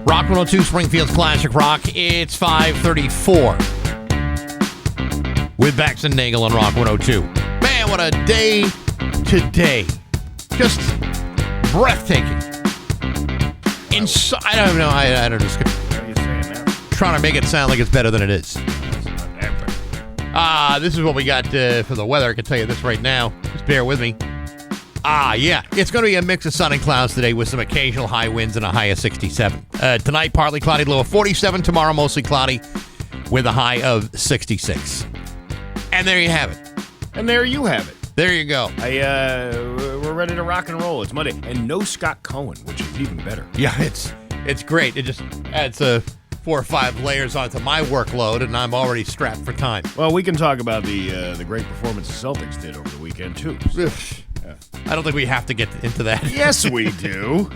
Rock 102, Springfield's Classic Rock. It's 5:34 with Bax and Nagle on Rock 102. Man, what a day today. Just breathtaking. I don't know. I don't know. What are you saying now? Trying to make it sound like it's better than it is. This is what we got for the weather. I can tell you this right now. Just bear with me. Yeah. It's going to be a mix of sun and clouds today with some occasional high winds and a high of 67. Tonight, partly cloudy, low of 47. Tomorrow, mostly cloudy with a high of 66. And there you have it. And there you have it. There you go. We're ready to rock and roll. It's Monday. And no Scott Cohen, which is even better. Yeah, it's great. It just adds 4 or 5 layers onto my workload, and I'm already strapped for time. Well, we can talk about the great performance the Celtics did over the weekend, too. Yeah. I don't think we have to get into that. Yes, we do.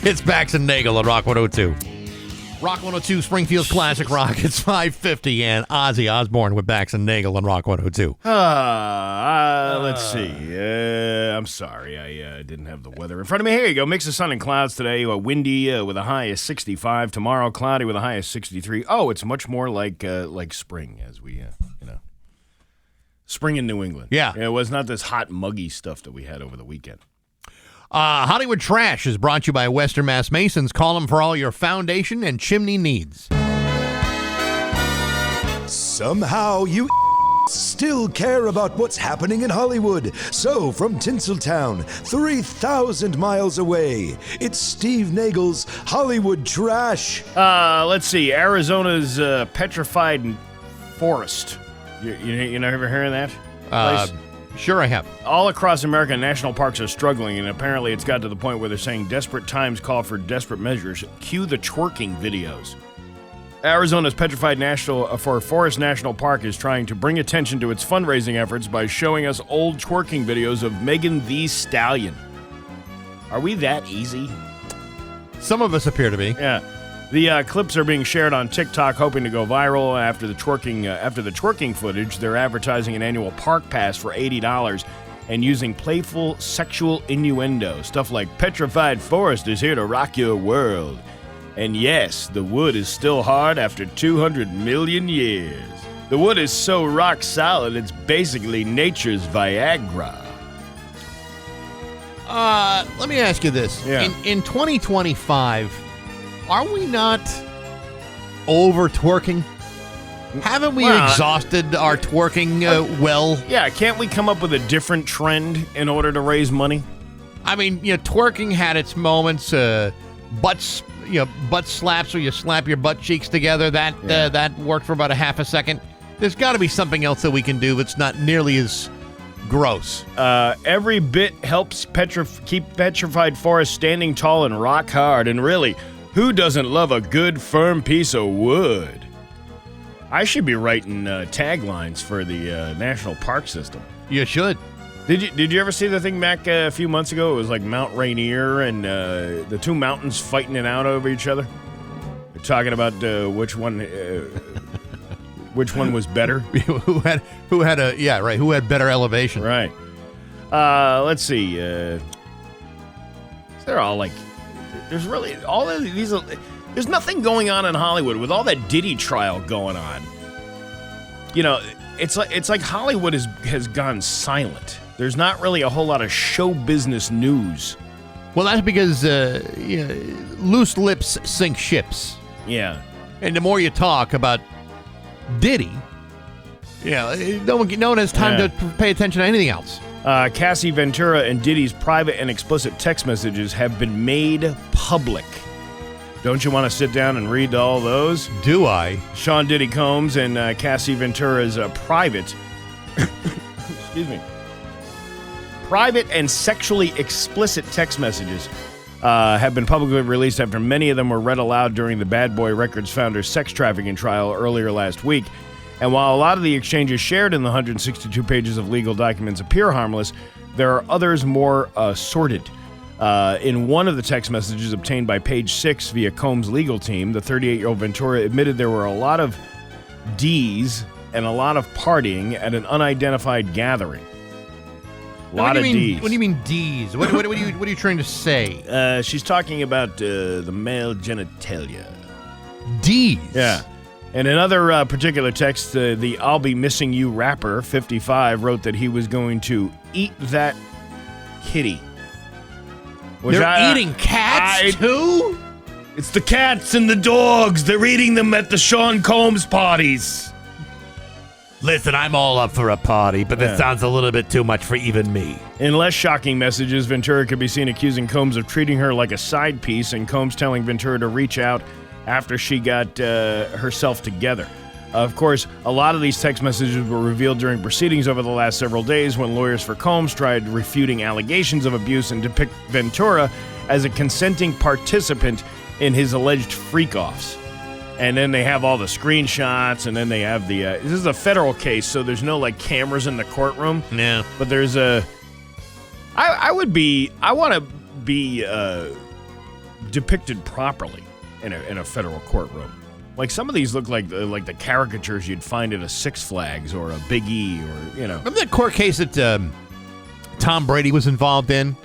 It's Bax and Nagle on Rock 102. Rock 102, Springfield's Classic Rock. It's 5:50, and Ozzy Osbourne with Bax and Nagle on Rock 102. Let's see. I'm sorry. I didn't have the weather in front of me. Here you go. Mix of sun and clouds today. Windy with a high of 65. Tomorrow, cloudy with a high of 63. Oh, it's much more like spring as we, spring in New England. Yeah. It was not this hot, muggy stuff that we had over the weekend. Hollywood Trash is brought to you by Western Mass Masons. Call them for all your foundation and chimney needs. Somehow you still care about what's happening in Hollywood. So from Tinseltown, 3,000 miles away, it's Steve Nagle's Hollywood Trash. Let's see. Arizona's petrified forest. You never heard of that place? Sure I have. All across America, national parks are struggling, and apparently it's got to the point where they're saying desperate times call for desperate measures. Cue the twerking videos. Arizona's Petrified Forest National Park is trying to bring attention to its fundraising efforts by showing us old twerking videos of Megan Thee Stallion. Are we that easy? Some of us appear to be. Yeah. The clips are being shared on TikTok, hoping to go viral. After the twerking footage, they're advertising an annual park pass for $80 and using playful sexual innuendo. Stuff like, petrified forest is here to rock your world. And yes, the wood is still hard after 200 million years. The wood is so rock solid, it's basically nature's Viagra. Let me ask you this. Yeah. In 2025... are we not over twerking? Haven't we exhausted our twerking well? Yeah, can't we come up with a different trend in order to raise money? I mean, twerking had its moments. Butt slaps where you slap your butt cheeks together. That worked for about a half a second. There's got to be something else that we can do that's not nearly as gross. Every bit helps keep petrified forest standing tall and rock hard. And really, who doesn't love a good, firm piece of wood? I should be writing taglines for the national park system. You should. Did you ever see the thing back a few months ago? It was like Mount Rainier and the two mountains fighting it out over each other. They're talking about which one was better. who had better elevation? Right. Let's see. They're all like. There's really all of these. There's nothing going on in Hollywood with all that Diddy trial going on. It's like Hollywood has gone silent. There's not really a whole lot of show business news. Well, that's because loose lips sink ships. Yeah. And the more you talk about Diddy, no one has time to pay attention to anything else. Cassie Ventura and Diddy's private and explicit text messages have been made public. Don't you want to sit down and read all those? Do I? Sean Diddy Combs and Cassie Ventura's private and sexually explicit text messages have been publicly released after many of them were read aloud during the Bad Boy Records founder's sex trafficking trial earlier last week. And while a lot of the exchanges shared in the 162 pages of legal documents appear harmless, there are others more sordid. In one of the text messages obtained by Page 6 via Combs' legal team, the 38-year-old Ventura admitted there were a lot of D's and a lot of partying at an unidentified gathering. A lot of D's. What do you mean D's? What are you trying to say? She's talking about the male genitalia. D's? Yeah. And another particular text, the I'll Be Missing You rapper, 55, wrote that he was going to eat that kitty. They're eating cats, too? It's the cats and the dogs. They're eating them at the Sean Combs parties. Listen, I'm all up for a party, but this sounds a little bit too much for even me. In less shocking messages, Ventura could be seen accusing Combs of treating her like a side piece, and Combs telling Ventura to reach out after she got herself together. Of course, a lot of these text messages were revealed during proceedings over the last several days when lawyers for Combs tried refuting allegations of abuse and depict Ventura as a consenting participant in his alleged freak-offs. And then they have all the screenshots, and then they have the... this is a federal case, so there's no, cameras in the courtroom. Yeah. But there's a... I want to be depicted properly in a federal courtroom. Like, some of these look like the caricatures you'd find at a Six Flags or a Big E or, Remember that court case that Tom Brady was involved in?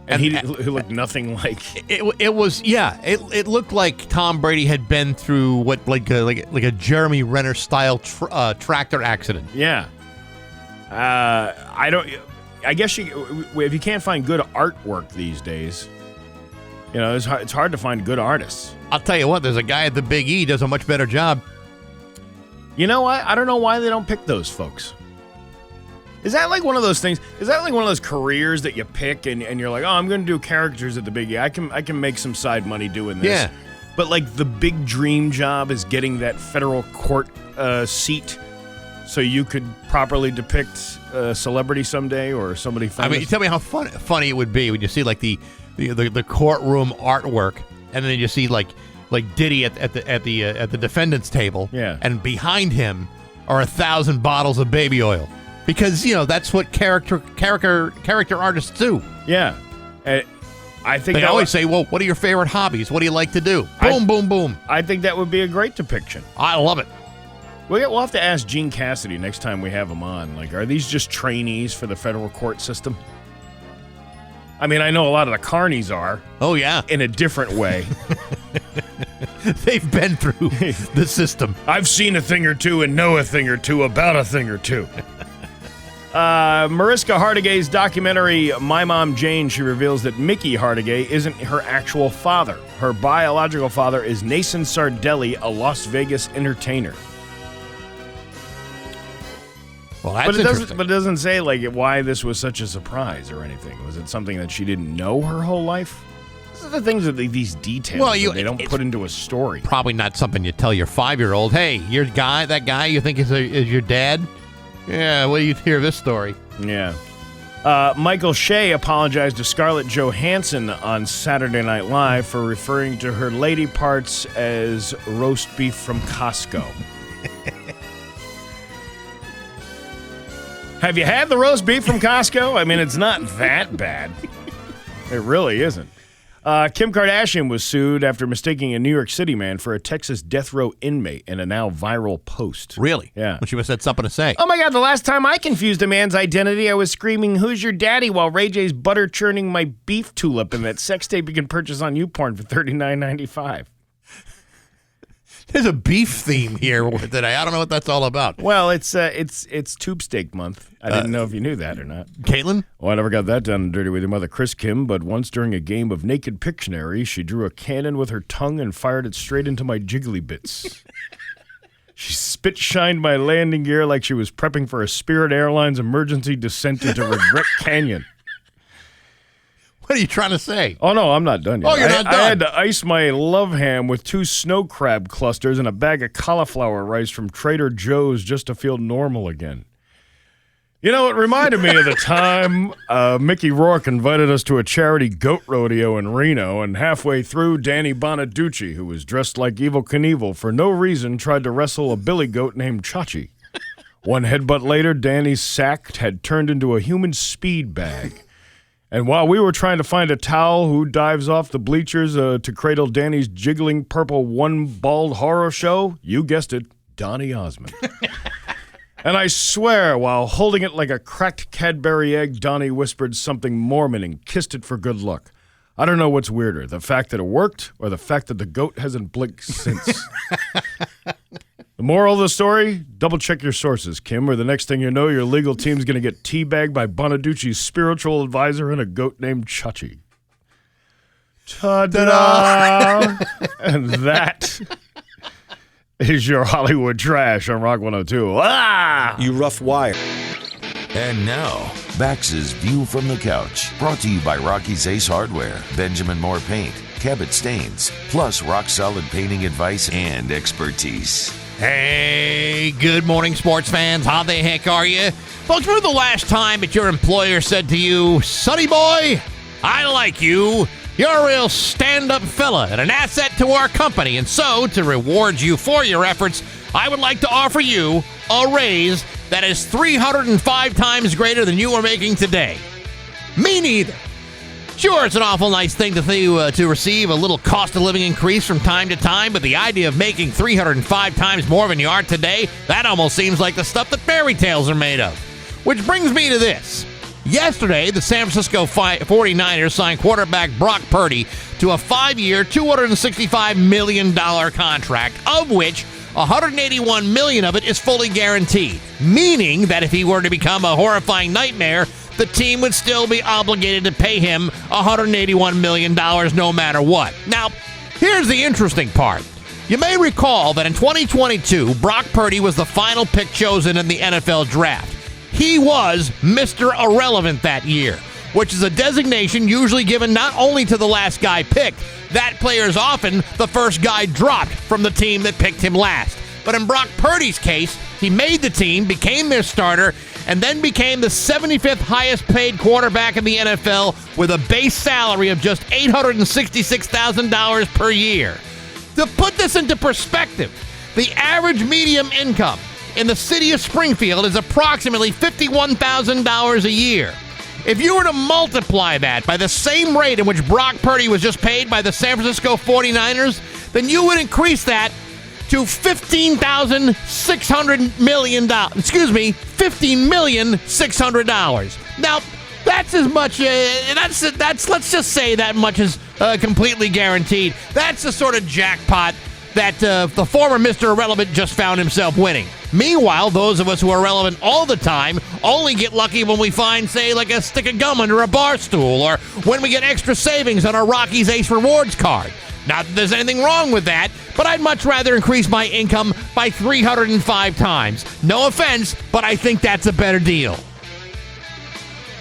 And he looked nothing like... It was, yeah. It looked like Tom Brady had been through like a Jeremy Renner-style tractor accident. Yeah. I guess if you can't find good artwork these days, it's hard to find good artists. I'll tell you what, there's a guy at the Big E does a much better job. You know what? I don't know why they don't pick those folks. Is that like one of those things? Is that like one of those careers that you pick and you're like, oh, I'm going to do characters at the Big E. I can make some side money doing this. Yeah. But like the big dream job is getting that federal court seat so you could properly depict a celebrity someday or somebody famous. I mean, tell me how funny it would be when you see like the courtroom artwork, and then you see like Diddy at the defendant's table. Yeah. And behind him are 1,000 bottles of baby oil. Because, that's what character artists do. Yeah. I think they always say, well, what are your favorite hobbies? What do you like to do? Boom, boom, boom. I think that would be a great depiction. I love it. We'll have to ask Gene Cassidy next time we have him on. Like, are these just trainees for the federal court system? I mean, I know a lot of the carnies are. Oh, yeah. In a different way. They've been through the system. I've seen a thing or two and know a thing or two about a thing or two. Mariska Hargitay's documentary, My Mom Jane, she reveals that Mickey Hargitay isn't her actual father. Her biological father is Nason Sardelli, a Las Vegas entertainer. Well, that's interesting. But it doesn't say why this was such a surprise or anything. Was it something that she didn't know her whole life? These are the things that these details that they don't put into a story. Probably not something you tell your 5-year-old. Hey, that guy you think is your dad? Yeah, well, you hear this story. Yeah. Michael Shea apologized to Scarlett Johansson on Saturday Night Live for referring to her lady parts as roast beef from Costco. Have you had the roast beef from Costco? I mean, it's not that bad. It really isn't. Kim Kardashian was sued after mistaking a New York City man for a Texas death row inmate in a now viral post. Really? Yeah. Well, she must have had something to say. Oh, my God. The last time I confused a man's identity, I was screaming, "Who's your daddy?" while Ray J's butter churning my beef tulip in that sex tape you can purchase on YouPorn for $39.95. There's a beef theme here today. I don't know what that's all about. Well, it's tube steak month. I didn't know if you knew that or not. Caitlin? Well, I never got that done dirty with your mother, Chris Kim, but once during a game of Naked Pictionary, she drew a cannon with her tongue and fired it straight into my jiggly bits. She spit-shined my landing gear like she was prepping for a Spirit Airlines emergency descent into Regret Canyon. What are you trying to say? Oh, no, I'm not done yet. Oh, you're not done? I had to ice my love ham with 2 snow crab clusters and a bag of cauliflower rice from Trader Joe's just to feel normal again. You know, it reminded me of the time Mickey Rourke invited us to a charity goat rodeo in Reno, and halfway through, Danny Bonaducci, who was dressed like Evel Knievel, for no reason tried to wrestle a billy goat named Chachi. One headbutt later, Danny's sack had turned into a human speed bag. And while we were trying to find a towel who dives off the bleachers to cradle Danny's jiggling purple one-bald horror show, you guessed it, Donny Osmond. And I swear, while holding it like a cracked Cadbury egg, Donnie whispered something Mormon and kissed it for good luck. I don't know what's weirder, the fact that it worked or the fact that the goat hasn't blinked since. The moral of the story, double check your sources, Kim, or the next thing you know, your legal team's going to get teabagged by Bonaducci's spiritual advisor and a goat named Chachi. Ta-da! And that is your Hollywood trash on Rock 102. Ah! You rough wire. And now, Bax's View from the Couch, brought to you by Rocky's Ace Hardware, Benjamin Moore Paint, Cabot Stains, plus rock-solid painting advice and expertise. Hey, good morning, sports fans. How the heck are you? Folks, remember the last time that your employer said to you, "Sonny boy, I like you. You're a real stand-up fella and an asset to our company. And so, to reward you for your efforts, I would like to offer you a raise that is 305 times greater than you are making today." Me neither. Sure, it's an awful nice thing to receive a little cost of living increase from time to time, but the idea of making 305 times more than you are today, that almost seems like the stuff that fairy tales are made of. Which brings me to this. Yesterday, the San Francisco 49ers signed quarterback Brock Purdy to a 5-year, $265 million contract, of which $181 million of it is fully guaranteed, meaning that if he were to become a horrifying nightmare, the team would still be obligated to pay him $181 million no matter what. Now, here's the interesting part. You may recall that in 2022, Brock Purdy was the final pick chosen in the NFL draft. He was Mr. Irrelevant that year, which is a designation usually given not only to the last guy picked, that player is often the first guy dropped from the team that picked him last. But in Brock Purdy's case, he made the team, became their starter, and then became the 75th highest paid quarterback in the NFL with a base salary of just $866,000 per year. To put this into perspective, the average median income in the city of Springfield is approximately $51,000 a year. If you were to multiply that by the same rate in which Brock Purdy was just paid by the San Francisco 49ers, then you would increase that to $15,600 million. $15,600,000. Now, that's as much. That's let's just say that much is completely guaranteed. That's the sort of jackpot that the former Mr. Irrelevant just found himself winning. Meanwhile, those of us who are relevant all the time only get lucky when we find, say, like a stick of gum under a bar stool, or when we get extra savings on our Rocky's Ace Rewards card. Not that there's anything wrong with that, but I'd much rather increase my income by 305 times. No offense, but I think that's a better deal.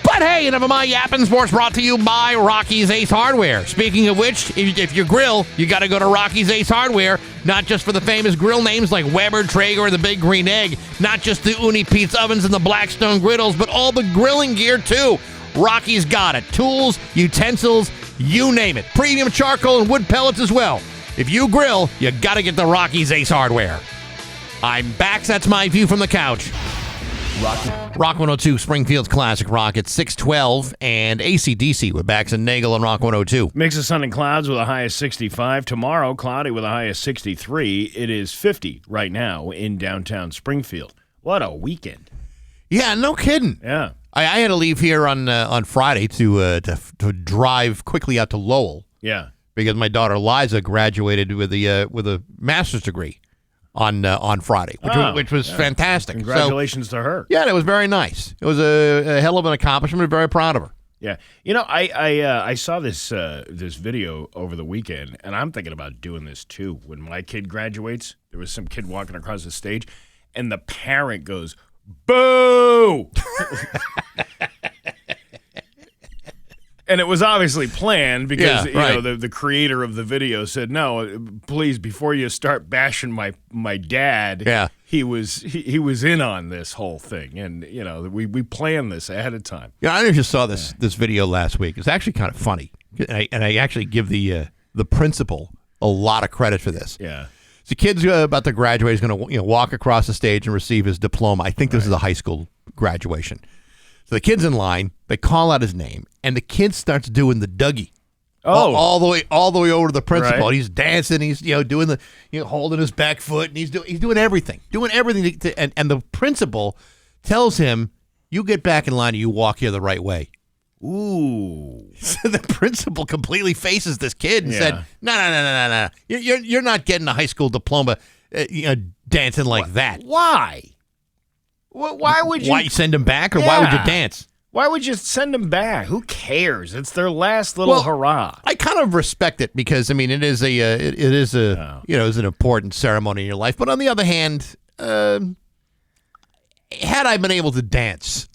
But hey, enough of my yapping. Sports brought to you by Rocky's Ace Hardware. Speaking of which, if you grill, you got to go to Rocky's Ace Hardware, not just for the famous grill names like Weber, Traeger, or the Big Green Egg, not just the Uni Pete's ovens and the Blackstone griddles, but all the grilling gear too. Rocky's got it. Tools, utensils, you name it. Premium charcoal and wood pellets as well. If you grill, you got to get the Rocky's Ace Hardware. I'm Bax. That's my view from the couch. Rock 102, Springfield's classic rock at 612, and AC/DC with Bax and Nagle on Rock 102. Mix of sun and clouds with a high of 65. Tomorrow, cloudy with a high of 63. It is 50 right now in downtown Springfield. What a weekend. Yeah, no kidding. Yeah. I had to leave here on Friday to drive quickly out to Lowell. Yeah. Because my daughter Liza graduated with a master's degree on Friday, which was fantastic. Congratulations to her. Yeah, it was very nice. It was a hell of an accomplishment. Very proud of her. Yeah, you know, I saw this video over the weekend, and I'm thinking about doing this too. When my kid graduates, there was some kid walking across the stage, and the parent goes, "Boo!" And it was obviously planned because you know the creator of the video said, "No, please, before you start bashing my dad, he was in on this whole thing, and you know we planned this ahead of time." Yeah, I just saw this video last week. It's actually kind of funny, and I actually give the principal a lot of credit for this. Yeah, the kid's about to graduate. He's going to walk across the stage and receive his diploma. I think this is a high school graduation. So the kid's in line. They call out his name, and the kid starts doing the Dougie. Oh. all the way over to the principal. Right. He's dancing. He's doing the holding his back foot, and he's doing everything, and the principal tells him, "You get back in line, and you walk here the right way." Ooh. So the principal completely faces this kid and said, "No. You're not getting a high school diploma, dancing like that. Why? Why would you? Why you send him back, or why would you dance?" Why would you send them back? Who cares? It's their last little hurrah. I kind of respect it because it is it's an important ceremony in your life. But on the other hand, had I been able to dance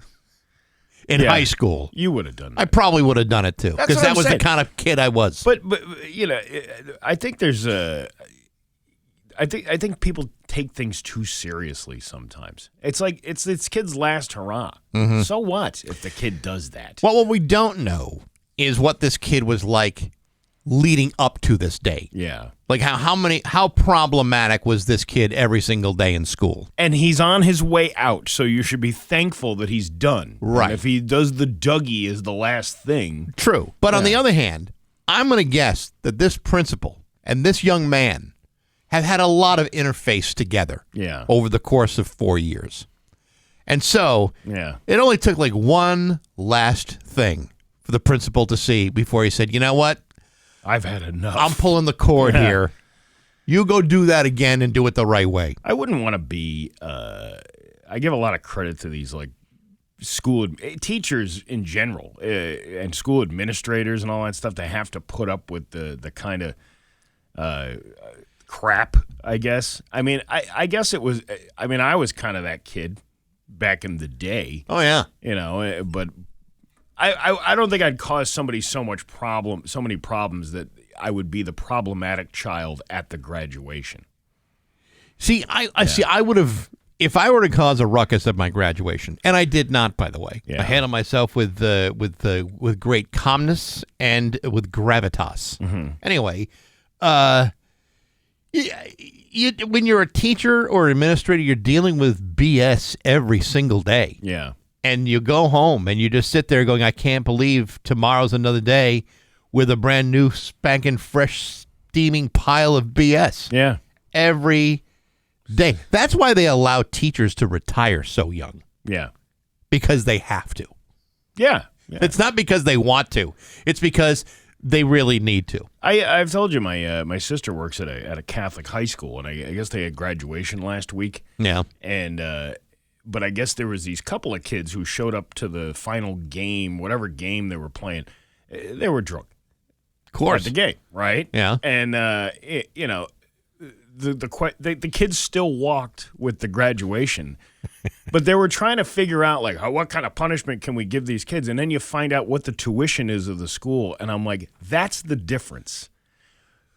in high school, you would have done that. I probably would have done it too, because that was the kind of kid I was. But I think there's I think people take things too seriously sometimes. It's like it's kid's last hurrah. Mm-hmm. So what if the kid does that? Well, what we don't know is what this kid was like leading up to this day. Yeah. Like how problematic was this kid every single day in school? And he's on his way out, so you should be thankful that he's done. Right. And if he does the Dougie as the last thing. True. But on the other hand, I'm going to guess that this principal and this young man have had a lot of interface together over the course of 4 years. And so it only took like one last thing for the principal to see before he said, "You know what? I've had enough. I'm pulling the cord here. You go do that again and do it the right way." I wouldn't want to be I give a lot of credit to these like school teachers in general and school administrators and all that stuff. They have to put up with the kind of crap, I guess. I mean, I guess it was. I mean, I was kind of that kid back in the day. Oh yeah, but I don't think I'd cause somebody so many problems that I would be the problematic child at the graduation. See, I would have, if I were to cause a ruckus at my graduation, and I did not, by the way. Yeah. I handled myself with great calmness and with gravitas. Mm-hmm. Anyway, when you're a teacher or administrator, you're dealing with BS every single day. Yeah. And you go home and you just sit there going, "I can't believe tomorrow's another day with a brand new spanking fresh steaming pile of BS." Yeah. Every day. That's why they allow teachers to retire so young. Yeah. Because they have to. Yeah. It's not because they want to. It's because they really need to. I've told you my sister works at a Catholic high school, and I guess they had graduation last week. Yeah. And but I guess there was these couple of kids who showed up to the final game, whatever game they were playing. They were drunk. Of course. At the game, right? Yeah. And the kids still walked with the graduation, but they were trying to figure out like what kind of punishment can we give these kids, and then you find out what the tuition is of the school, and I'm like, that's the difference.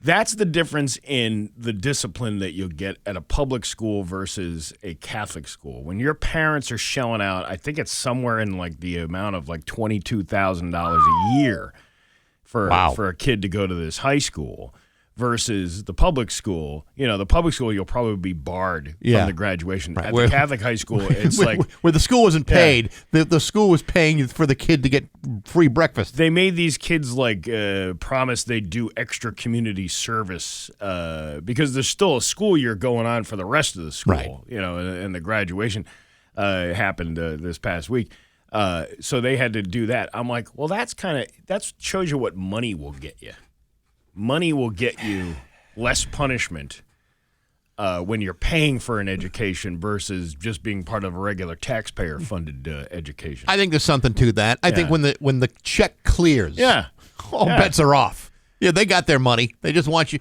That's the difference in the discipline that you'll get at a public school versus a Catholic school. When your parents are shelling out, I think it's somewhere in like the amount of like $22,000 a year for a kid to go to this high school. Versus the public school, the public school you'll probably be barred from the graduation. Right. At the Catholic high school, it's where the school wasn't paid, the school was paying for the kid to get free breakfast. They made these kids promise they'd do extra community service because there's still a school year going on for the rest of the school. Right. And the graduation happened this past week. So they had to do that. I'm like, well, that shows you what money will get you. Money will get you less punishment when you're paying for an education versus just being part of a regular taxpayer-funded education. I think there's something to that. I think when the check clears, all bets are off. Yeah, they got their money. They just want you.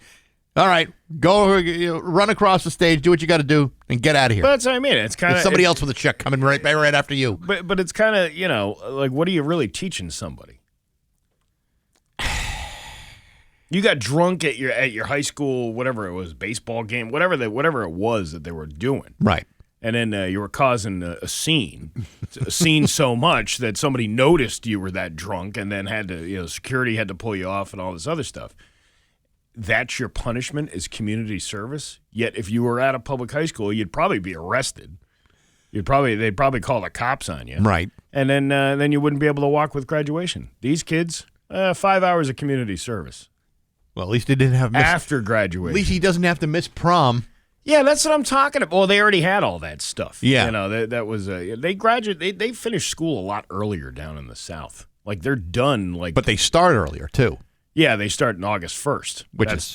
All right, go run across the stage, do what you got to do, and get out of here. But that's what I mean. It's kind of somebody else with a check coming right after you. But it's kind of like, what are you really teaching somebody? You got drunk at your high school, whatever it was, baseball game, whatever it was that they were doing. Right. And then you were causing a scene so much that somebody noticed you were that drunk, and then had to, security had to pull you off and all this other stuff. That's your punishment is community service. Yet if you were at a public high school, you'd probably be arrested. They'd probably call the cops on you. Right. And then you wouldn't be able to walk with graduation. These kids, 5 hours of community service. Well, at least he didn't have After graduation. At least he doesn't have to miss prom. Yeah, that's what I'm talking about. Well, they already had all that stuff. Yeah. You know, that was they finished school a lot earlier down in the South. Like they're done But they start earlier too. Yeah, they start on August 1st.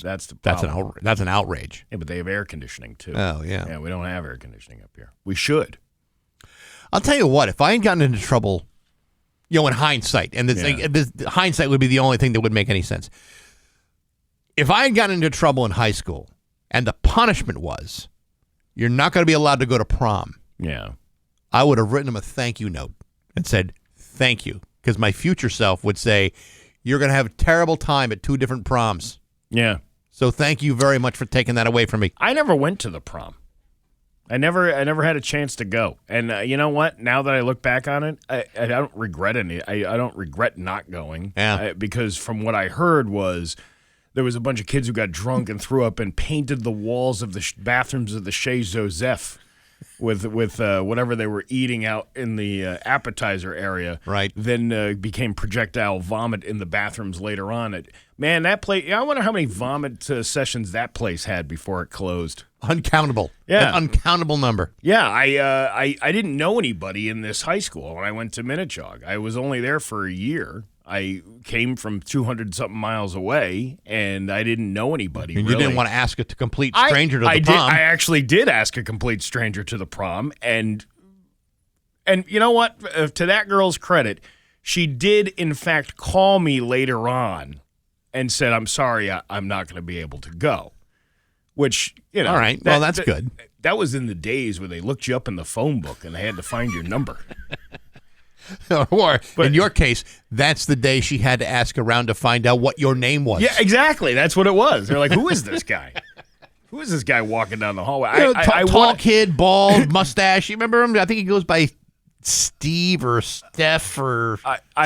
That's the problem. That's an outrage. Yeah, but they have air conditioning too. Oh, yeah. Yeah, we don't have air conditioning up here. We should. I'll tell you what, if I had gotten into trouble, in hindsight, and this hindsight would be the only thing that would make any sense. If I had gotten into trouble in high school and the punishment was you're not going to be allowed to go to prom, yeah, I would have written him a thank you note and said thank you, because my future self would say you're going to have a terrible time at 2 different proms. Yeah. So thank you very much for taking that away from me. I never went to the prom. I never had a chance to go. And you know what? Now that I look back on it, I don't regret any. I don't regret not going. Yeah. Because from what I heard was there was a bunch of kids who got drunk and threw up and painted the walls of the bathrooms of the Chez Joseph with whatever they were eating out in the appetizer area. Right. Then became projectile vomit in the bathrooms later on. Man, that place, I wonder how many vomit sessions that place had before it closed. Uncountable. Yeah. An uncountable number. Yeah, I didn't know anybody in this high school when I went to Minnetonka. I was only there for a year. I came from 200-something miles away, and I didn't know anybody. And really. You didn't want to ask a complete stranger to the prom. I actually did ask a complete stranger to the prom, and you know what? To that girl's credit, she did, in fact, call me later on and said, I'm sorry, I'm not going to be able to go. Which, all right. Well, that's good. That was in the days where they looked you up in the phone book and they had to find your number. Or in your case, that's the day she had to ask around to find out what your name was. Yeah, exactly. That's what it was. They're like, who is this guy? Who is this guy walking down the hallway? Tall kid, bald, mustache. You remember him? I think he goes by Steve or Steph or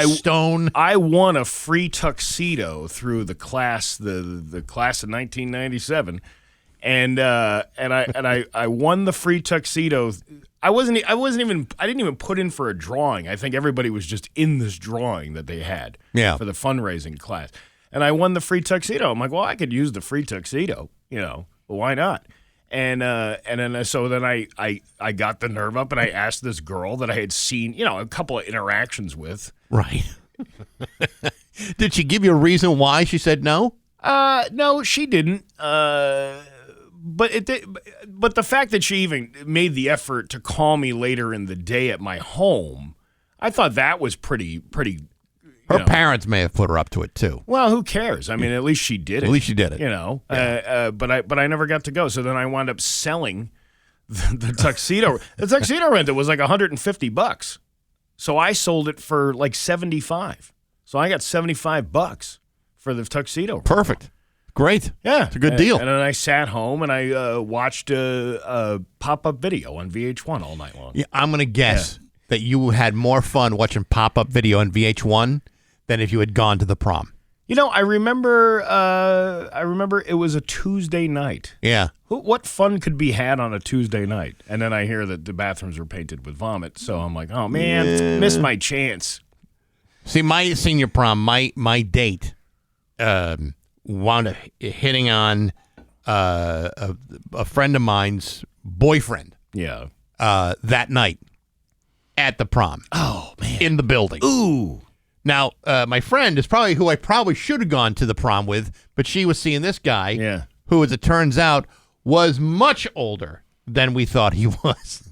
Stone. I won a free tuxedo through the class, the class of 1997. And I won the free tuxedo. I didn't even put in for a drawing. I think everybody was just in this drawing that they had for the fundraising class. And I won the free tuxedo. I'm like, well, I could use the free tuxedo, well, why not? And then I got the nerve up and I asked this girl that I had seen, a couple of interactions with. Right. Did she give you a reason why she said no? No, she didn't. But the fact that she even made the effort to call me later in the day at my home, I thought that was pretty. Her parents may have put her up to it too. Well, who cares? I mean, at least she did it. At least she did it. Yeah. But I never got to go. So then I wound up selling the tuxedo. The tuxedo rental was like $150. So I sold it for like $75. So I got $75 for the tuxedo. Perfect. Great. Yeah. It's a good deal. And then I sat home and I watched a pop-up video on VH1 all night long. Yeah, I'm going to guess that you had more fun watching pop-up video on VH1 than if you had gone to the prom. I remember it was a Tuesday night. Yeah. What fun could be had on a Tuesday night? And then I hear that the bathrooms were painted with vomit. So I'm like, oh, man, missed my chance. See, my senior prom, my date wound up hitting on a friend of mine's boyfriend. Yeah. That night at the prom. Oh, man. In the building. Ooh. Now, my friend is probably who I probably should have gone to the prom with, but she was seeing this guy who, as it turns out, was much older than we thought he was.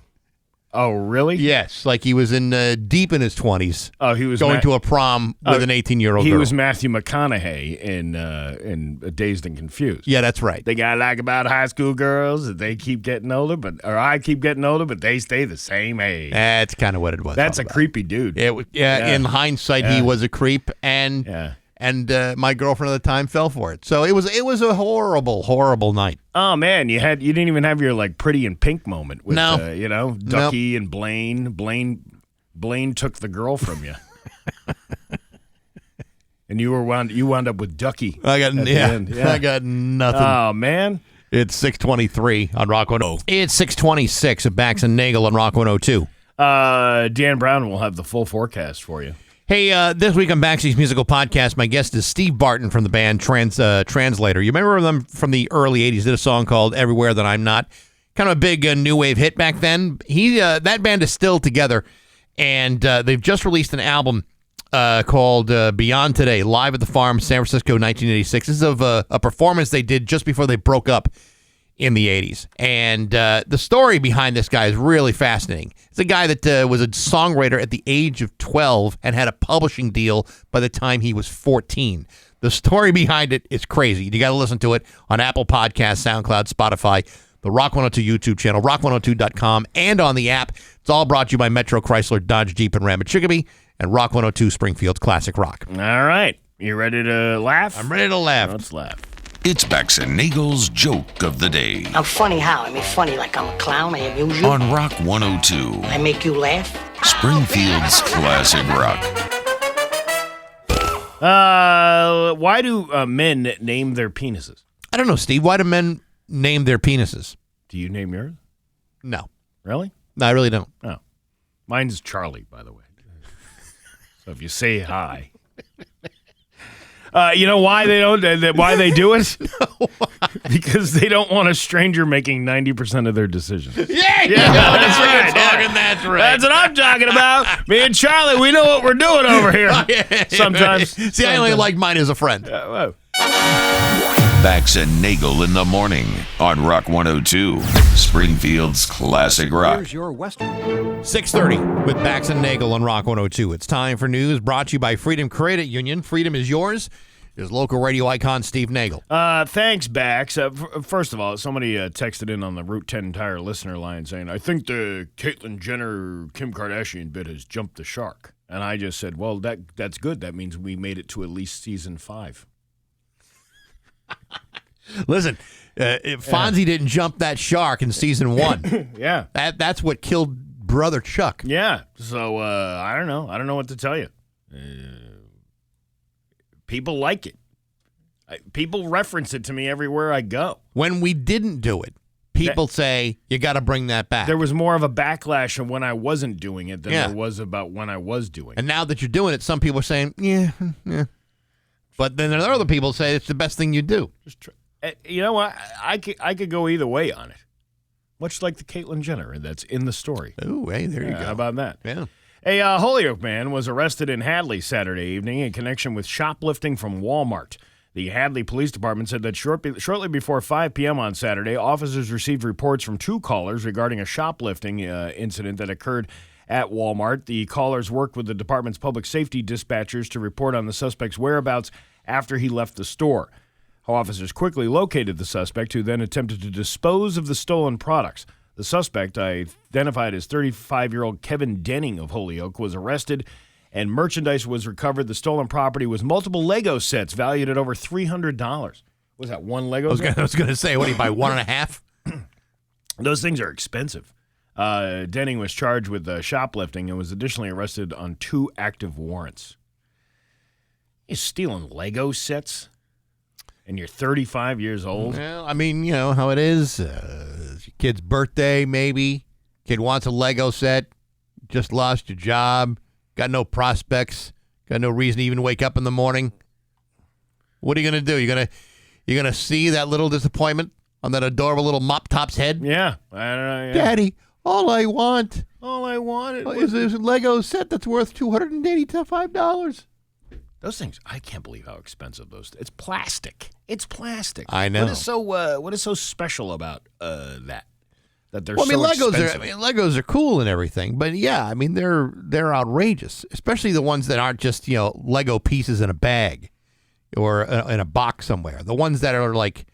Oh, really? Yes, like he was in deep in his 20s. Oh, he was going to a prom with an 18-year-old girl. He was Matthew McConaughey in Dazed and Confused. Yeah, that's right. The guy like about high school girls that they keep getting older, I keep getting older, but they stay the same age. That's kind of what it was. That's a creepy dude. In hindsight, he was a creep, and my girlfriend at the time fell for it. So it was a horrible, horrible night. Oh man, you didn't even have your like Pretty in Pink moment with Ducky and Blaine. Blaine took the girl from you, and you wound up with Ducky. I got I got nothing. Oh man, it's 6:23 on Rock 102. It's 6:26 at Bax and Nagle on Rock 102. Dan Brown will have the full forecast for you. Hey, this week on Baxy's Musical Podcast, my guest is Steve Barton from the band Translator. You remember them from the early 80s, did a song called Everywhere That I'm Not. Kind of a big new wave hit back then. That band is still together, and they've just released an album called Beyond Today, live at the Farm, San Francisco, 1986. This is of a performance they did just before they broke up in the 80s. And the story behind this guy is really fascinating. It's a guy that was a songwriter at the age of 12 and had a publishing deal by the time he was 14. The story behind it is crazy. You got to listen to it on Apple Podcasts, SoundCloud, Spotify, the Rock 102 YouTube channel, rock102.com, and on the app. It's all brought to you by Metro Chrysler, Dodge, Jeep, and Ram at Chicopee, and Rock 102 Springfield's Classic Rock. All right. You ready to laugh? I'm ready to laugh. Let's laugh. It's Bax and Nagle's Joke of the Day I'm funny how? I mean, funny like I'm a clown, I amuse you. on Rock 102, I make you laugh. Springfield's Classic Rock. Why do men name their penises? I don't know, Steve. Why do men name their penises? Do you name yours? No. Really? No, I really don't. Oh. Mine's Charlie, by the way. So if you say hi. You know why they don't? Why they do it? No, Because they don't want a stranger making 90% of their decisions. Yeah, that's right. That's right. That's what I'm talking about. Me and Charlie, we know what we're doing over here. Sometimes. See, I only like mine as a friend. Whoa. Bax and Nagle in the morning on Rock 102, Springfield's Classic Rock. Here's your Western. 6:30 with Bax and Nagle on Rock 102. It's time for news brought to you by Freedom Credit Union. Freedom is yours. Here's local radio icon Steve Nagle. Thanks, Bax. First of all, somebody texted in on the Route 10 Tire listener line saying, I think the Caitlyn Jenner, Kim Kardashian bit has jumped the shark. And I just said, well, that's good. That means we made it to at least season 5. Listen, if Fonzie didn't jump that shark in season 1. Yeah. That's what killed Brother Chuck. Yeah. So, I don't know. I don't know what to tell you. People like it. People reference it to me everywhere I go. When we didn't do it, people say, you got to bring that back. There was more of a backlash of when I wasn't doing it than Yeah. there was about when I was doing it. And now that you're doing it, some people are saying, yeah. But then there are other people say it's the best thing you do. You know what? I could go either way on it. Much like the Caitlyn Jenner that's in the story. Oh, hey, there you go. How about that? Yeah. A Holyoke man was arrested in Hadley Saturday evening in connection with shoplifting from Walmart. The Hadley Police Department said that shortly before 5 p.m. on Saturday, officers received reports from 2 callers regarding a shoplifting incident that occurred at Walmart. The callers worked with the department's public safety dispatchers to report on the suspect's whereabouts after he left the store. Officers quickly located the suspect, who then attempted to dispose of the stolen products. The suspect, identified as 35-year-old Kevin Denning of Holyoke, was arrested, and merchandise was recovered. The stolen property was multiple Lego sets valued at over $300. Was that one Lego set? I was going to say, what do you buy, 1.5? Those things are expensive. Denning was charged with shoplifting and was additionally arrested on 2 active warrants. You're stealing Lego sets? And you're 35 years old? Well, I mean, you know how it is. It's your kid's birthday, maybe. Kid wants a Lego set. Just lost your job. Got no prospects. Got no reason to even wake up in the morning. What are you going to do? You're gonna see that little disappointment on that adorable little mop top's head? Yeah. I don't know. Yeah. Daddy, all I wanted was is a Lego set that's worth $285. those things. I can't believe how expensive those. It's plastic. It's plastic. I know. What is so special about that? That they're Well, I mean, so Legos expensive? Legos are cool and everything, but yeah, I mean they're outrageous, especially the ones that aren't just Lego pieces in a bag or in a box somewhere. The ones that are like,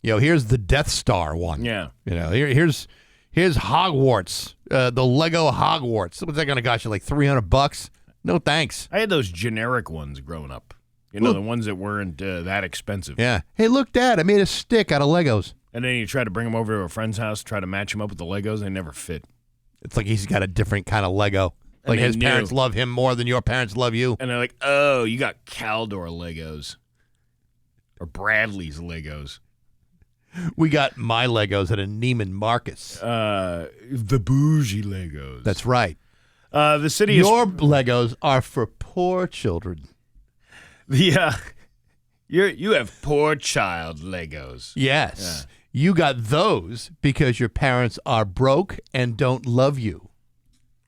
here's the Death Star one. Yeah. Here's Hogwarts, the Lego Hogwarts. What's that going to cost you, like $300? No thanks. I had those generic ones growing up. The ones that weren't that expensive. Yeah. Hey, look, Dad, I made a stick out of Legos. And then you try to bring them over to a friend's house, try to match them up with the Legos. They never fit. It's like he's got a different kind of Lego. Like his parents love him more than your parents love you. And they're like, oh, you got Caldor Legos. Or Bradley's Legos. We got my Legos at a Neiman Marcus. The bougie Legos. That's right. The city Your Legos are for poor children. you have poor child Legos. Yes. You got those because your parents are broke and don't love you.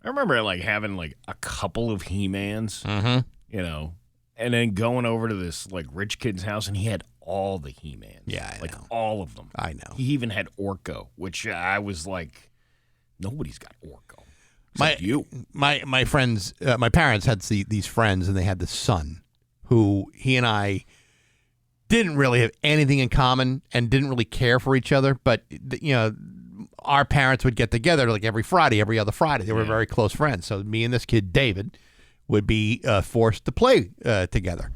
I remember having a couple of He-Mans, Mm-hmm. And then going over to this rich kid's house, and he had all the He-Mans. Yeah, I know. All of them. I know. He even had Orko, which I was like, nobody's got Orko. Except you. My friends, my parents had these friends, and they had this son who he and I didn't really have anything in common and didn't really care for each other. But, our parents would get together every Friday, every other Friday. They were very close friends. So me and this kid, David, would be forced to play together.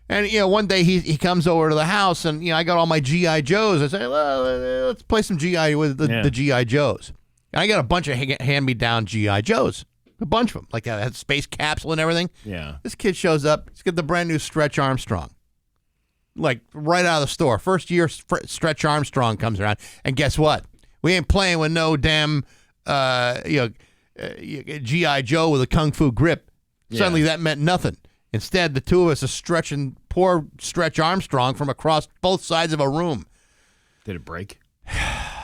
And, one day he comes over to the house, and, I got all my G.I. Joes. I say, well, let's play some G.I. with the G.I. Joes. And I got a bunch of hand-me-down G.I. Joes. A bunch of them. Like a space capsule and everything. Yeah. This kid shows up. He's got the brand new Stretch Armstrong. Right out of the store. First year Stretch Armstrong comes around. And guess what? We ain't playing with no damn G.I. Joe with a kung fu grip. Suddenly that meant nothing. Instead, the two of us are stretching poor Stretch Armstrong from across both sides of a room. Did it break?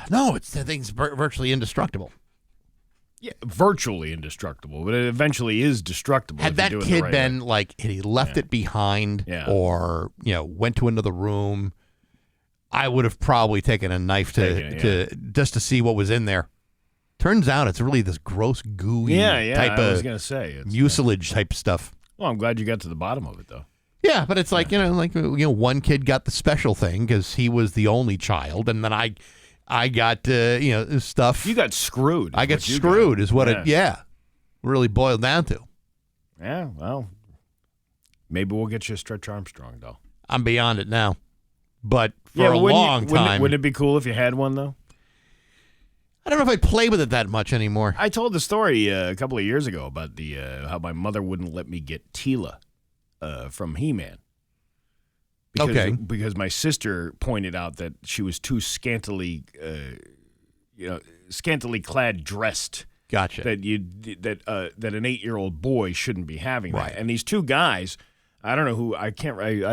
No, the thing's virtually indestructible. Yeah, virtually indestructible, but it eventually is destructible. Had that kid been had he left it behind or went to another room, I would have probably taken a knife to just to see what was in there. Turns out it's really this gross gooey type I was of gonna say mucilage type stuff. Well, I'm glad you got to the bottom of it though. Yeah, but it's one kid got the special thing because he was the only child, and then I got stuff. You got screwed. I got screwed is what it really boiled down to. Yeah, well, maybe we'll get you a Stretch Armstrong though. I'm beyond it now, but for a long time. Wouldn't it be cool if you had one though? I don't know if I'd play with it that much anymore. I told the story a couple of years ago about the how my mother wouldn't let me get Tila from He-Man. Because my sister pointed out that she was too scantily clad dressed. Gotcha. That an 8-year-old boy shouldn't be having that. And these two guys, I don't know who. I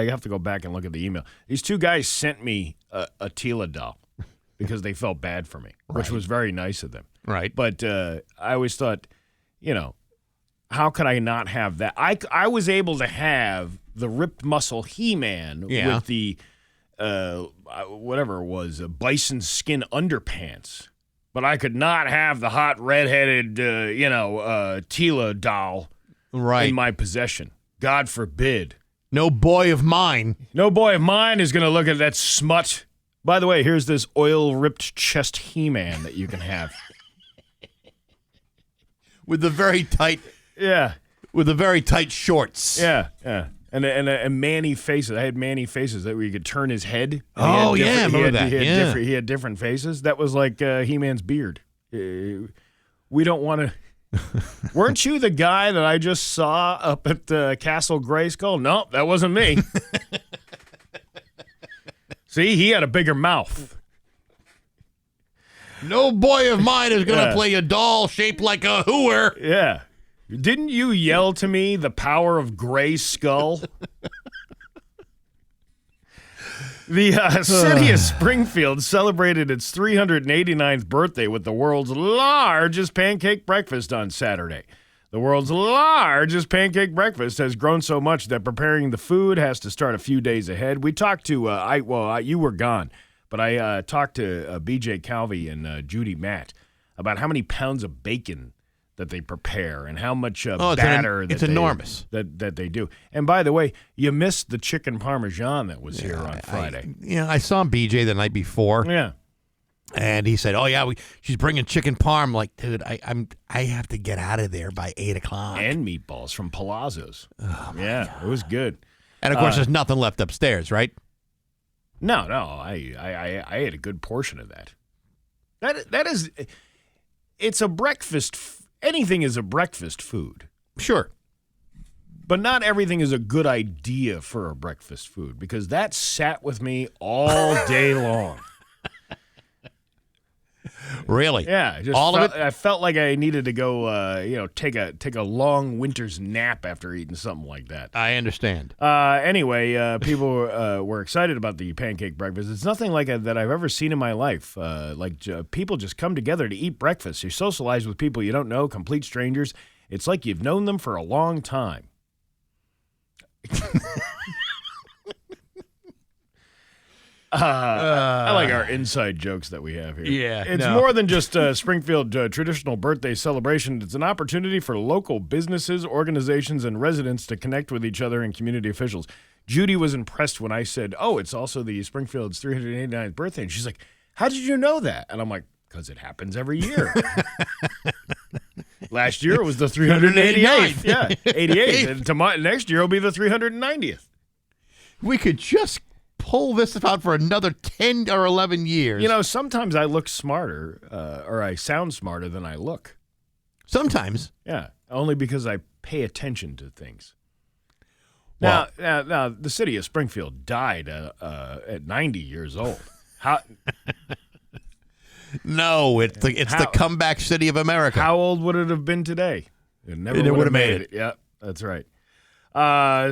have to go back and look at the email. These two guys sent me a Tila doll because they felt bad for me, which was very nice of them. Right. But I always thought, how could I not have that? I was able to have the ripped muscle He-Man with the whatever it was, bison skin underpants, but I could not have the hot redheaded Tila doll in my possession. God forbid. No boy of mine. No boy of mine is going to look at that smut. By the way, here's this oil-ripped chest He-Man that you can have. With the very tight... Yeah. With the very tight shorts. Yeah. And manny faces. I had manny faces that where you could turn his head. Oh, yeah, remember that. He had different faces. That was like He-Man's beard. We don't want to... Weren't you the guy that I just saw up at Castle Grayskull? No, that wasn't me. See, he had a bigger mouth. No boy of mine is going to play a doll shaped like a hooer. Yeah. Didn't you yell to me the power of Grayskull? The city of Springfield celebrated its 389th birthday with the world's largest pancake breakfast on Saturday. The world's largest pancake breakfast has grown so much that preparing the food has to start a few days ahead. We talked to, you were gone, but I talked to BJ Calvi and Judy Matt about how many pounds of bacon that they prepare and how much batter it's enormous that they do. And by the way, you missed the chicken parmesan that was here on Friday. I saw BJ the night before. Yeah. And he said, "Oh yeah, she's bringing chicken parm." Like, dude, I have to get out of there by 8:00. And meatballs from Palazzo's. Oh, yeah, it was good. And of course, there's nothing left upstairs, right? No, I ate a good portion of that. That is, it's a breakfast. Anything is a breakfast food. Sure. But not everything is a good idea for a breakfast food because that sat with me all day long. Really? Yeah, All of it? I felt like I needed to go, take a long winter's nap after eating something like that. I understand. Anyway, people were excited about the pancake breakfast. It's nothing like that I've ever seen in my life. People just come together to eat breakfast. You socialize with people you don't know, complete strangers. It's like you've known them for a long time. I like our inside jokes that we have here. Yeah, It's no. more than just a Springfield traditional birthday celebration. It's an opportunity for local businesses, organizations, and residents to connect with each other and community officials. Judy was impressed when I said, oh, it's also the Springfield's 389th birthday. And she's like, how did you know that? And I'm like, because it happens every year. Last year it was the 388th. Yeah, 88th. And next year it'll be the 390th. We could just pull this out for another 10 or 11 years. You know, sometimes I look smarter, or I sound smarter than I look. Sometimes. Yeah, only because I pay attention to things. Well, Now, the city of Springfield died at 90 years old. How no, it's the comeback city of America. how old would it have been today? It never It would have made made it. Yeah, that's right.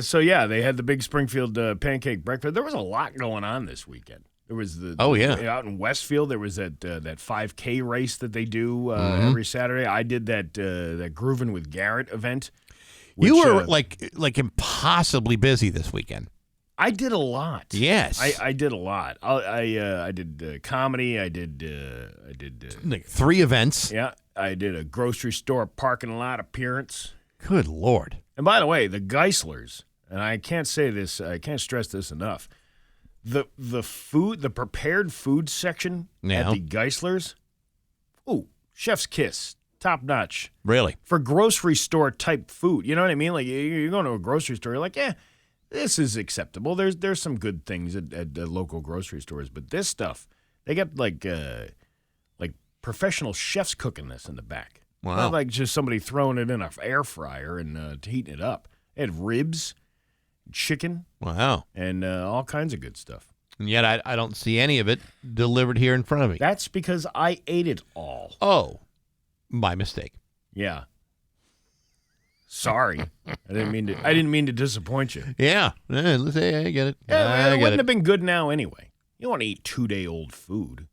So yeah, they had the big Springfield pancake breakfast. There was a lot going on this weekend. There was out in Westfield. There was that 5K race that they do every Saturday. I did that Groovin' with Garrett event. Which, You were like impossibly busy this weekend. I did a lot. Yes. I did a lot. I did comedy. I did Like 3 events. yeah. I did a grocery store parking lot appearance. Good Lord. And by the way, the Geislers, and I can't stress this enough. The prepared food section Yeah. at the Geislers, chef's kiss, top notch. Really? For grocery store type food. You know what I mean? Like you're going to a grocery store, you're like, yeah, this is acceptable. There's some good things at local grocery stores, but this stuff, they got like professional chefs cooking this in the back. Wow. Not like just somebody throwing it in an air fryer and heating it up. They had ribs, chicken, Wow. and all kinds of good stuff. And yet I don't see any of it delivered here in front of me. That's because I ate it all. Oh, my mistake. Yeah. Sorry, I didn't mean to disappoint you. Yeah. Let's say I get it. Yeah, I it get wouldn't it. have been good now anyway. You don't want to eat 2-day-old food.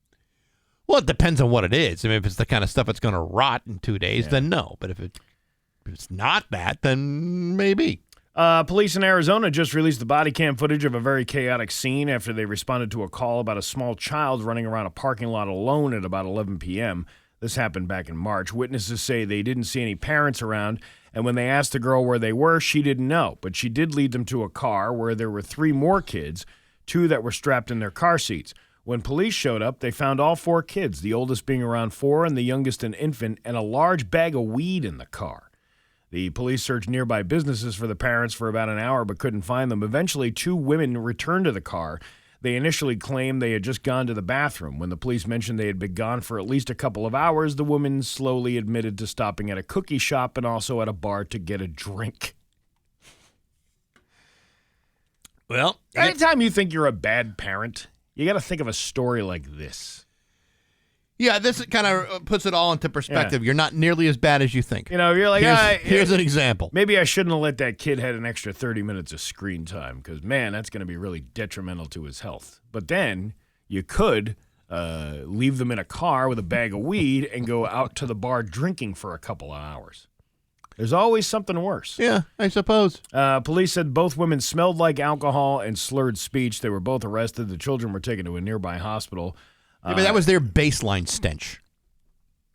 Well, it depends on what it is. I mean, if it's the kind of stuff that's going to rot in 2 days, then no. But if it's not that, then maybe. Police in Arizona just released the body cam footage of a very chaotic scene after they responded to a call about a small child running around a parking lot alone at about 11 p.m. This happened back in March. Witnesses say they didn't see any parents around, and when they asked the girl where they were, she didn't know. But she did lead them to a car where there were 3 more kids, 2 that were strapped in their car seats. When police showed up, they found all 4 kids, the oldest being around 4 and the youngest an infant, and a large bag of weed in the car. The police searched nearby businesses for the parents for about an hour but couldn't find them. Eventually, 2 women returned to the car. They initially claimed they had just gone to the bathroom. When the police mentioned they had been gone for at least a couple of hours, the women slowly admitted to stopping at a cookie shop and also at a bar to get a drink. Well, Anytime you think you're a bad parent, you got to think of a story like this. yeah, this kind of puts it all into perspective. You're not nearly as bad as you think. You know, you're like, Here's an example. maybe I shouldn't have let that kid had an extra 30 minutes of screen time because, man, that's going to be really detrimental to his health. But then you could leave them in a car with a bag of weed and go out to the bar drinking for a couple of hours. There's always something worse. Yeah, I suppose. Police said both women smelled like alcohol and slurred speech. They were both arrested. The children were taken to a nearby hospital. Yeah, but that was their baseline stench.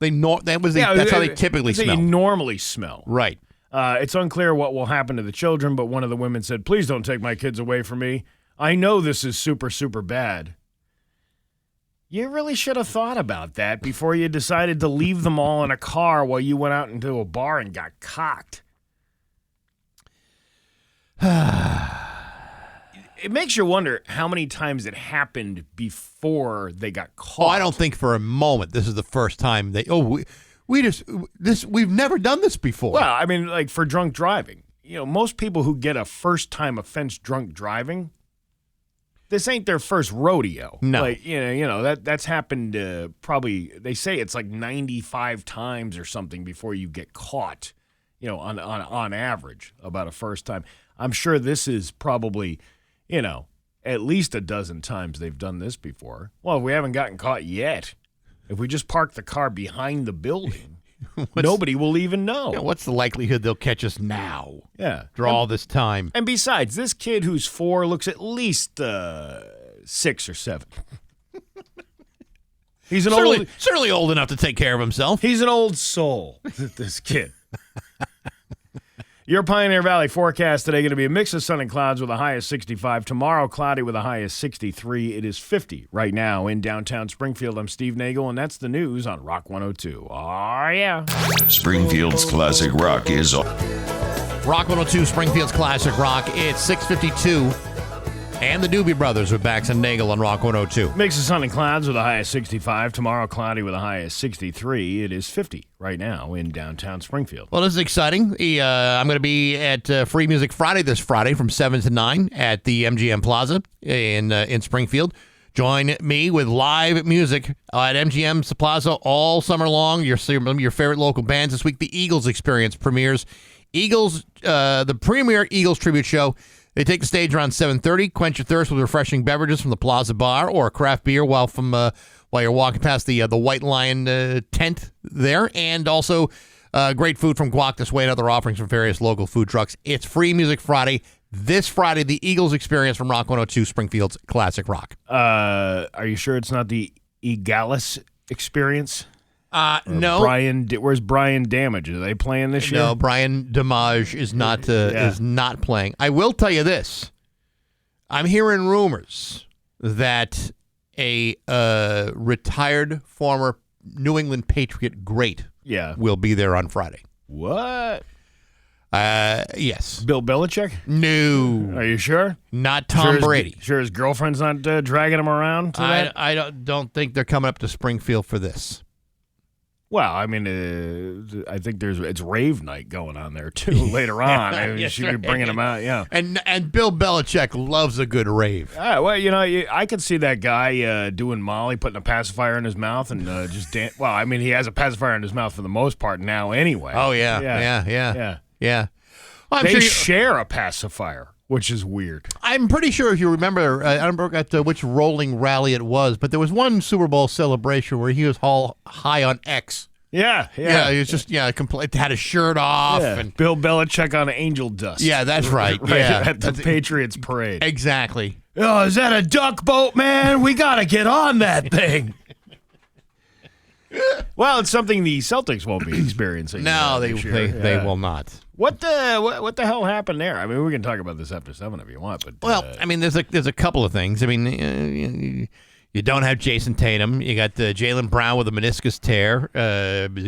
That's how they typically They smell. normally smell. Right. It's unclear what will happen to the children, but one of the women said, please don't take my kids away from me. I know this is super, super bad. You really should have thought about that before you decided to leave them all in a car while you went out into a bar and got cocked. It makes you wonder how many times it happened before they got caught. Oh, I don't think for a moment this is the first time we've never done this before. Well, I mean, like for drunk driving. You know, most people who get a first-time offense drunk driving, this ain't their first rodeo. No. Like, that's happened probably, they say it's like 95 times or something before you get caught, on average about a first time. I'm sure this is probably, at least a dozen times they've done this before. Well, we haven't gotten caught yet. If we just park the car behind the building, nobody will even know. Yeah, what's the likelihood they'll catch us now? Yeah. After all this time. And besides, this kid who's 4 looks at least 6 or 7. He's certainly old enough to take care of himself. He's an old soul, this kid. Your Pioneer Valley forecast today going to be a mix of sun and clouds with a high of 65. Tomorrow, cloudy with a high of 63. It is 50 right now in downtown Springfield. I'm Steve Nagle, and that's the news on Rock 102. Oh, yeah. Springfield's classic rock is on. Rock 102, Springfield's classic rock. It's 6:52. And the Doobie Brothers with Bax and Nagle on Rock 102. Mix of sun and clouds with a high of 65. Tomorrow, cloudy with a high of 63. It is 50 right now in downtown Springfield. Well, this is exciting. I'm going to be at Free Music Friday this Friday from 7 to 9 at the MGM Plaza in Springfield. Join me with live music at MGM Plaza all summer long. Your favorite local bands this week. The Eagles Experience premieres. The premier Eagles tribute show. They take the stage around 7:30. Quench your thirst with refreshing beverages from the Plaza Bar or a craft beer while you're walking past the White Lion tent there, and also great food from Guac this way and other offerings from various local food trucks. It's Free Music Friday. This Friday, the Eagles Experience from Rock 102, Springfield's classic rock. Are you sure it's not the Egalis Experience? No. Where's Brian Damage? Are they playing this year? No, Brian Damage is not playing. I will tell you this. I'm hearing rumors that a retired former New England Patriot great will be there on Friday. What? Yes. Bill Belichick? No. Are you sure? Not Tom Brady. Sure his girlfriend's not dragging him around to that? I don't think they're coming up to Springfield for this. Well, I mean, I think it's rave night going on there too later on. I mean, Yes, she'd be bringing him out, yeah. And Bill Belichick loves a good rave. Well, I could see that guy doing Molly, putting a pacifier in his mouth, and just dance. Well, I mean, he has a pacifier in his mouth for the most part now, anyway. Oh yeah. Well, they share a pacifier, which is weird. I'm pretty sure if you remember, I don't remember which rolling rally it was, but there was one Super Bowl celebration where he was all high on X. Yeah. He was just had his shirt off and Bill Belichick on angel dust. Yeah, that's right. Yeah, at the Patriots parade. Exactly. Oh, is that a duck boat, man? We gotta get on that thing. Well, it's something the Celtics won't be experiencing. No, they will not. What the hell happened there? I mean, we can talk about this after 7 if you want, but I mean, there's a couple of things. I mean, you don't have Jason Tatum. You got Jaylen Brown with a meniscus tear.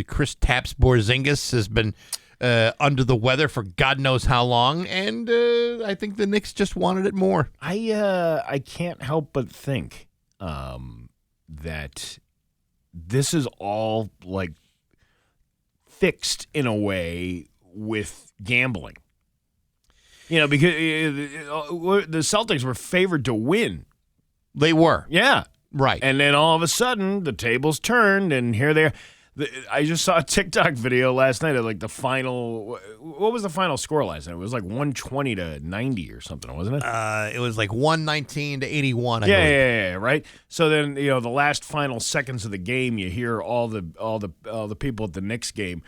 Chris Porzingis has been under the weather for God knows how long, and I think the Knicks just wanted it more. I can't help but think that this is all like fixed in a way with gambling. Because the Celtics were favored to win. They were. Yeah. Right. And then all of a sudden, the tables turned, and here they are. I just saw a TikTok video last night of like the final. What was the final score last night? It was like 120 to 90 or something, wasn't it? It was like 119 to 81. Yeah, right. So then the last final seconds of the game, you hear all the people at the Knicks game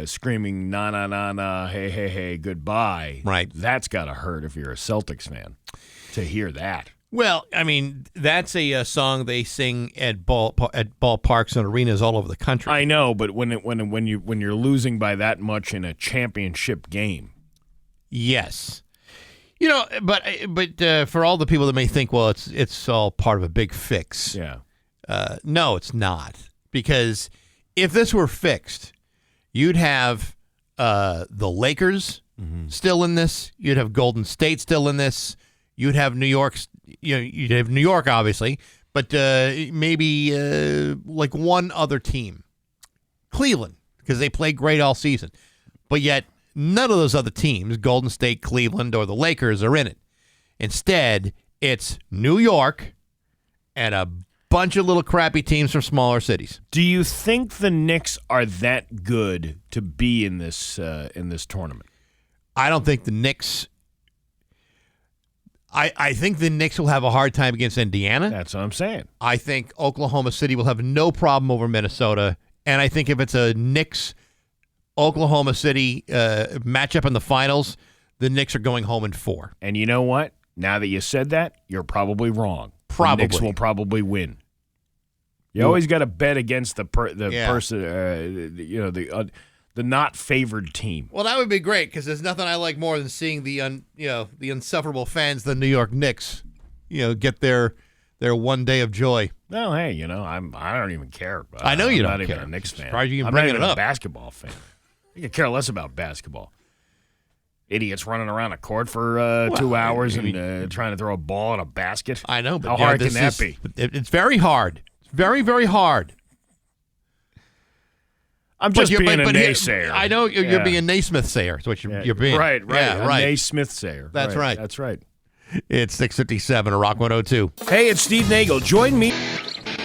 screaming "na na na na, hey hey hey, goodbye." Right. That's gotta hurt if you're a Celtics fan to hear that. Well, I mean, that's a song they sing at ballparks and arenas all over the country. I know, but when you're losing by that much in a championship game, yes, but for all the people that may think, well, it's all part of a big fix. Yeah, no, it's not, because if this were fixed, you'd have the Lakers still in this, you'd have Golden State still in this. You'd have New York, you'd have New York, obviously, but maybe like one other team. Cleveland, because they played great all season. But yet, none of those other teams, Golden State, Cleveland, or the Lakers, are in it. Instead, It's New York and a bunch of little crappy teams from smaller cities. Do you think the Knicks are that good to be in this tournament? I don't think the Knicks. I think the Knicks will have a hard time against Indiana. That's what I'm saying. I think Oklahoma City will have no problem over Minnesota. And I think if it's a Knicks-Oklahoma City matchup in the finals, the Knicks are going home in 4. And you know what? Now that you said that, you're probably wrong. Probably. The Knicks will probably win. You always got to bet against the person, the not favored team. Well, that would be great because there's nothing I like more than seeing the insufferable fans, the New York Knicks, get their one day of joy. No, hey, I don't even care. I know you I'm don't not care. even a Knicks fan. Surprised you even I'm bringing not even it a up. basketball fan. I could care less about basketball. Idiots running around a court for 2 hours and trying to throw a ball in a basket. I know, but how hard can that be? It's very hard. It's very, very hard. I'm just being a naysayer. I know you're being a Naismith-sayer. That's what you're being. Right. Yeah, right. Naismith-sayer. That's right. That's right. It's 6:57 at Rock 102. Hey, it's Steve Nagle. Join me.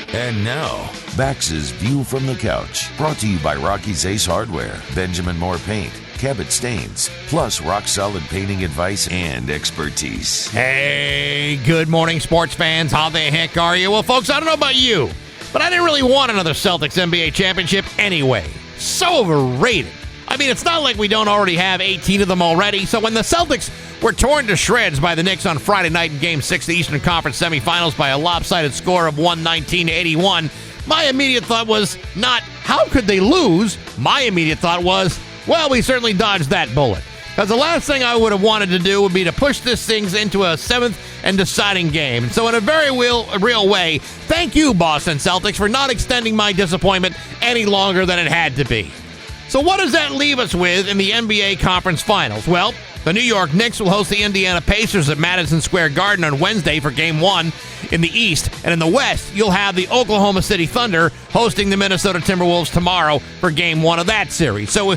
And now, Bax's View from the Couch, brought to you by Rocky's Ace Hardware, Benjamin Moore Paint, Cabot Stains, plus rock-solid painting advice and expertise. Hey, good morning, sports fans. How the heck are you? Well, folks, I don't know about you, but I didn't really want another Celtics NBA championship anyway. So overrated. I mean, it's not like we don't already have 18 of them already. So when the Celtics were torn to shreds by the Knicks on Friday night in Game 6 of the Eastern Conference semifinals by a lopsided score of 119-81, my immediate thought was not, how could they lose? My immediate thought was, well, we certainly dodged that bullet. Because the last thing I would have wanted to do would be to push this thing into a 7th and deciding game. And so in a very real way, thank you, Boston Celtics, for not extending my disappointment any longer than it had to be. So what does that leave us with in the NBA Conference Finals? Well, the New York Knicks will host the Indiana Pacers at Madison Square Garden on Wednesday for Game 1 in the East. And in the West, you'll have the Oklahoma City Thunder hosting the Minnesota Timberwolves tomorrow for Game 1 of that series. So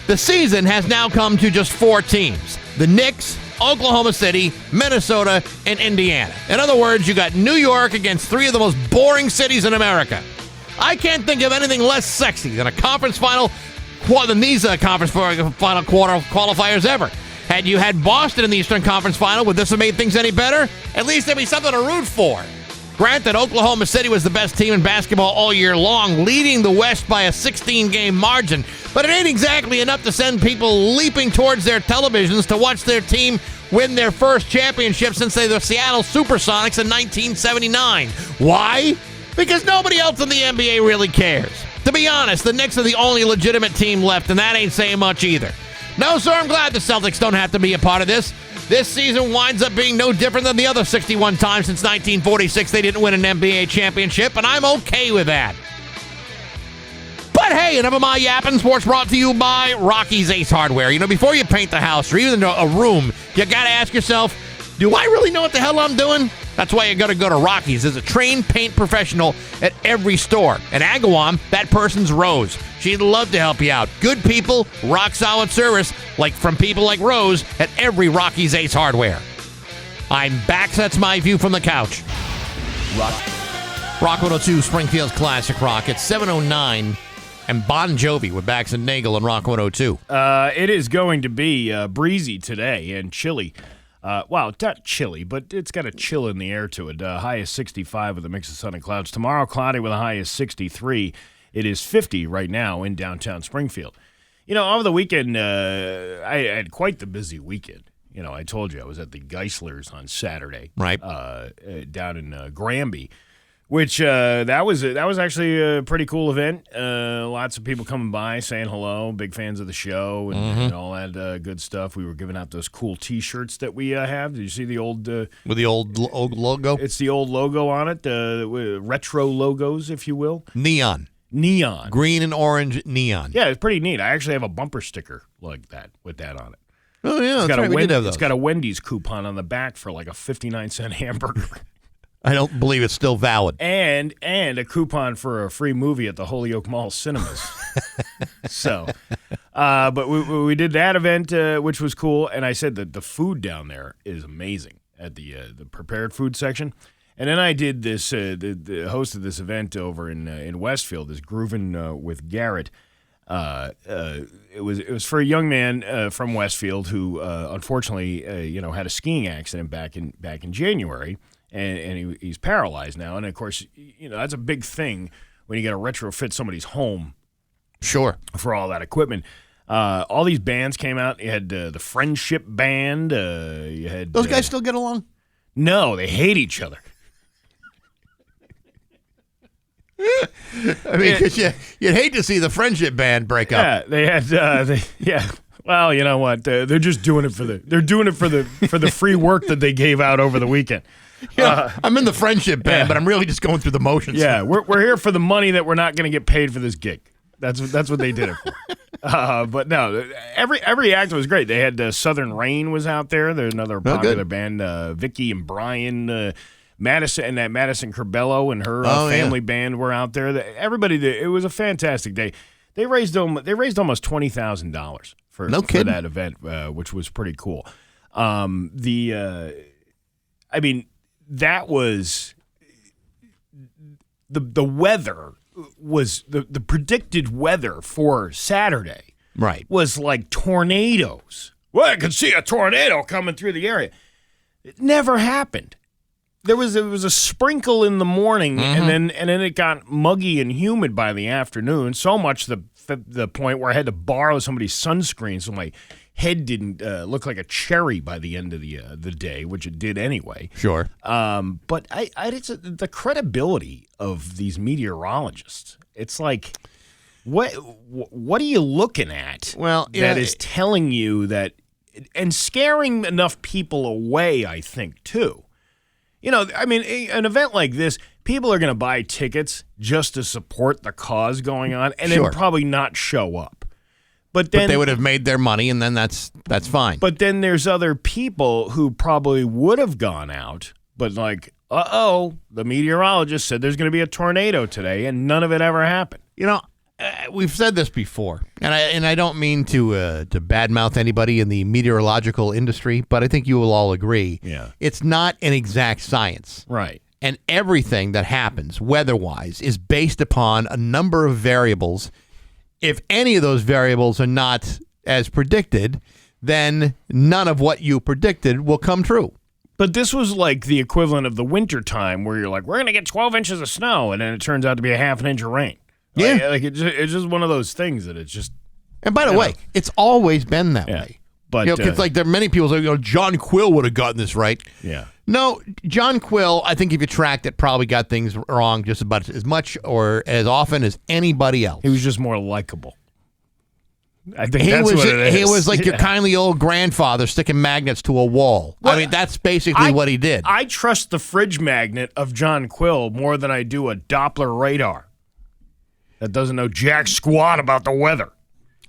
the season has now come to just 4 teams. The Knicks, Oklahoma City, Minnesota, and Indiana. In other words, you got New York against 3 of the most boring cities in America. I can't think of anything less sexy than a conference final than these conference final quarter qualifiers ever. Had you had Boston in the Eastern Conference Final, would this have made things any better? At least there'd be something to root for. Granted, Oklahoma City was the best team in basketball all year long, leading the West by a 16-game margin, but it ain't exactly enough to send people leaping towards their televisions to watch their team win their first championship since they were the Seattle Supersonics in 1979. Why? Because nobody else in the NBA really cares. To be honest, the Knicks are the only legitimate team left, and that ain't saying much either. No, sir, I'm glad the Celtics don't have to be a part of this. This season winds up being no different than the other 61 times since 1946 they didn't win an NBA championship, and I'm okay with that. But hey, enough of my yapping. Sports brought to you by Rocky's Ace Hardware. Before you paint the house or even a room, you got to ask yourself, do I really know what the hell I'm doing? That's why you got to go to Rocky's. There's a trained paint professional at every store. In Agawam, that person's Rose. She'd love to help you out. Good people, rock-solid service, from people like Rose at every Rocky's Ace Hardware. I'm Bax. That's my view from the couch. Rock 102, Springfield's Classic Rock. It's 7:09, and Bon Jovi with Bax and Nagle on Rock 102. It is going to be breezy today and chilly. Well, not chilly, but it's got a chill in the air to it. High is 65 with a mix of sun and clouds. Tomorrow, cloudy with a high of 63. It is 50 right now in downtown Springfield. Over the weekend, I had quite the busy weekend. I told you I was at the Geislers on Saturday, right? Down in Granby, which that was actually a pretty cool event. Lots of people coming by saying hello, big fans of the show, and all that good stuff. We were giving out those cool T-shirts that we have. Did you see the old with the old logo? It's the old logo on it, retro logos, if you will. Neon, green and orange neon. Yeah, it's pretty neat. I actually have a bumper sticker like that with that on it. Oh yeah, it's got a Wendy's coupon on the back for like a 59-cent hamburger. I don't believe it's still valid. And a coupon for a free movie at the Holyoke Mall Cinemas. But we did that event, which was cool. And I said that the food down there is amazing. at the prepared food section. And then I did this, the host of this event over in Westfield, this Groovin' with Garrett. It was for a young man from Westfield who unfortunately had a skiing accident back in January, and he's paralyzed now. And of course, that's a big thing when you got to retrofit somebody's home. Sure. For all that equipment. All these bands came out. You had the Friendship Band. You had those guys still get along? No, they hate each other. I mean, because you'd hate to see the Friendship Band break up. Yeah, they had. Yeah. Well, you know what? They're just doing it for the free work that they gave out over the weekend. I'm in the Friendship Band, but I'm really just going through the motions. Yeah, we're here for the money that we're not going to get paid for this gig. That's what they did it for. But no, every act was great. They had Southern Rain was out there. They're another popular band. Vicky and Brian. Madison and that Madison Corbello and her family band were out there. Everybody did. It was a fantastic day. They raised almost $20,000 for that event, which was pretty cool. I mean, that was the weather was the predicted weather for Saturday. Right, was like tornadoes. Well, I could see a tornado coming through the area. It never happened. There was a sprinkle in the morning, and then it got muggy and humid by the afternoon. So much the point where I had to borrow somebody's sunscreen so my head didn't look like a cherry by the end of the day, which it did anyway. Sure. But it's the credibility of these meteorologists. It's like, what are you looking at? Well, that is telling you that, and scaring enough people away, I think, too. I mean, an event like this, people are going to buy tickets just to support the cause going on, and then probably not show up. But they would have made their money, and then that's fine. But then there's other people who probably would have gone out, but like, the meteorologist said there's going to be a tornado today, and none of it ever happened. We've said this before, and I don't mean to badmouth anybody in the meteorological industry, but I think you will all agree, it's not an exact science. Right. And everything that happens, weather-wise, is based upon a number of variables. If any of those variables are not as predicted, then none of what you predicted will come true. But this was like the equivalent of the winter time where you're like, we're going to get 12 inches of snow, and then it turns out to be a half an inch of rain. Yeah. It's just one of those things that it's just. And by the way, it's always been that way. But because there are many people say, John Quill would have gotten this right. Yeah. No, John Quill, I think if you tracked it, probably got things wrong just about as much or as often as anybody else. He was just more likable. I think that's what it is. He was like your kindly old grandfather sticking magnets to a wall. Well, I mean, that's basically what he did. I trust the fridge magnet of John Quill more than I do a Doppler radar that doesn't know jack squat about the weather.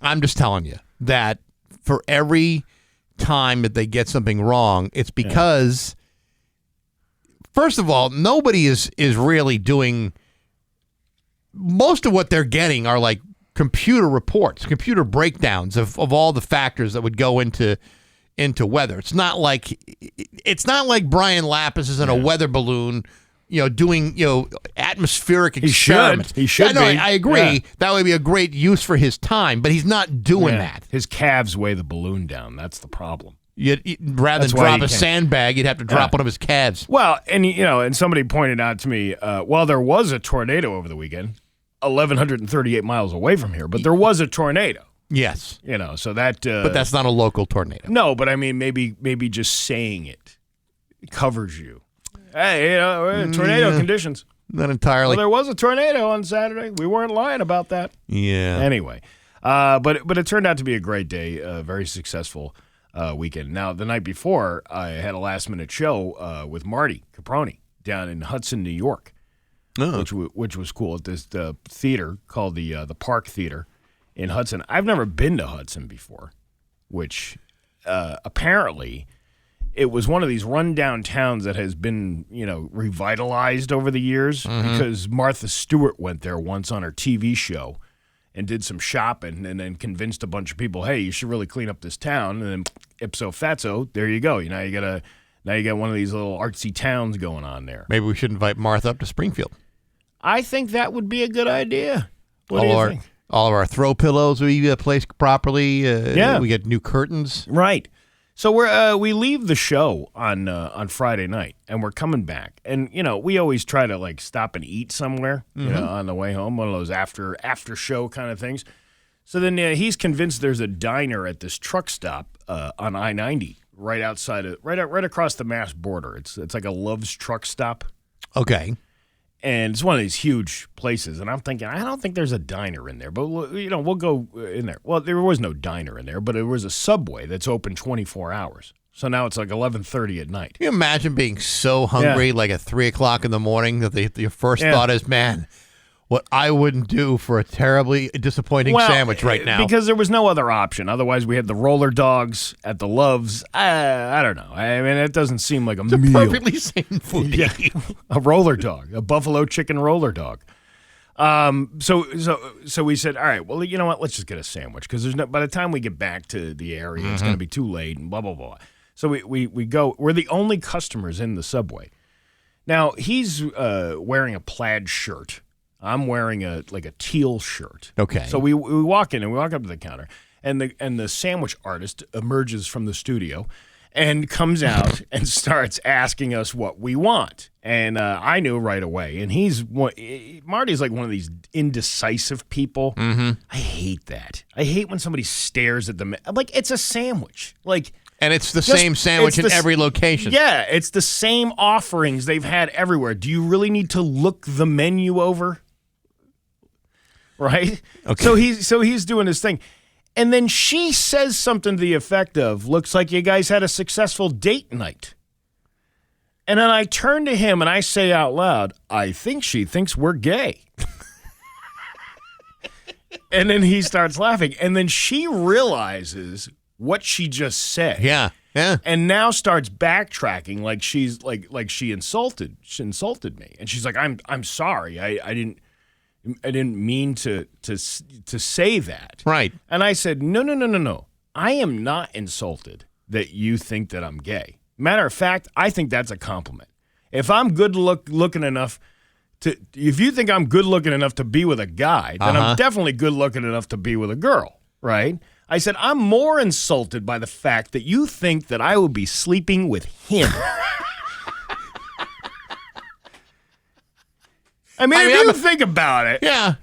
I'm just telling you that for every time that they get something wrong, it's because, first of all, nobody is really doing, most of what they're getting are like computer reports, computer breakdowns of all the factors that would go into weather. It's not like Brian Lapis is in a weather balloon, doing, atmospheric experiments. He should be. I agree. Yeah. That would be a great use for his time, but he's not doing that. His calves weigh the balloon down. That's the problem. Rather than drop a sandbag, you'd have to drop one of his calves. Well, and somebody pointed out to me, while there was a tornado over the weekend, 1,138 miles away from here, but there was a tornado. Yes. So that. But that's not a local tornado. No, but I mean, maybe just saying it covers you. Hey, tornado conditions. Not entirely. Well, there was a tornado on Saturday. We weren't lying about that. Yeah. Anyway, but it turned out to be a great day, a very successful weekend. Now, the night before, I had a last-minute show with Marty Caproni down in Hudson, New York, which was cool at this theater called the Park Theater in Hudson. I've never been to Hudson before, which apparently it was one of these rundown towns that has been, revitalized over the years because Martha Stewart went there once on her TV show and did some shopping and then convinced a bunch of people, hey, you should really clean up this town. And then ipso fatso, there you go. You got Now you got one of these little artsy towns going on there. Maybe we should invite Martha up to Springfield. I think that would be a good idea. What do you think? All of our throw pillows we placed properly. Yeah. We get new curtains. Right. So we leave the show on Friday night, and we're coming back. And, we always try to, like, stop and eat somewhere, on the way home, one of those after show kind of things. So then he's convinced there's a diner at this truck stop on I-90 right outside of right across the Mass border. It's like a Love's truck stop. Okay. And it's one of these huge places. And I'm thinking, I don't think there's a diner in there. But, we'll go in there. Well, there was no diner in there, but there was a Subway that's open 24 hours. So now it's like 11:30 at night. Can you imagine being so hungry, like at 3 o'clock in the morning, that your first thought is, man, what I wouldn't do for a terribly disappointing sandwich right now. Because there was no other option. Otherwise, we had the roller dogs at the Loves. I don't know. I mean, it doesn't seem like a meal. Perfectly sane food. Yeah, a roller dog, a buffalo chicken roller dog. So we said, all right, well, you know what? Let's just get a sandwich because by the time we get back to the area, it's going to be too late and blah blah blah. So we go. We're the only customers in the Subway. Now he's wearing a plaid shirt. I'm wearing a teal shirt. Okay. So we walk in and we walk up to the counter, and the sandwich artist emerges from the studio and comes out and starts asking us what we want. And I knew right away. And Marty's like one of these indecisive people. Mm-hmm. I hate that. I hate when somebody stares at them. Like, it's a sandwich. Like. And it's the same sandwich in every location. Yeah, it's the same offerings they've had everywhere. Do you really need to look the menu over? Right? Okay. So he's doing his thing. And then she says something to the effect of, looks like you guys had a successful date night. And then I turn to him and I say out loud, I think she thinks we're gay. And then he starts laughing. And then she realizes what she just said. Yeah. And now starts backtracking like she's like she insulted me. And she's like, I'm sorry. I didn't mean to say that. Right. And I said, no. I am not insulted that you think that I'm gay. Matter of fact, I think that's a compliment. If I'm good looking enough if you think I'm good looking enough to be with a guy, then I'm definitely good looking enough to be with a girl, right? I said, I'm more insulted by the fact that you think that I will be sleeping with him. I mean, if you think about it. Yeah.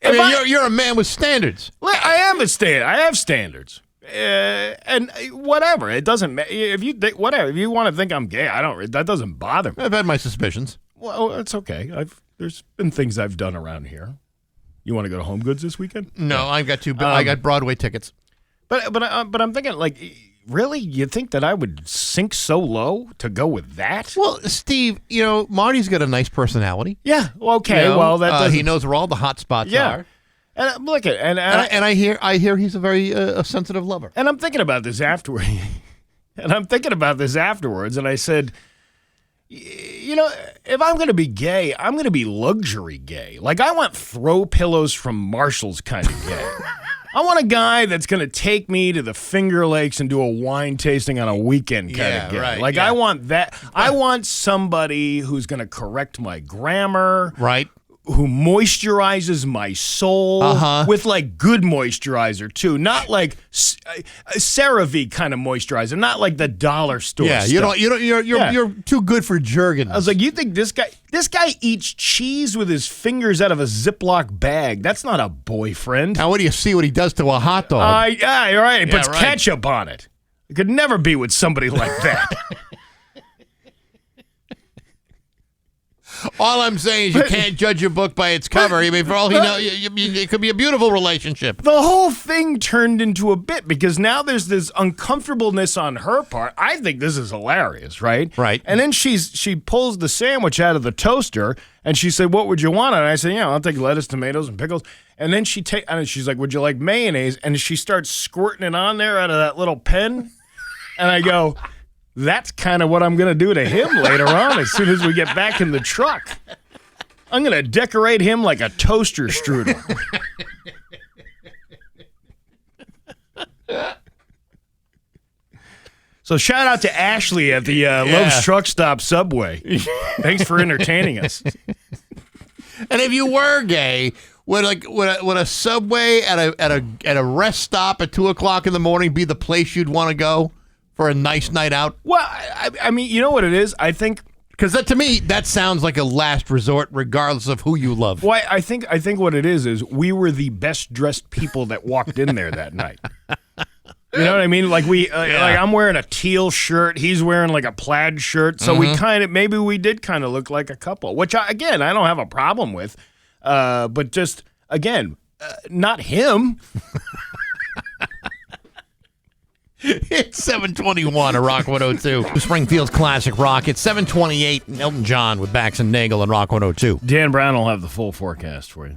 I mean, you're a man with standards. I am a standard. I have standards. And whatever. It doesn't matter. If you want to think I'm gay, that doesn't bother me. I've had my suspicions. Well, it's okay. There's been things I've done around here. You want to go to Home Goods this weekend? No, I got Broadway tickets. But I'm thinking, like, really? You think that I would sink so low to go with that? Well, Steve, Marty's got a nice personality. Yeah. Okay. Well, that doesn't... he knows where all the hot spots are. And look at and I hear he's a very a sensitive lover. And I'm thinking about this afterward. And I said, if I'm going to be gay, I'm going to be luxury gay. Like, I want throw pillows from Marshall's kind of gay. I want a guy that's going to take me to the Finger Lakes and do a wine tasting on a weekend kind of gay. Right, like, I want that. I want somebody who's going to correct my grammar. Right. Who moisturizes my soul with, like, good moisturizer, too. Not like CeraVe kind of moisturizer. Not like the dollar store stuff. You're too good for Jergens. I was like, you think this guy eats cheese with his fingers out of a Ziploc bag? That's not a boyfriend. Now, what do you see what he does to a hot dog? Yeah, you're right. He puts ketchup on it. I could never be with somebody like that. All I'm saying is you can't judge a book by its cover. I mean, for all he knows, it could be a beautiful relationship. The whole thing turned into a bit because now there's this uncomfortableness on her part. I think this is hilarious, right? Right. And then she pulls the sandwich out of the toaster and she said, "What would you want?" And I said, "Yeah, I'll take lettuce, tomatoes, and pickles." And then she's like, "Would you like mayonnaise?" And she starts squirting it on there out of that little pen. And I go, that's kind of what I'm going to do to him later on as soon as we get back in the truck. I'm going to decorate him like a toaster strudel. So shout out to Ashley at the Love's Truck Stop Subway. Thanks for entertaining us. And if you were gay, would a Subway at a rest stop at 2:00 in the morning be the place you'd want to go for a nice night out? Well, I mean, you know what it is? I think because to me that sounds like a last resort, regardless of who you love. Well, I think what it is we were the best dressed people that walked in there that night. You know what I mean? Like like I'm wearing a teal shirt, he's wearing like a plaid shirt, so maybe we did kind of look like a couple, which I don't have a problem with, but just again, not him. It's 7:21 at Rock 102. Springfield's classic rock. It's 7:28. Elton John with Bax and Nagle and Rock 102. Dan Brown will have the full forecast for you.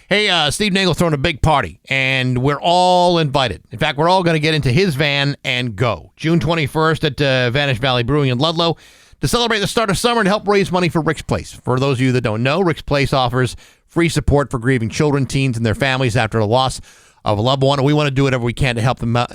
Hey, Steve Nagle's throwing a big party, and we're all invited. In fact, we're all going to get into his van and go. June 21st at Vanish Valley Brewing in Ludlow to celebrate the start of summer and help raise money for Rick's Place. For those of you that don't know, Rick's Place offers free support for grieving children, teens, and their families after the loss of a loved one, and we want to do whatever we can to help them out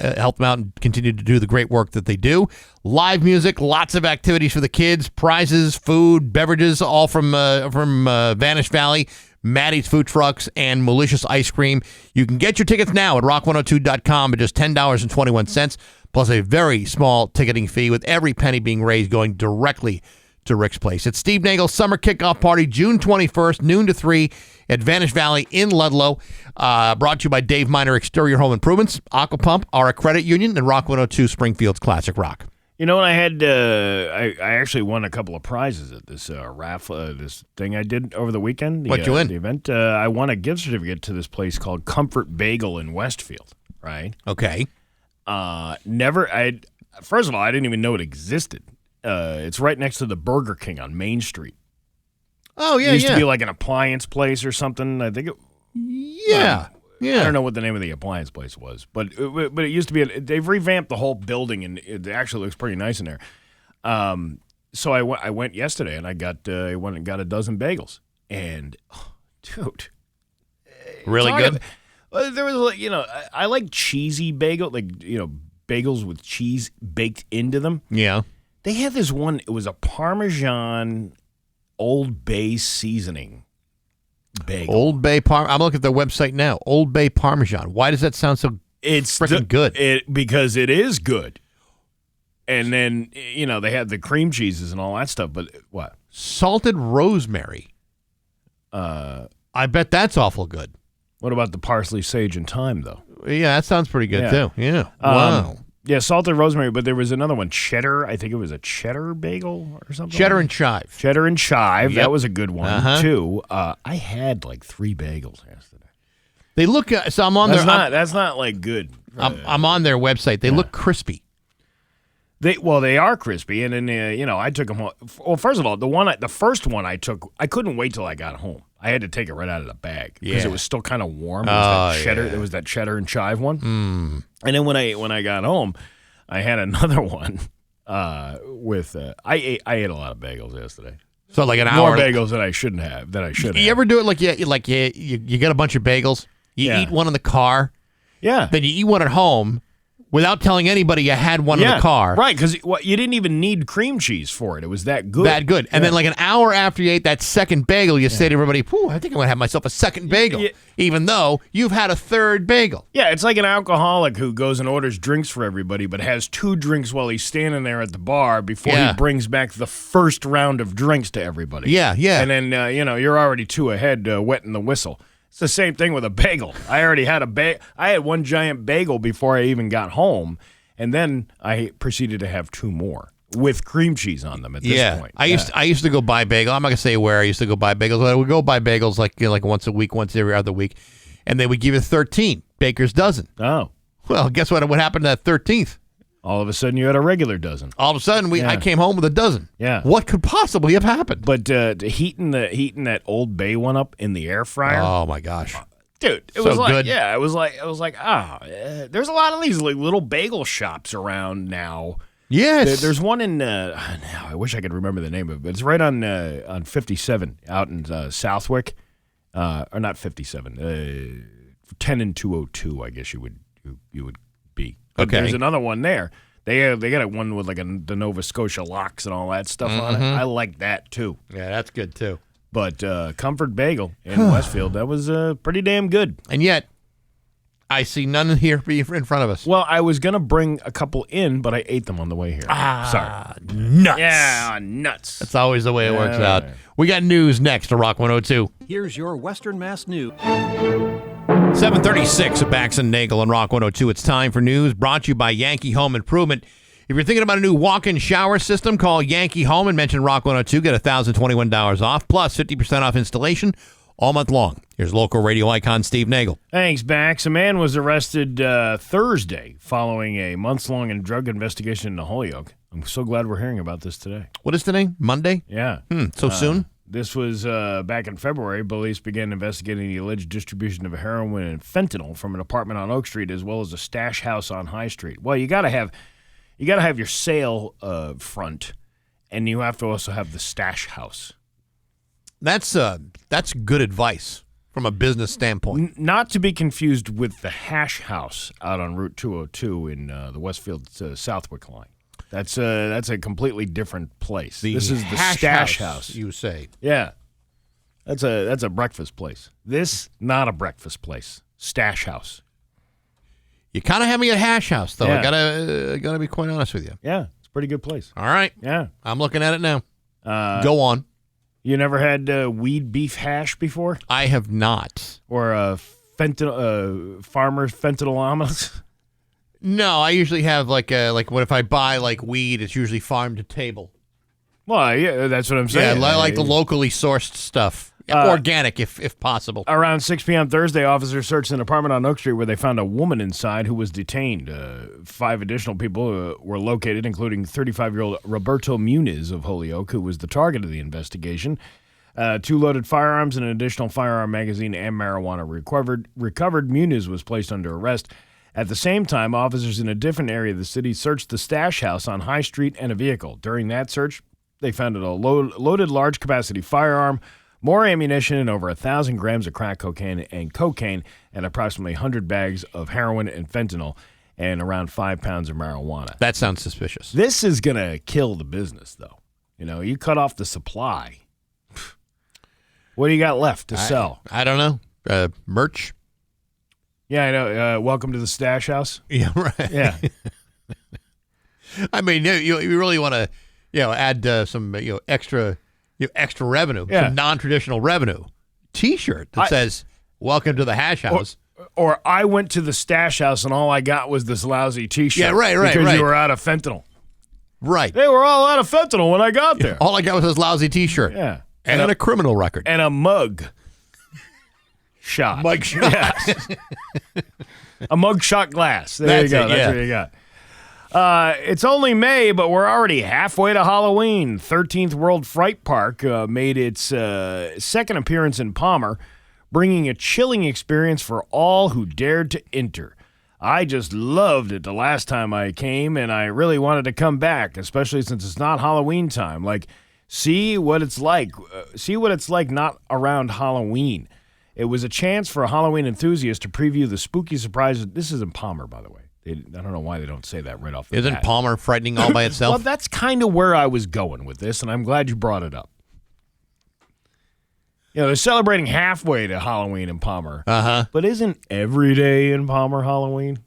and continue to do the great work that they do. Live music, lots of activities for the kids, prizes, food, beverages, all from Vanish Valley. Maddie's Food Trucks, and Malicious Ice Cream. You can get your tickets now at rock102.com at just $10.21, plus a very small ticketing fee, with every penny being raised going directly to Rick's Place. It's Steve Nagle's summer kickoff party, June 21st, noon to 3 at Vanish Valley in Ludlow. Brought to you by Dave Miner Exterior Home Improvements, Aqua Pump, Our Credit Union, and Rock 102 Springfield's Classic Rock. You know, I had I actually won a couple of prizes at this raffle, this thing I did over the weekend. What'd you win? The event. I won a gift certificate to this place called Comfort Bagel in Westfield. Right? Okay. First of all, I didn't even know it existed. It's right next to the Burger King on Main Street. Oh yeah, it used to be like an appliance place or something. I think it. Yeah. Yeah. I don't know what the name of the appliance place was, but it used to be. They've revamped the whole building, and it actually looks pretty nice in there. So I went yesterday, and I went and got a dozen bagels, and dude, really good. There was I like cheesy bagel, bagels with cheese baked into them. Yeah, they had this one. It was a Parmesan Old Bay seasoning. Bagel. Old Bay I'm looking at their website now. Old Bay Parmesan. Why does that sound so freaking good? Because it is good. And then, they had the cream cheeses and all that stuff. But what? Salted rosemary. I bet that's awful good. What about the parsley, sage, and thyme, though? Yeah, that sounds pretty good, too. Yeah. Wow. Yeah, salted rosemary, but there was another one, cheddar. I think it was a cheddar bagel or something. Cheddar and chive. Cheddar and chive. Yep. That was a good one, too. I had like 3 bagels yesterday. They look, so I'm on That's not like good. I'm on their website. They look crispy. They are crispy, and then I took them home. Well, first of all, the first one I took, I couldn't wait till I got home. I had to take it right out of the bag because it was still kind of warm. It was that cheddar. It was that cheddar and chive one. And then when I got home, I had another one with. I ate a lot of bagels yesterday. So like an hour more bagels than I shouldn't have. You ever do it you get a bunch of bagels, you eat one in the car, then you eat one at home. Without telling anybody you had one in the car. Right, because you didn't even need cream cheese for it. It was that good. That good. And then like an hour after you ate that second bagel, you say to everybody, I think I'm going to have myself a second bagel, even though you've had a third bagel. Yeah, it's like an alcoholic who goes and orders drinks for everybody, but has 2 drinks while he's standing there at the bar before he brings back the first round of drinks to everybody. Yeah, yeah. And then, you're already 2 ahead, wetting the whistle. It's the same thing with a bagel. I already had I had 1 giant bagel before I even got home, and then I proceeded to have 2 more with cream cheese on them at this point. I used to go buy bagel. I'm not gonna say where I used to go buy bagels, but I would go buy bagels like once a week, once every other week, and they would give you 13 Baker's dozen. Oh, well, guess what happened to that 13th? All of a sudden, you had a regular dozen. All of a sudden, I came home with a dozen. Yeah. What could possibly have happened? But heating that Old Bay one up in the air fryer. Oh my gosh, dude! It so was like, good. Yeah, it was like, there's a lot of these like little bagel shops around now. Yes. There's one in. I wish I could remember the name of it. But it's right on 57 out in Southwick, or not 57. 10 and 202. I guess you would be. But Okay. There's another one there They got one with like the Nova Scotia locks and all that stuff on it. I like that too. Yeah, that's good too. But Comfort Bagel in Westfield, that was pretty damn good. And yet, I see none here in front of us. Well, I was gonna bring a couple in, but I ate them on the way here. Sorry, nuts. Yeah, nuts. That's always the way it works out. We got news next to Rock 102. Here's your Western Mass News. 7:36 at Bax and Nagle on Rock 102. It's time for news brought to you by Yankee Home Improvement. If you're thinking about a new walk-in shower system, call Yankee Home and mention Rock 102. Get $1,021 off, plus 50% off installation all month long. Here's local radio icon Steve Nagle. Thanks, Bax. A man was arrested Thursday following a months-long drug investigation into Holyoke. I'm so glad we're hearing about this today. What is today? Monday? Yeah. So soon? This was back in February. Police began investigating the alleged distribution of heroin and fentanyl from an apartment on Oak Street as well as a stash house on High Street. Well, you got to have your sale front, and you have to also have the stash house. That's good advice from a business standpoint. Not to be confused with the hash house out on Route 202 in the Westfield Southwick line. That's a completely different place. This is the stash house. You say? Yeah, that's a breakfast place. This not a breakfast place. Stash house. You kind of have me at hash house though. Yeah. I gotta be quite honest with you. Yeah, it's a pretty good place. All right. Yeah, I'm looking at it now. Go on. You never had weed beef hash before, I have not. or farmer's fentanyl omelets? No, I usually have like what if I buy like weed, it's usually farm to table. Well, yeah, that's what I'm saying. Yeah, I like the locally sourced stuff. Organic, if possible. Around 6 p.m. Thursday, officers searched an apartment on Oak Street where they found a woman inside who was detained. 5 additional people were located, including 35-year-old Roberto Muniz of Holyoke, who was the target of the investigation. 2 loaded firearms and an additional firearm magazine and marijuana recovered. Muniz was placed under arrest. At the same time, officers in a different area of the city searched the stash house on High Street and a vehicle. During that search, they found a loaded large-capacity firearm, more ammunition, and over 1,000 grams of crack cocaine, and approximately 100 bags of heroin and fentanyl, and around 5 pounds of marijuana. That sounds suspicious. This is going to kill the business, though. You know, you cut off the supply. What do you got left to sell? I don't know. Merch? Yeah, I know. Welcome to the stash house. Yeah, right. Yeah. I mean, you really want to, add some, extra revenue, some non-traditional revenue. T-shirt that says "Welcome to the hash house." Or I went to the stash house and all I got was this lousy T-shirt. Yeah, right. Because you were out of fentanyl. Right. They were all out of fentanyl when I got there. All I got was this lousy T-shirt. Yeah. And a criminal record. And a mug shot. Mug shot. Yes. A mug shot glass. There That's you go. it, That's what you got. It's only May, but we're already halfway to Halloween. 13th World Fright Park made its second appearance in Palmer, bringing a chilling experience for all who dared to enter. I just loved it the last time I came, and I really wanted to come back, especially since it's not Halloween time. Like, see what it's like. See what it's like not around Halloween. It was a chance for a Halloween enthusiast to preview the spooky surprises. This is in Palmer, by the way. I don't know why they don't say that right off the bat. Isn't Palmer frightening all by itself? Well, that's kind of where I was going with this, and I'm glad you brought it up. They're celebrating halfway to Halloween in Palmer. Uh-huh. But isn't every day in Palmer Halloween?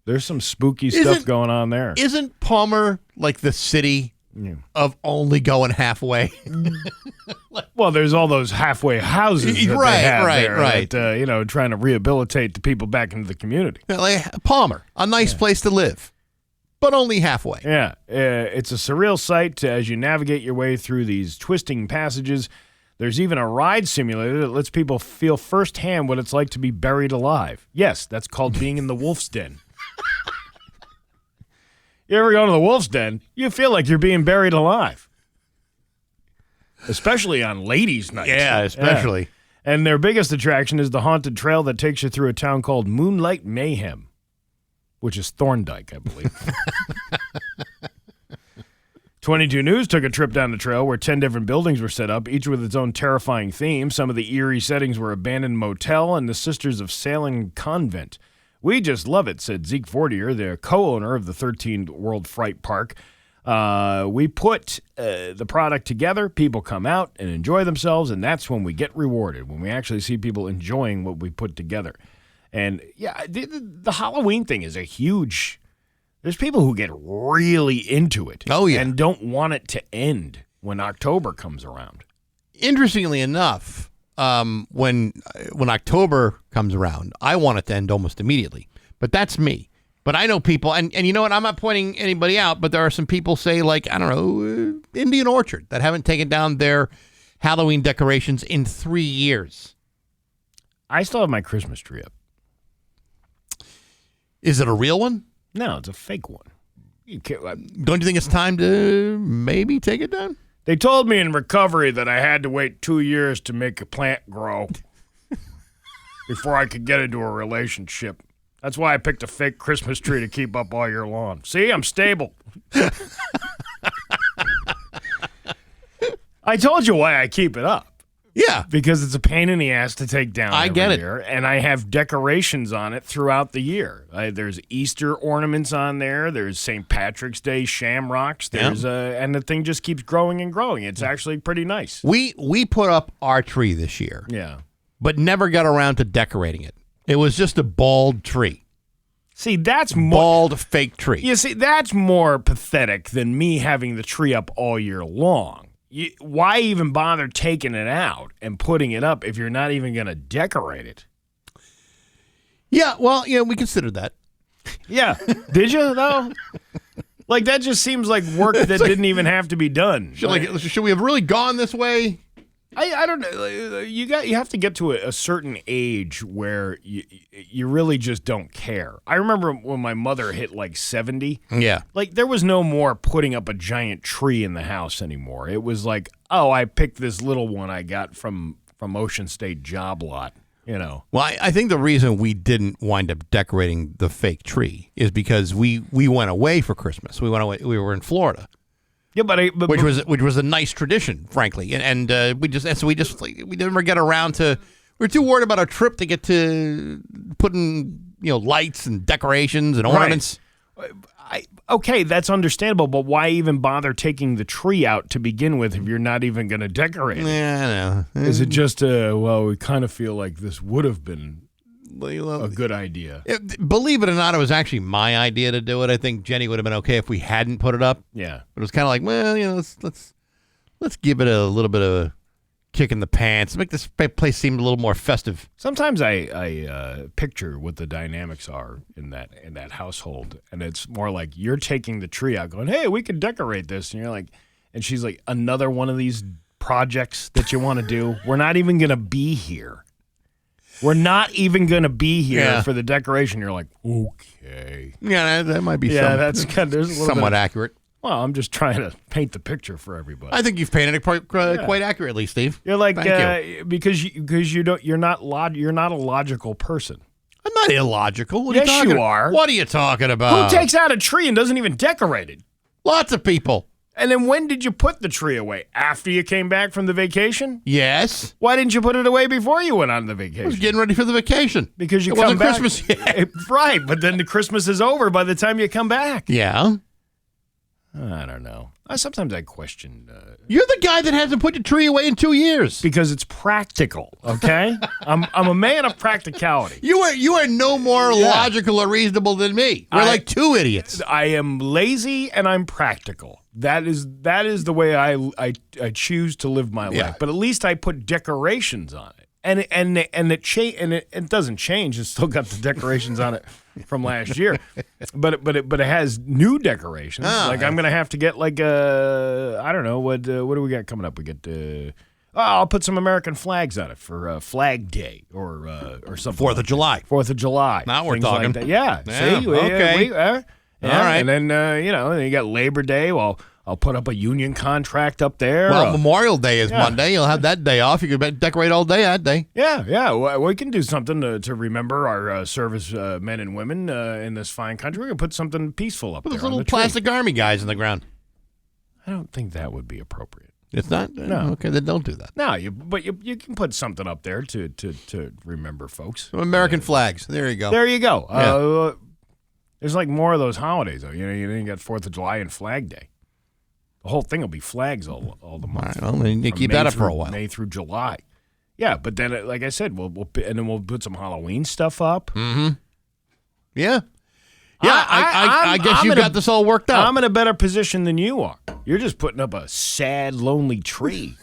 There's some spooky stuff going on there. Isn't Palmer like the city of only going halfway? Well, there's all those halfway houses that they have there right. that, trying to rehabilitate the people back into the community. Like Palmer, a nice place to live, but only halfway. Yeah, it's a surreal sight as you navigate your way through these twisting passages. There's even a ride simulator that lets people feel firsthand what it's like to be buried alive. Yes, that's called being in the wolf's den. You ever go to the wolf's den, you feel like you're being buried alive. Especially on ladies' night. Yeah, especially. Yeah. And their biggest attraction is the haunted trail that takes you through a town called Moonlight Mayhem, which is Thorndike, I believe. 22 News took a trip down the trail where 10 different buildings were set up, each with its own terrifying theme. Some of the eerie settings were abandoned motel and the Sisters of Salem Convent. We just love it, said Zeke Fortier, the co-owner of the 13th World Fright Park. We put the product together, people come out and enjoy themselves, and that's when we get rewarded, when we actually see people enjoying what we put together. And, yeah, the Halloween thing is a huge... There's people who get really into it. Oh, yeah. And don't want it to end when October comes around. Interestingly enough, when October comes around, I want it to end almost immediately. But that's me. But I know people, and you know what? I'm not pointing anybody out, but there are some people, say, like, I don't know, Indian Orchard, that haven't taken down their Halloween decorations in 3 years. I still have my Christmas tree up. Is it a real one? No, it's a fake one. Don't you think it's time to maybe take it down? They told me in recovery that I had to wait 2 years to make a plant grow before I could get into a relationship. That's why I picked a fake Christmas tree to keep up all year long. See, I'm stable. I told you why I keep it up. Yeah. Because it's a pain in the ass to take down I get it. year, and I have decorations on it throughout the year. There's Easter ornaments on there. There's St. Patrick's Day shamrocks. There's and the thing just keeps growing and growing. It's actually pretty nice. We put up our tree this year. Yeah. But never got around to decorating it. It was just a bald tree. See, that's more... Bald fake tree. You see, that's more pathetic than me having the tree up all year long. Why even bother taking it out and putting it up if you're not even going to decorate it? Yeah, well, yeah, we considered that. Yeah. Did you, though? Like, that just seems like work that didn't even have to be done. Should we have really gone this way? I don't know. You have to get to a certain age where you really just don't care. I remember when my mother hit like 70. Yeah. Like, there was no more putting up a giant tree in the house anymore. It was like, oh, I picked this little one I got from Ocean State Job Lot, you know. Well, I think the reason we didn't wind up decorating the fake tree is because we went away for Christmas. We went away. We were in Florida. Yeah, but which was a nice tradition, frankly, and we never get around to. We were too worried about our trip to get to putting lights and decorations and ornaments. Right. Okay, that's understandable, but why even bother taking the tree out to begin with if you're not even going to decorate it? Yeah, I know. Is it just we kind of feel like this would have been a good idea? Believe it or not, it was actually my idea to do it. I think Jenny would have been okay if we hadn't put it up. Yeah, but it was kind of like, well, let's give it a little bit of a kick in the pants, make this place seem a little more festive. Sometimes I picture what the dynamics are in that household, and it's more like you're taking the tree out, going, "Hey, we could decorate this," and you're like, and she's like, "Another one of these projects that you want to do? We're not even gonna be here. We're not even going to be here for the decoration." You're like, okay. Yeah, that might be that's kind of, somewhat accurate. Well, I'm just trying to paint the picture for everybody. I think you've painted it quite accurately, Steve. You're like, Thank you. because you're not a logical person. I'm not illogical. What yes, are you talking you are. What are you talking about? Who takes out a tree and doesn't even decorate it? Lots of people. And then when did you put the tree away? After you came back from the vacation? Yes. Why didn't you put it away before you went on the vacation? I was getting ready for the vacation. Because it wasn't Christmas yet. Right, but then the Christmas is over by the time you come back. Yeah. I don't know. Sometimes I question. You're the guy that hasn't put your tree away in 2 years. Because it's practical, okay? I'm a man of practicality. You are no more logical or reasonable than me. We're like two idiots. I am lazy and I'm practical. That is the way I choose to live my life. But at least I put decorations on it. And it doesn't change. It's still got the decorations on it from last year, but it has new decorations. Like I'm gonna have to get like I don't know what do we got coming up? We get I'll put some American flags on it for Flag Day or something. 4th of July. 4th of July. Now we're talking. Like yeah. See. Okay. All right. And then then you got Labor Day. Well, I'll put up a union contract up there. Well, Memorial Day is Monday. You'll have that day off. You can decorate all day that day. Yeah. We can do something to remember our service men and women in this fine country. We can put something peaceful up there. Put those little plastic army guys in the ground. I don't think that would be appropriate. It's not? No. Okay, then don't do that. No, but you can put something up there to remember folks. American flags. There you go. There you go. Yeah. There's like more of those holidays, though. You know, you got 4th of July and Flag Day. The whole thing will be flags all the month. All right, well, then you keep that up for a while. May through July. Yeah, but then, like I said, we'll put some Halloween stuff up. Mm-hmm. Yeah. Yeah, I guess you got this all worked out. I'm in a better position than you are. You're just putting up a sad, lonely tree.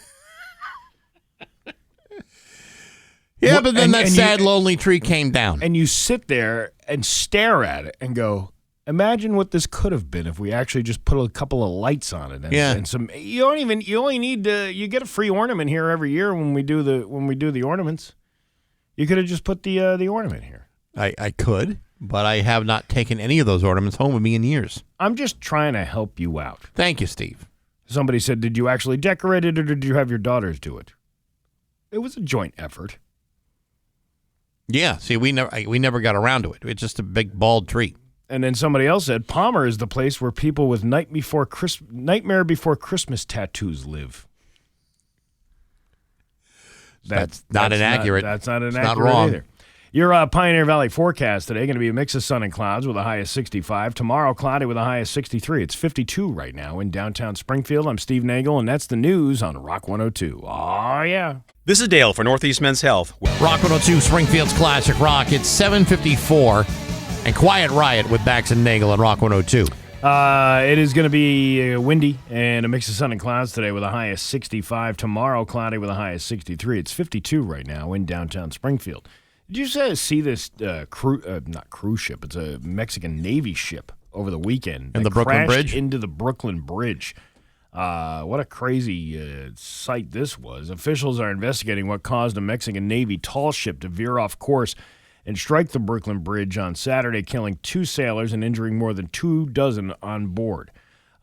Yeah, but then that sad, lonely tree came down. And you sit there and stare at it and go, imagine what this could have been if we actually just put a couple of lights on it. And some. You only need you get a free ornament here every year when we do the ornaments. You could have just put the ornament here. I could, but I have not taken any of those ornaments home with me in years. I'm just trying to help you out. Thank you, Steve. Somebody said, did you actually decorate it or did you have your daughters do it? It was a joint effort. Yeah, see, we never got around to it. It's just a big bald tree. And then somebody else said, Palmer is the place where people with Nightmare Before Christmas tattoos live. That's not inaccurate. That's not It's inaccurate not wrong. either. Your Pioneer Valley forecast today going to be a mix of sun and clouds with a high of 65. Tomorrow, cloudy with a high of 63. It's 52 right now in downtown Springfield. I'm Steve Nagle, and that's the news on Rock 102. Oh, yeah. This is Dale for Northeast Men's Health. Rock 102, Springfield's Classic Rock. It's 7:54, and Quiet Riot with Bax and Nagle on Rock 102. It is going to be windy and a mix of sun and clouds today with a high of 65. Tomorrow, cloudy with a high of 63. It's 52 right now in downtown Springfield. Did you see this not cruise ship? It's a Mexican Navy ship over the weekend. And the Brooklyn crashed Bridge? into the Brooklyn Bridge. What a crazy sight this was. Officials are investigating what caused a Mexican Navy tall ship to veer off course and strike the Brooklyn Bridge on Saturday, killing 2 sailors and injuring more than 24 on board.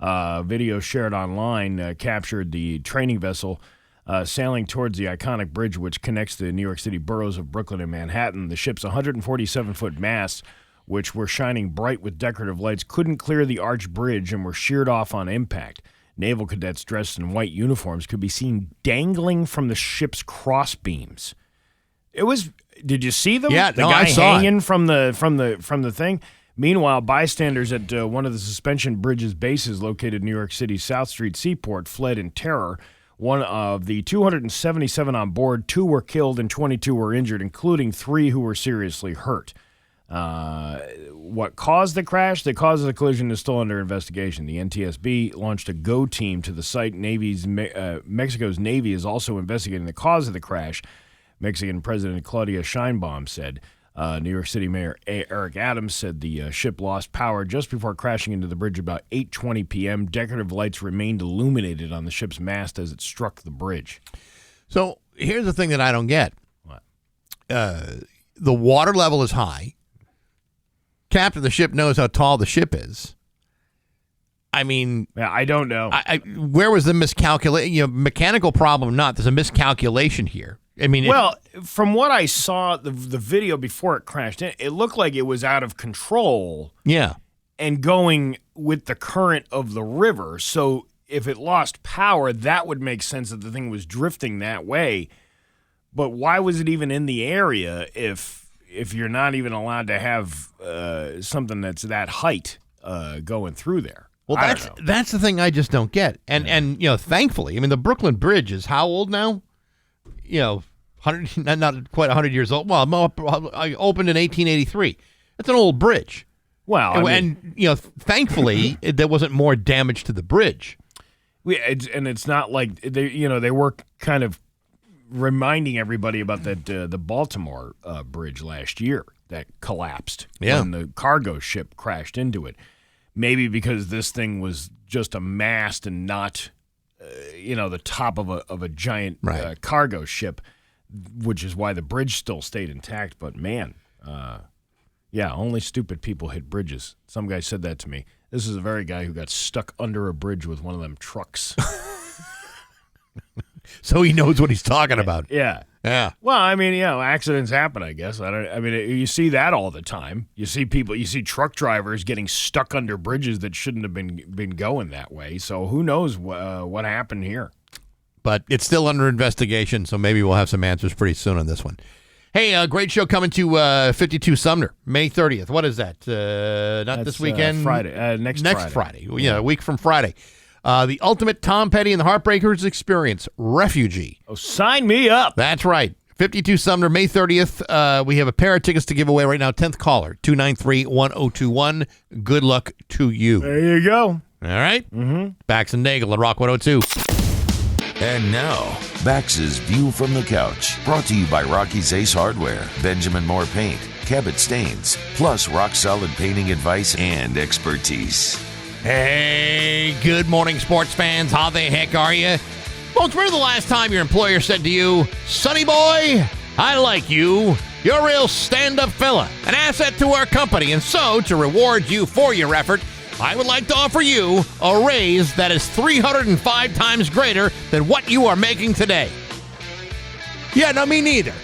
Video shared online captured the training vessel sailing towards the iconic bridge which connects the New York City boroughs of Brooklyn and Manhattan. The ship's 147-foot masts, which were shining bright with decorative lights, couldn't clear the arched bridge and were sheared off on impact. Naval cadets dressed in white uniforms could be seen dangling from the ship's crossbeams. Did you see them? Yeah, the no, guy I saw hanging it. from the thing. Meanwhile, bystanders at one of the suspension bridge's bases located in New York City's South Street Seaport fled in terror. One of the 277 on board, 2 were killed and 22 were injured, including 3 who were seriously hurt. What caused the crash? The cause of the collision is still under investigation. The NTSB launched a GO team to the site. Mexico's Navy is also investigating the cause of the crash. Mexican President Claudia Sheinbaum said. New York City Mayor Eric Adams said the ship lost power just before crashing into the bridge about 8:20 p.m. Decorative lights remained illuminated on the ship's mast as it struck the bridge. So here's the thing that I don't get. What? The water level is high. Captain of the ship knows how tall the ship is. I mean, Yeah, I don't know. where was the miscalculation? Mechanical problem or not, there's a miscalculation here. I mean, Well, from what I saw, the video before it crashed in, it looked like it was out of control yeah. and going with the current of the river. So if it lost power, that would make sense that the thing was drifting that way. But why was it even in the area if you're not even allowed to have something that's that height going through there? Well, that's the thing I just don't get. And thankfully, I mean, the Brooklyn Bridge is how old now? 100, not quite 100 years old. Well, I opened in 1883. It's an old bridge. Well, thankfully, there wasn't more damage to the bridge. It's not like they were kind of reminding everybody about that the Baltimore bridge last year that collapsed when the cargo ship crashed into it. Maybe because this thing was just a mast and not, the top of a giant cargo ship, which is why the bridge still stayed intact. But man, only stupid people hit bridges. Some guy said that to me. This is the very guy who got stuck under a bridge with one of them trucks. So he knows what he's talking about. Yeah. Yeah. Well, I mean, accidents happen, I guess. You see that all the time. You see truck drivers getting stuck under bridges that shouldn't have been going that way. So who knows what happened here? But it's still under investigation, so maybe we'll have some answers pretty soon on this one. Hey, great show coming to 52 Sumner, May 30th. What is that? That's this weekend? Friday. Next Friday. Yeah, a week from Friday. The Ultimate Tom Petty and the Heartbreakers Experience, Refugee. Oh, sign me up. That's right. 52 Sumner, May 30th. We have a pair of tickets to give away right now. 10th caller, 293-1021. Good luck to you. There you go. All right? Mm-hmm. Bax and Nagle on Rock 102. And now, Bax's View from the Couch, brought to you by Rocky's Ace Hardware, Benjamin Moore Paint, Cabot Stains, plus rock-solid painting advice and expertise. Hey, good morning, sports fans. How the heck are you? Folks, when was the last time your employer said to you, Sonny boy, I like you. You're a real stand-up fella, an asset to our company, and so, to reward you for your effort, I would like to offer you a raise that is 305 times greater than what you are making today. Yeah, no, me neither.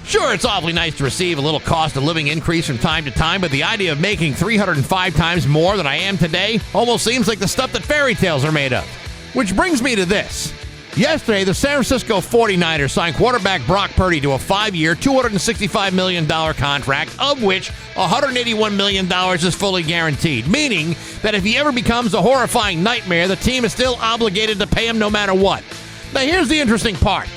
Sure, it's awfully nice to receive a little cost of living increase from time to time, but the idea of making 305 times more than I am today almost seems like the stuff that fairy tales are made of. Which brings me to this. Yesterday, the San Francisco 49ers signed quarterback Brock Purdy to a 5-year, $265 million contract, of which $181 million is fully guaranteed, meaning that if he ever becomes a horrifying nightmare, the team is still obligated to pay him no matter what. Now, here's the interesting part.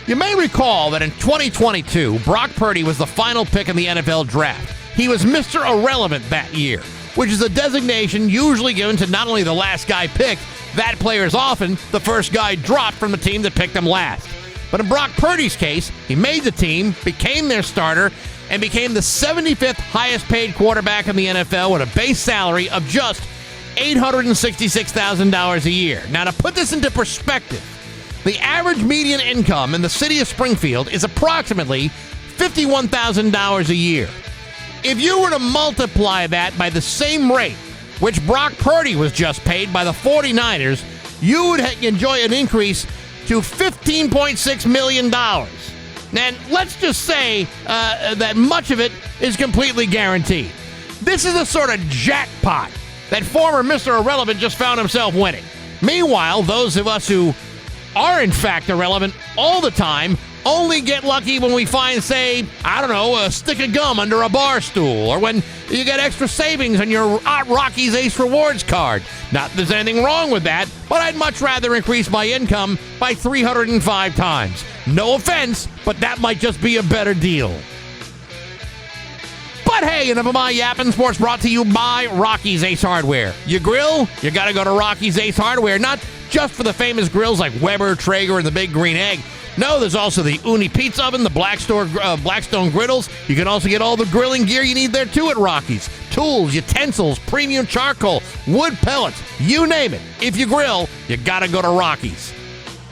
You may recall that in 2022, Brock Purdy was the final pick in the NFL draft. He was Mr. Irrelevant that year, which is a designation usually given to not only the last guy picked, that player is often the first guy dropped from the team that picked him last. But in Brock Purdy's case, he made the team, became their starter, and became the 75th highest paid quarterback in the NFL with a base salary of just $866,000 a year. Now, to put this into perspective, the average median income in the city of Springfield is approximately $51,000 a year. If you were to multiply that by the same rate which Brock Purdy was just paid by the 49ers, you would enjoy an increase to $15.6 million. And let's just say that much of it is completely guaranteed. This is a sort of jackpot that former Mr. Irrelevant just found himself winning. Meanwhile, those of us who are in fact irrelevant all the time only get lucky when we find, say, I don't know, a stick of gum under a bar stool, or when you get extra savings on your Rocky's Ace Rewards card. Not that there's anything wrong with that, but I'd much rather increase my income by 305 times. No offense, but that might just be a better deal. But hey, enough of my yapping. Sports brought to you by Rocky's Ace Hardware. You grill? You gotta go to Rocky's Ace Hardware, not just for the famous grills like Weber, Traeger, and the Big Green Egg. No, there's also the Uni Pizza Oven, the Blackstone Griddles. You can also get all the grilling gear you need there, too, at Rocky's. Tools, utensils, premium charcoal, wood pellets, you name it. If you grill, you gotta go to Rocky's.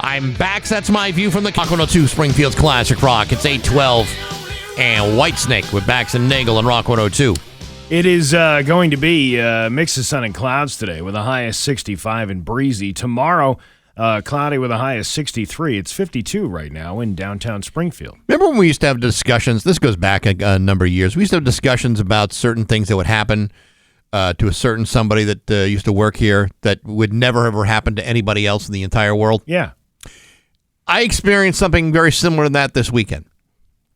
I'm Bax. That's my view from the Rock 102 Springfield's Classic Rock. It's 8:12 and Whitesnake with Bax and Nagle on Rock 102. It is going to be a mix of sun and clouds today with a high of 65 and breezy. Tomorrow, cloudy with a high of 63. It's 52 right now in downtown Springfield. Remember when we used to have discussions? This goes back a number of years. We used to have discussions about certain things that would happen to a certain somebody that used to work here that would never ever happen to anybody else in the entire world. Yeah. I experienced something very similar to that this weekend.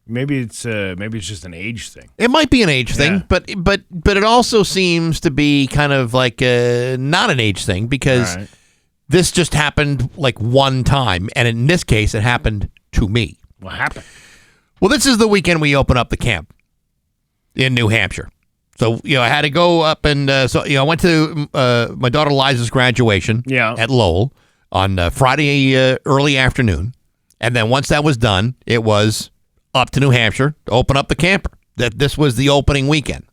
Maybe it's just an age thing. It might be an age thing, but it also seems to be kind of like not an age thing because this just happened like one time, and in this case, it happened to me. What happened? Well, this is the weekend we open up the camp in New Hampshire. So, I had to go up and I went to my daughter Liza's graduation at Lowell on Friday early afternoon, and then once that was done, it was up to New Hampshire to open up the camper. That this was the opening weekend.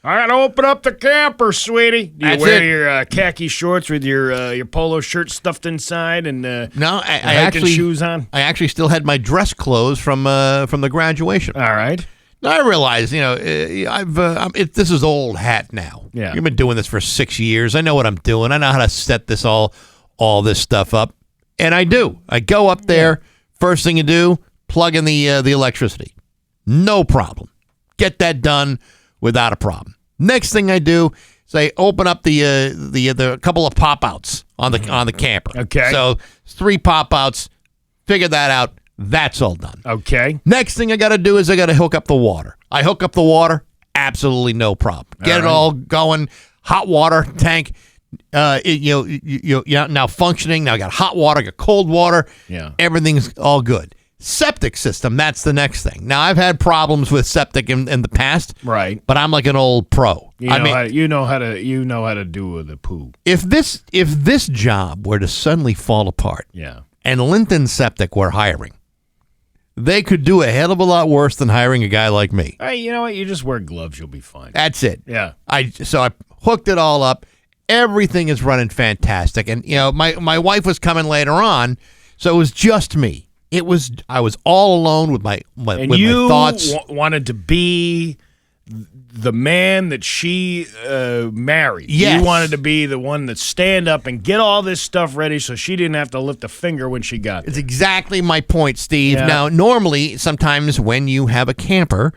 I gotta open up the camper, sweetie. Do you That's wear it. your khaki shorts with your polo shirt stuffed inside and No, I hiking actually shoes on? I actually still had my dress clothes from the graduation. All right. Now I realize, this is old hat now. Yeah. You've been doing this for 6 years. I know what I'm doing. I know how to set this all this stuff up, and I do. I go up there. First thing you do, plug in the electricity. No problem. Get that done without a problem. Next thing I do is I open up the couple of pop outs on the camper. Okay. So 3 pop outs. Figured that out. That's all done. Okay. Next thing I got to do is I got to hook up the water. I hook up the water, absolutely no problem. Get it all going. Hot water tank, now functioning. Now I got hot water, I got cold water. Yeah. Everything's all good. Septic system, that's the next thing. Now I've had problems with septic in the past, Right. but I'm like an old pro. You know how to do with the poo. If this job were to suddenly fall apart, Yeah. and Linton Septic were hiring, they could do a hell of a lot worse than hiring a guy like me. Hey, you know what? You just wear gloves, you'll be fine. That's it. Yeah. So I hooked it all up. Everything is running fantastic, and my wife was coming later on, so it was just me. I was all alone with my thoughts. And you wanted to be the man that she married. Yes. You wanted to be the one that stand up and get all this stuff ready so she didn't have to lift a finger when she got there. It's exactly my point, Steve. Yeah. Now, normally, sometimes when you have a camper,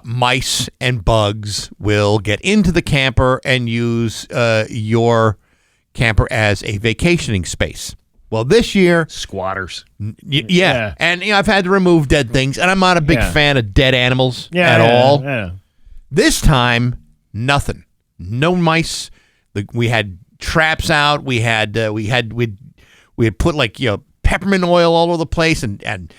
mice and bugs will get into the camper and use your camper as a vacationing space. Well, this year, Squatters. yeah. And I've had to remove dead things, and I'm not a big fan of dead animals at Yeah, all. yeah. This time, nothing. No mice. We had traps out. We had put peppermint oil all over the place and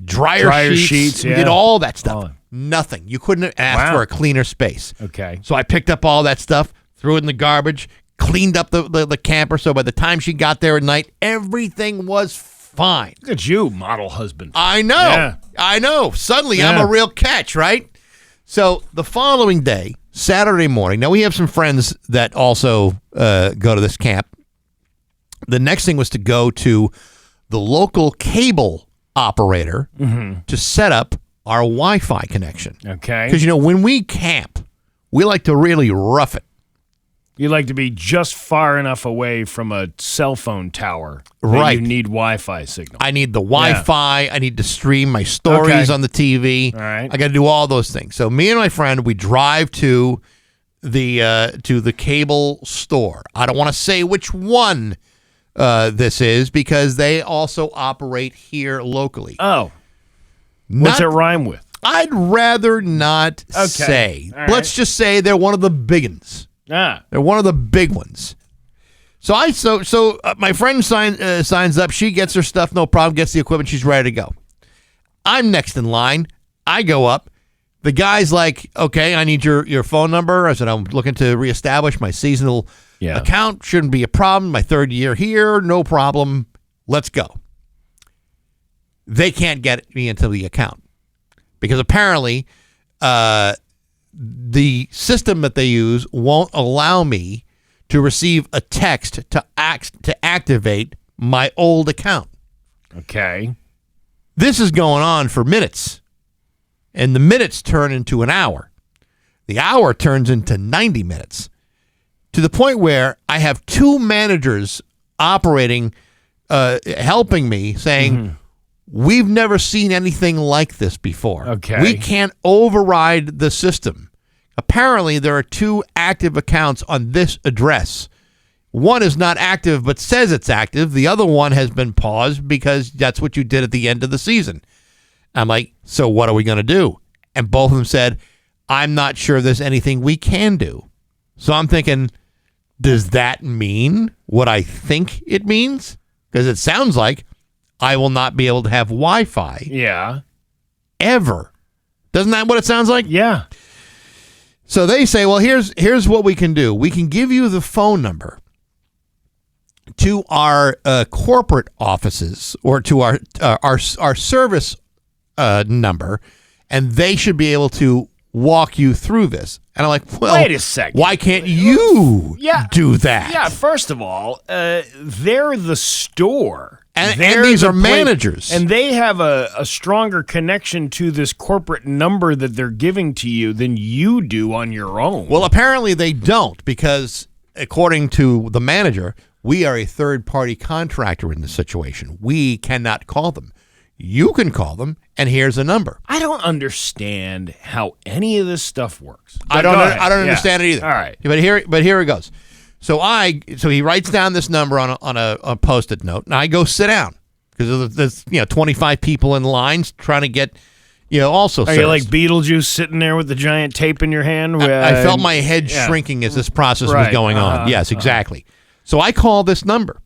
dryer sheets. We did all that stuff. Oh. Nothing. You couldn't ask for a cleaner space. Okay. So I picked up all that stuff, threw it in the garbage, cleaned up the camper. So by the time she got there at night, everything was fine. Look at you, model husband. I know. Yeah. I know. Suddenly, I'm a real catch, right? So the following day, Saturday morning, now we have some friends that also go to this camp. The next thing was to go to the local cable operator to set up our Wi-Fi connection. Okay. Because, when we camp, we like to really rough it. You like to be just far enough away from a cell phone tower that Right. you need Wi-Fi signal. I need the Wi-Fi. I need to stream my stories on the TV. All right. I got to do all those things. So me and my friend, we drive to the cable store. I don't want to say which one this is because they also operate here locally. Oh. What's it rhyme with? I'd rather not say. All right. Let's just say they're one of the big ones. Ah. They're one of the big ones. So my friend signs up. She gets her stuff, no problem. Gets the equipment. She's ready to go. I'm next in line. I go up. The guy's like, "Okay, I need your phone number." I said, "I'm looking to reestablish my seasonal account. Shouldn't be a problem. My third year here, no problem. Let's go." They can't get me into the account because apparently, the system that they use won't allow me to receive a text to activate my old account. Okay. This is going on for minutes, and the minutes turn into an hour. The hour turns into 90 minutes, to the point where I have two managers operating, helping me, saying, "We've never seen anything like this before. Okay. We can't override the system. Apparently, there are two active accounts on this address. One is not active but says it's active. The other one has been paused because that's what you did at the end of the season." I'm like, "So what are we going to do?" And both of them said, "I'm not sure there's anything we can do." So I'm thinking, does that mean what I think it means? Because it sounds like I will not be able to have Wi-Fi Yeah. ever. Doesn't that what it sounds like? Yeah. So they say, well, here's what we can do. We can give you the phone number to our corporate offices or to our service number, and they should be able to walk you through this. And I'm like, well, wait a second. Why can't you do that? Yeah, first of all, they're the store. And They're these the are managers. And they have a stronger connection to this corporate number that they're giving to you than you do on your own. Well, apparently they don't, because according to the manager, we are a third-party contractor in this situation. We cannot call them. You can call them, and here's a number. I don't understand how any of this stuff works. I don't understand it either. All right. But here it goes. So he writes down this number on a Post-it note, and I go sit down. because there's 25 people in lines trying to get also Are service. you like Beetlejuice sitting there with the giant tape in your hand? I felt my head shrinking as this process was going on. Yes, exactly. So I call this number.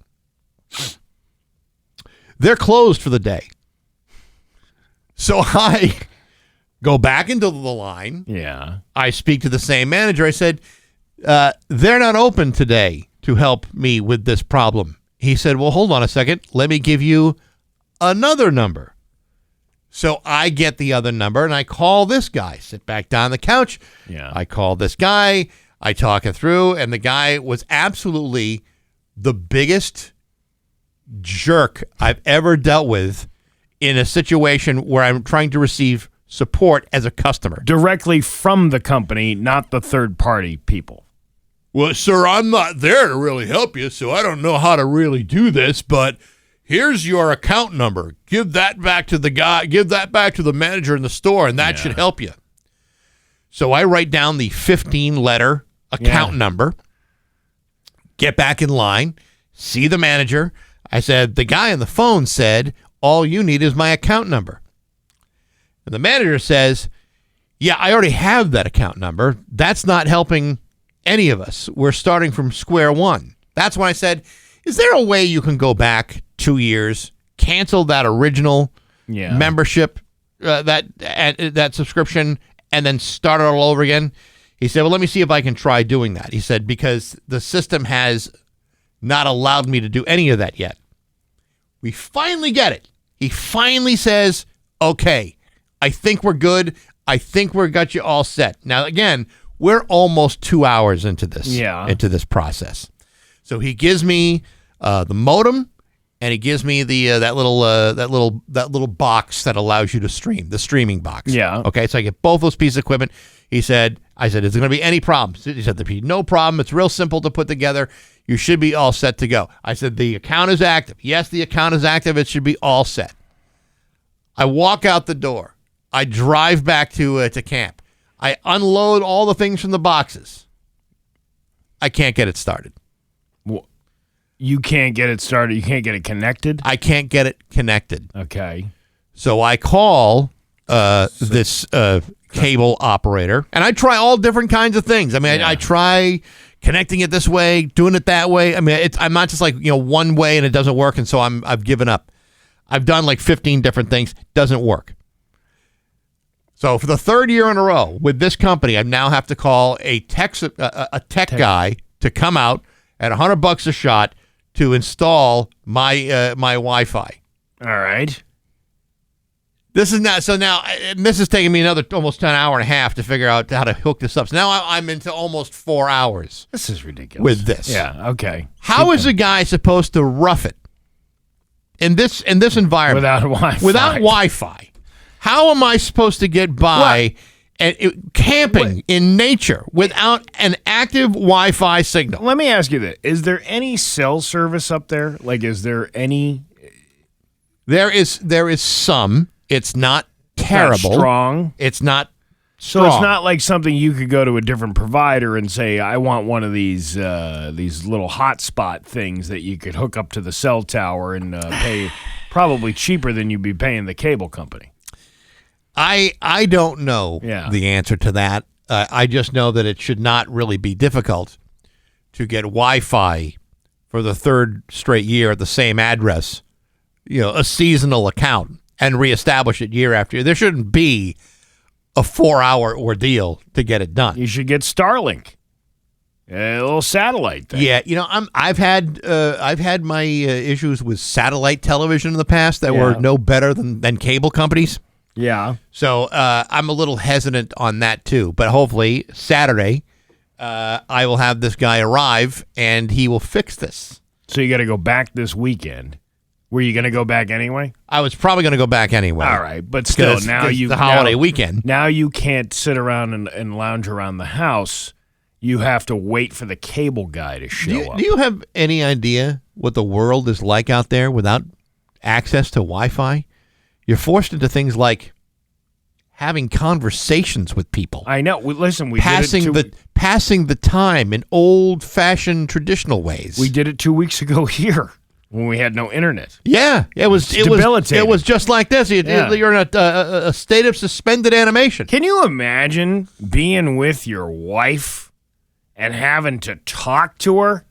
They're closed for the day. So I go back into the line. Yeah. I speak to the same manager. I said, they're not open today to help me with this problem. He said, well, hold on a second. Let me give you another number. So I get the other number, and I call this guy. Sit back down on the couch. Yeah. I call this guy. I talk it through, and the guy was absolutely the biggest jerk I've ever dealt with in a situation where I'm trying to receive support as a customer. Directly from the company, not the third-party people. Well, sir, I'm not there to really help you, so I don't know how to really do this, but here's your account number. Give that back to the guy. Give that back to the manager in the store, and that should help you. So I write down the 15-letter account number, get back in line, see the manager. I said, the guy on the phone said, all you need is my account number. And the manager says, yeah, I already have that account number. That's not helping any of us. We're starting from square one. That's when I said, is there a way you can go back 2 years, cancel that original membership, that subscription, and then start it all over again? He said, well, let me see if I can try doing that. He said, because the system has not allowed me to do any of that yet. We finally get it. He finally says, okay, I think we're good. I think we've got you all set. Now, again, we're almost 2 hours into this process. So he gives me the modem, and he gives me the that little box that allows you to stream, the streaming box. Yeah. Okay, so I get both those pieces of equipment. I said, is there going to be any problems? He said, there'd be no problem. It's real simple to put together. You should be all set to go. I said, the account is active. Yes, the account is active. It should be all set. I walk out the door. I drive back to camp. I unload all the things from the boxes. I can't get it started. You can't get it started? You can't get it connected? I can't get it connected. Okay. So I call this cable operator, and I try all different kinds of things. I mean, I try connecting it this way, doing it that way. I mean, I'm not just like, one way and it doesn't work, and so I've given up. I've done like 15 different things. Doesn't work. So for the third year in a row with this company, I now have to call a tech guy to come out at $100 a shot to install my Wi-Fi. All right. This is not so now. This is taking me another almost an hour and a half to figure out how to hook this up. So now I'm into almost 4 hours. This is ridiculous. With this, yeah. Okay. How is a guy supposed to rough it in this environment without Wi-Fi? Without Wi-Fi, how am I supposed to get by camping in nature without an active Wi-Fi signal? Let me ask you this: is there any cell service up there? Like, is there any? There is some. It's not terrible. Not strong. It's not strong. So it's not like something you could go to a different provider and say, I want one of these little hotspot things that you could hook up to the cell tower and pay probably cheaper than you'd be paying the cable company. I don't know the answer to that. I just know that it should not really be difficult to get Wi-Fi for the third straight year at the same address, a seasonal account, and reestablish it year after year. There shouldn't be a 4-hour ordeal to get it done. You should get Starlink, a little satellite thing. Yeah, I've had my issues with satellite television in the past that were no better than cable companies. Yeah. So I'm a little hesitant on that too. But hopefully Saturday, I will have this guy arrive and he will fix this. So you got to go back this weekend. Were you going to go back anyway? I was probably going to go back anyway. All right, but still, now the holiday weekend. Now you can't sit around and lounge around the house. You have to wait for the cable guy to show up. Do you have any idea what the world is like out there without access to Wi-Fi? You're forced into things like having conversations with people. I know. Listen, we passing the time in old-fashioned traditional ways. We did it 2 weeks ago here. when we had no internet. Yeah, it was debilitating. It was just like this. Yeah. You're in a state of suspended animation. Can you imagine being with your wife and having to talk to her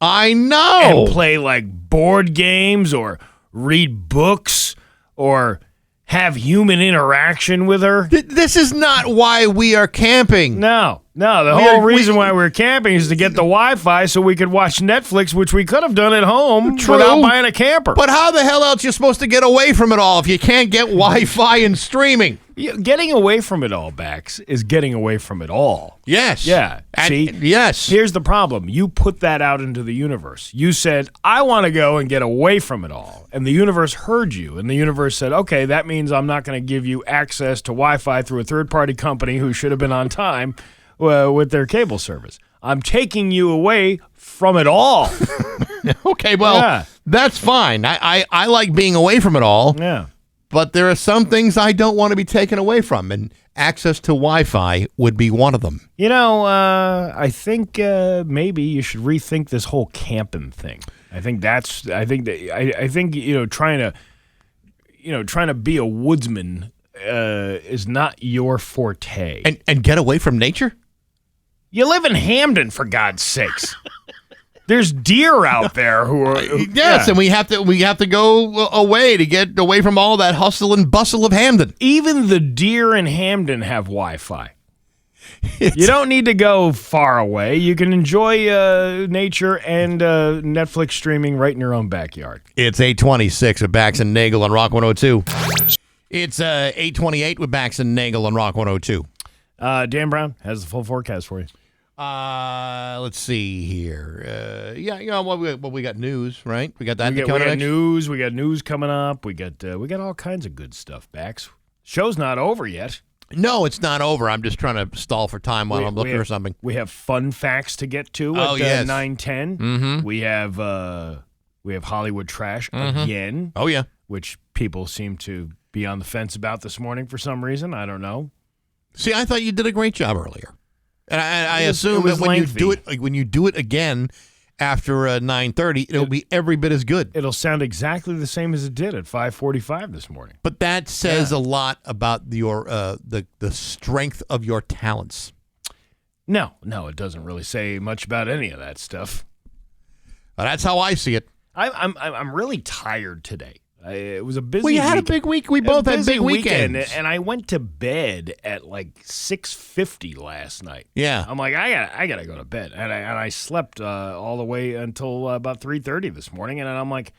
I know. and play like board games or read books or have human interaction with her? This is not why we are camping. No. The whole reason why we're camping is to get the Wi-Fi so we could watch Netflix, which we could have done at home True. without buying a camper. But how the hell else are you supposed to get away from it all if you can't get Wi-Fi and streaming? Getting away from it all, Bax, is getting away from it all. Yes. Yeah. See? Yes. Here's the problem. You put that out into the universe. You said, I want to go and get away from it all. And the universe heard you. And the universe said, okay, that means I'm not going to give you access to Wi-Fi through a third-party company who should have been on time with their cable service. I'm taking you away from it all. Okay, well, that's fine. I like being away from it all. Yeah. But there are some things I don't want to be taken away from, and access to Wi-Fi would be one of them. You know, I think maybe you should rethink this whole camping thing. I think trying to be a woodsman is not your forte. And get away from nature? You live in Hamden, for God's sakes. There's deer out there who are yes, and we have to go away to get away from all that hustle and bustle of Hamden. Even the deer in Hamden have Wi-Fi. You don't need to go far away. You can enjoy nature and Netflix streaming right in your own backyard. It's 8:26 with Bax and Nagle on Rock 102. It's 8:28 with Bax and Nagle on Rock 102. Dan Brown has the full forecast for you. Let's see here. We got news, right? We got that. We got news. We got news coming up. We got all kinds of good stuff. Bax. Show's not over yet. No, it's not over. I'm just trying to stall for time while I'm looking for something. We have fun facts to get to at 9:10. Mm-hmm. We have Hollywood trash again. Oh yeah, which people seem to be on the fence about this morning for some reason. I don't know. See, I thought you did a great job earlier. And I assume that when you do it again after 9:30, it'll be every bit as good. It'll sound exactly the same as it did at 5:45 this morning. But that says a lot about your the strength of your talents. No, it doesn't really say much about any of that stuff. Well, that's how I see it. I'm really tired today. It was a busy week. We had week. a big week. We both had big weekends. And I went to bed at like 6:50 last night. Yeah. I'm like, I gotta go to bed. And I slept all the way until about 3:30 this morning. And then I'm like,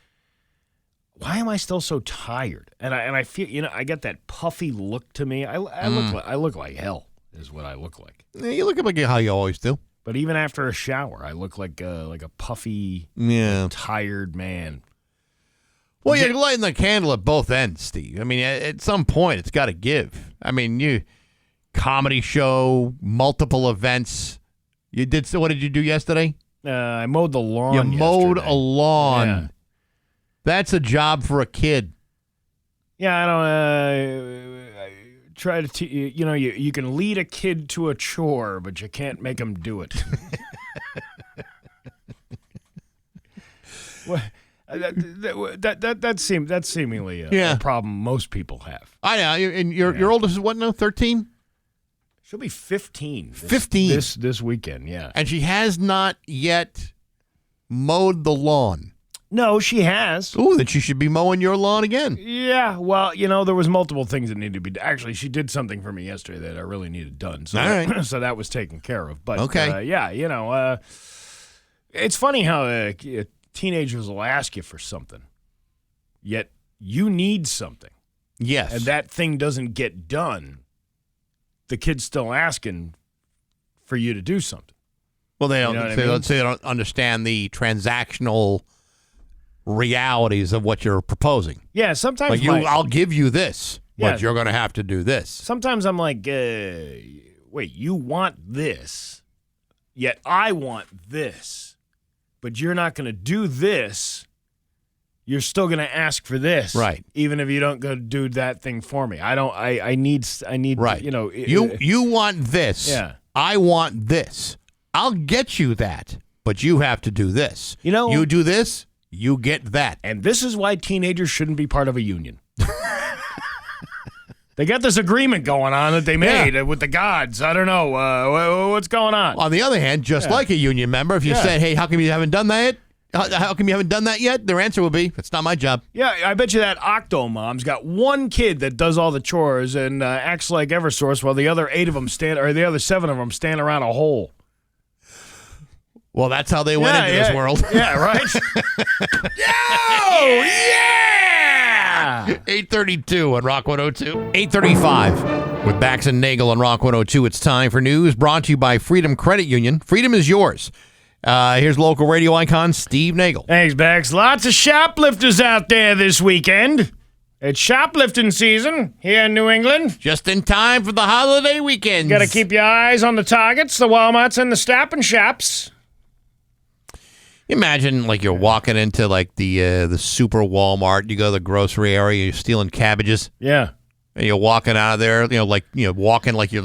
why am I still so tired? And I feel, I get that puffy look to me. I look like hell is what I look like. Yeah, you look like how you always do. But even after a shower, I look like a puffy, tired man. Well, you're lighting the candle at both ends, Steve. I mean, at some point, it's got to give. I mean, comedy show, multiple events. What did you do yesterday? I mowed the lawn. You mowed a lawn. Yeah. That's a job for a kid. Yeah, I don't. I try to. You can lead a kid to a chore, but you can't make him do it. What? That's seemingly a problem most people have. I know. And your oldest is what now? 13? She'll be 15. 15 this weekend. Yeah. And she has not yet mowed the lawn. No, she has. Ooh, then she should be mowing your lawn again. Yeah. Well, there was multiple things that needed to be. Actually, she did something for me yesterday that I really needed done. So all right. So that was taken care of. But okay. It's funny how teenagers will ask you for something, yet you need something. Yes. And that thing doesn't get done. The kid's still asking for you to do something. Well, they don't understand the transactional realities of what you're proposing. Yeah, sometimes I'll give you this, but you're going to have to do this. Sometimes I'm like, wait, you want this, yet I want this. But you're not going to do this. You're still going to ask for this, right? Even if you don't go do that thing for me. I need. Right. You want this. Yeah. I want this. I'll get you that, but you have to do this. You do this. You get that. And this is why teenagers shouldn't be part of a union. They got this agreement going on that they made with the gods. I don't know. What's going on? On the other hand, just like a union member, if you said, hey, how come you haven't done that yet? How come you haven't done that yet? Their answer would be, it's not my job. Yeah, I bet you that Octomom's got one kid that does all the chores and acts like Eversource while the other 7 of them stand around a hole. Well, that's how they went into this world. Yeah, right? Yo! Yeah! 832 on Rock 102. 835 with Bax and Nagle on Rock 102. It's time for news brought to you by Freedom Credit Union. Freedom is yours. Here's local radio icon Steve Nagle. Thanks, Bax. Lots of shoplifters out there this weekend. It's shoplifting season here in New England. Just in time for the holiday weekends. Got to keep your eyes on the Targets, the Walmarts, and the Stop and Shops. Imagine like you're walking into like the super Walmart. You go to the grocery area. You're stealing cabbages. Yeah, and you're walking out of there. Walking like you're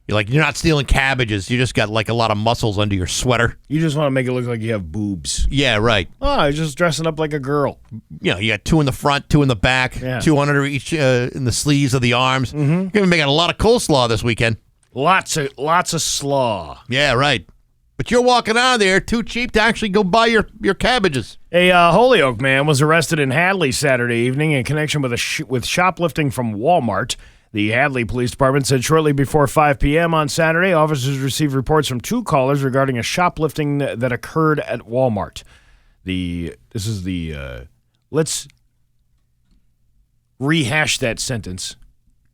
not stealing cabbages. You just got like a lot of muscles under your sweater. You just want to make it look like you have boobs. Yeah, right. Oh, you're just dressing up like a girl. You got 2 in the front, 2 in the back, 2 under each in the sleeves of the arms. Mm-hmm. You're gonna be making a lot of coleslaw this weekend. Lots of slaw. Yeah, right. But you're walking out of there too cheap to actually go buy your cabbages. A Holyoke man was arrested in Hadley Saturday evening in connection with shoplifting from Walmart. The Hadley Police Department said shortly before 5 p.m. on Saturday, officers received reports from 2 callers regarding a shoplifting that occurred at Walmart. Let's rehash that sentence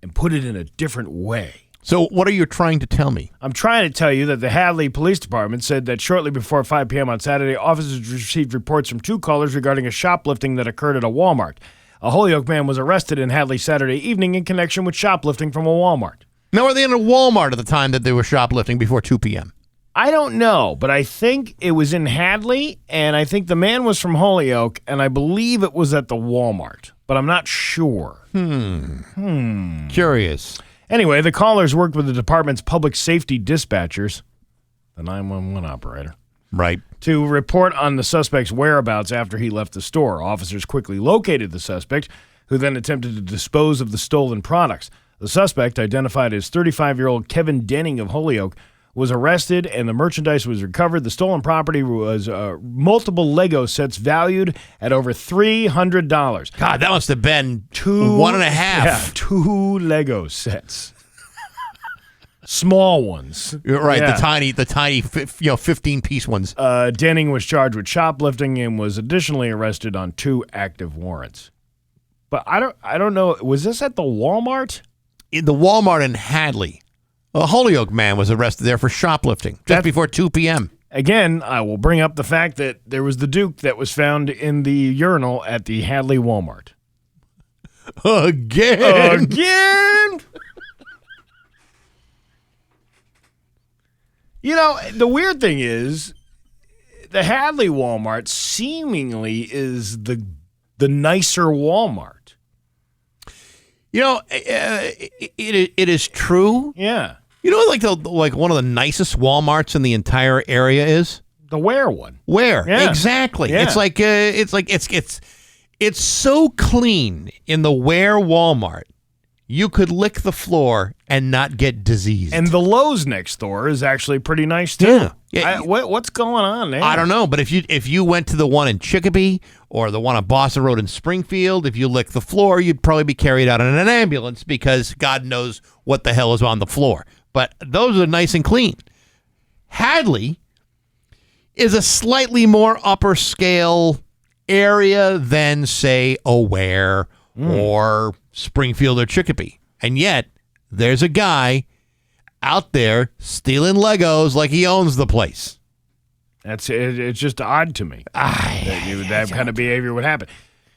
and put it in a different way. So what are you trying to tell me? I'm trying to tell you that the Hadley Police Department said that shortly before 5 p.m. on Saturday, officers received reports from 2 callers regarding a shoplifting that occurred at a Walmart. A Holyoke man was arrested in Hadley Saturday evening in connection with shoplifting from a Walmart. Now, were they in a Walmart at the time that they were shoplifting before 2 p.m.? I don't know, but I think it was in Hadley, and I think the man was from Holyoke, and I believe it was at the Walmart, but I'm not sure. Curious. Anyway, the callers worked with the department's public safety dispatchers, the 911 operator, right, to report on the suspect's whereabouts after he left the store. Officers quickly located the suspect, who then attempted to dispose of the stolen products. The suspect, identified as 35-year-old Kevin Denning of Holyoke, was arrested and the merchandise was recovered. The stolen property was multiple Lego sets valued at over $300. God, that must have been 1.5. Yeah, 2 Lego sets. Small ones. You're right, the tiny 15-piece ones. Denning was charged with shoplifting and was additionally arrested on 2 active warrants. But I don't know, was this at the Walmart? In the Walmart in Hadley. A Holyoke man was arrested there for shoplifting just before 2 p.m. Again, I will bring up the fact that there was the Duke that was found in the urinal at the Hadley Walmart. Again? You know, the weird thing is, the Hadley Walmart seemingly is the nicer Walmart. You know, it is true. Yeah. You know, like one of the nicest Walmarts in the entire area is the Ware one. Ware, yeah. Exactly. Yeah. It's so clean in the Ware Walmart. You could lick the floor and not get diseased. And the Lowe's next door is actually pretty nice too. Yeah. What's going on there? I don't know, but if you went to the one in Chicopee or the one on Boston Road in Springfield, if you licked the floor, you'd probably be carried out in an ambulance because God knows what the hell is on the floor. But those are nice and clean. Hadley is a slightly more upper scale area than, say, Ware or Springfield or Chicopee. And yet, there's a guy out there stealing Legos like he owns the place. It's just odd to me that kind of behavior would happen.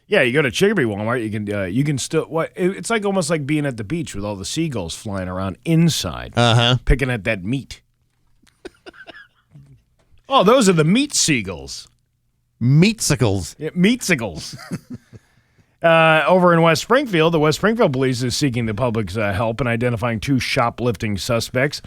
Yeah, you go to Chicopee Walmart, you can still it's like almost like being at the beach with all the seagulls flying around inside, picking at that meat. Oh, those are the meat seagulls. Meatsicles. Yeah, meatsicles. Over in West Springfield, the West Springfield Police is seeking the public's help in identifying 2 shoplifting suspects.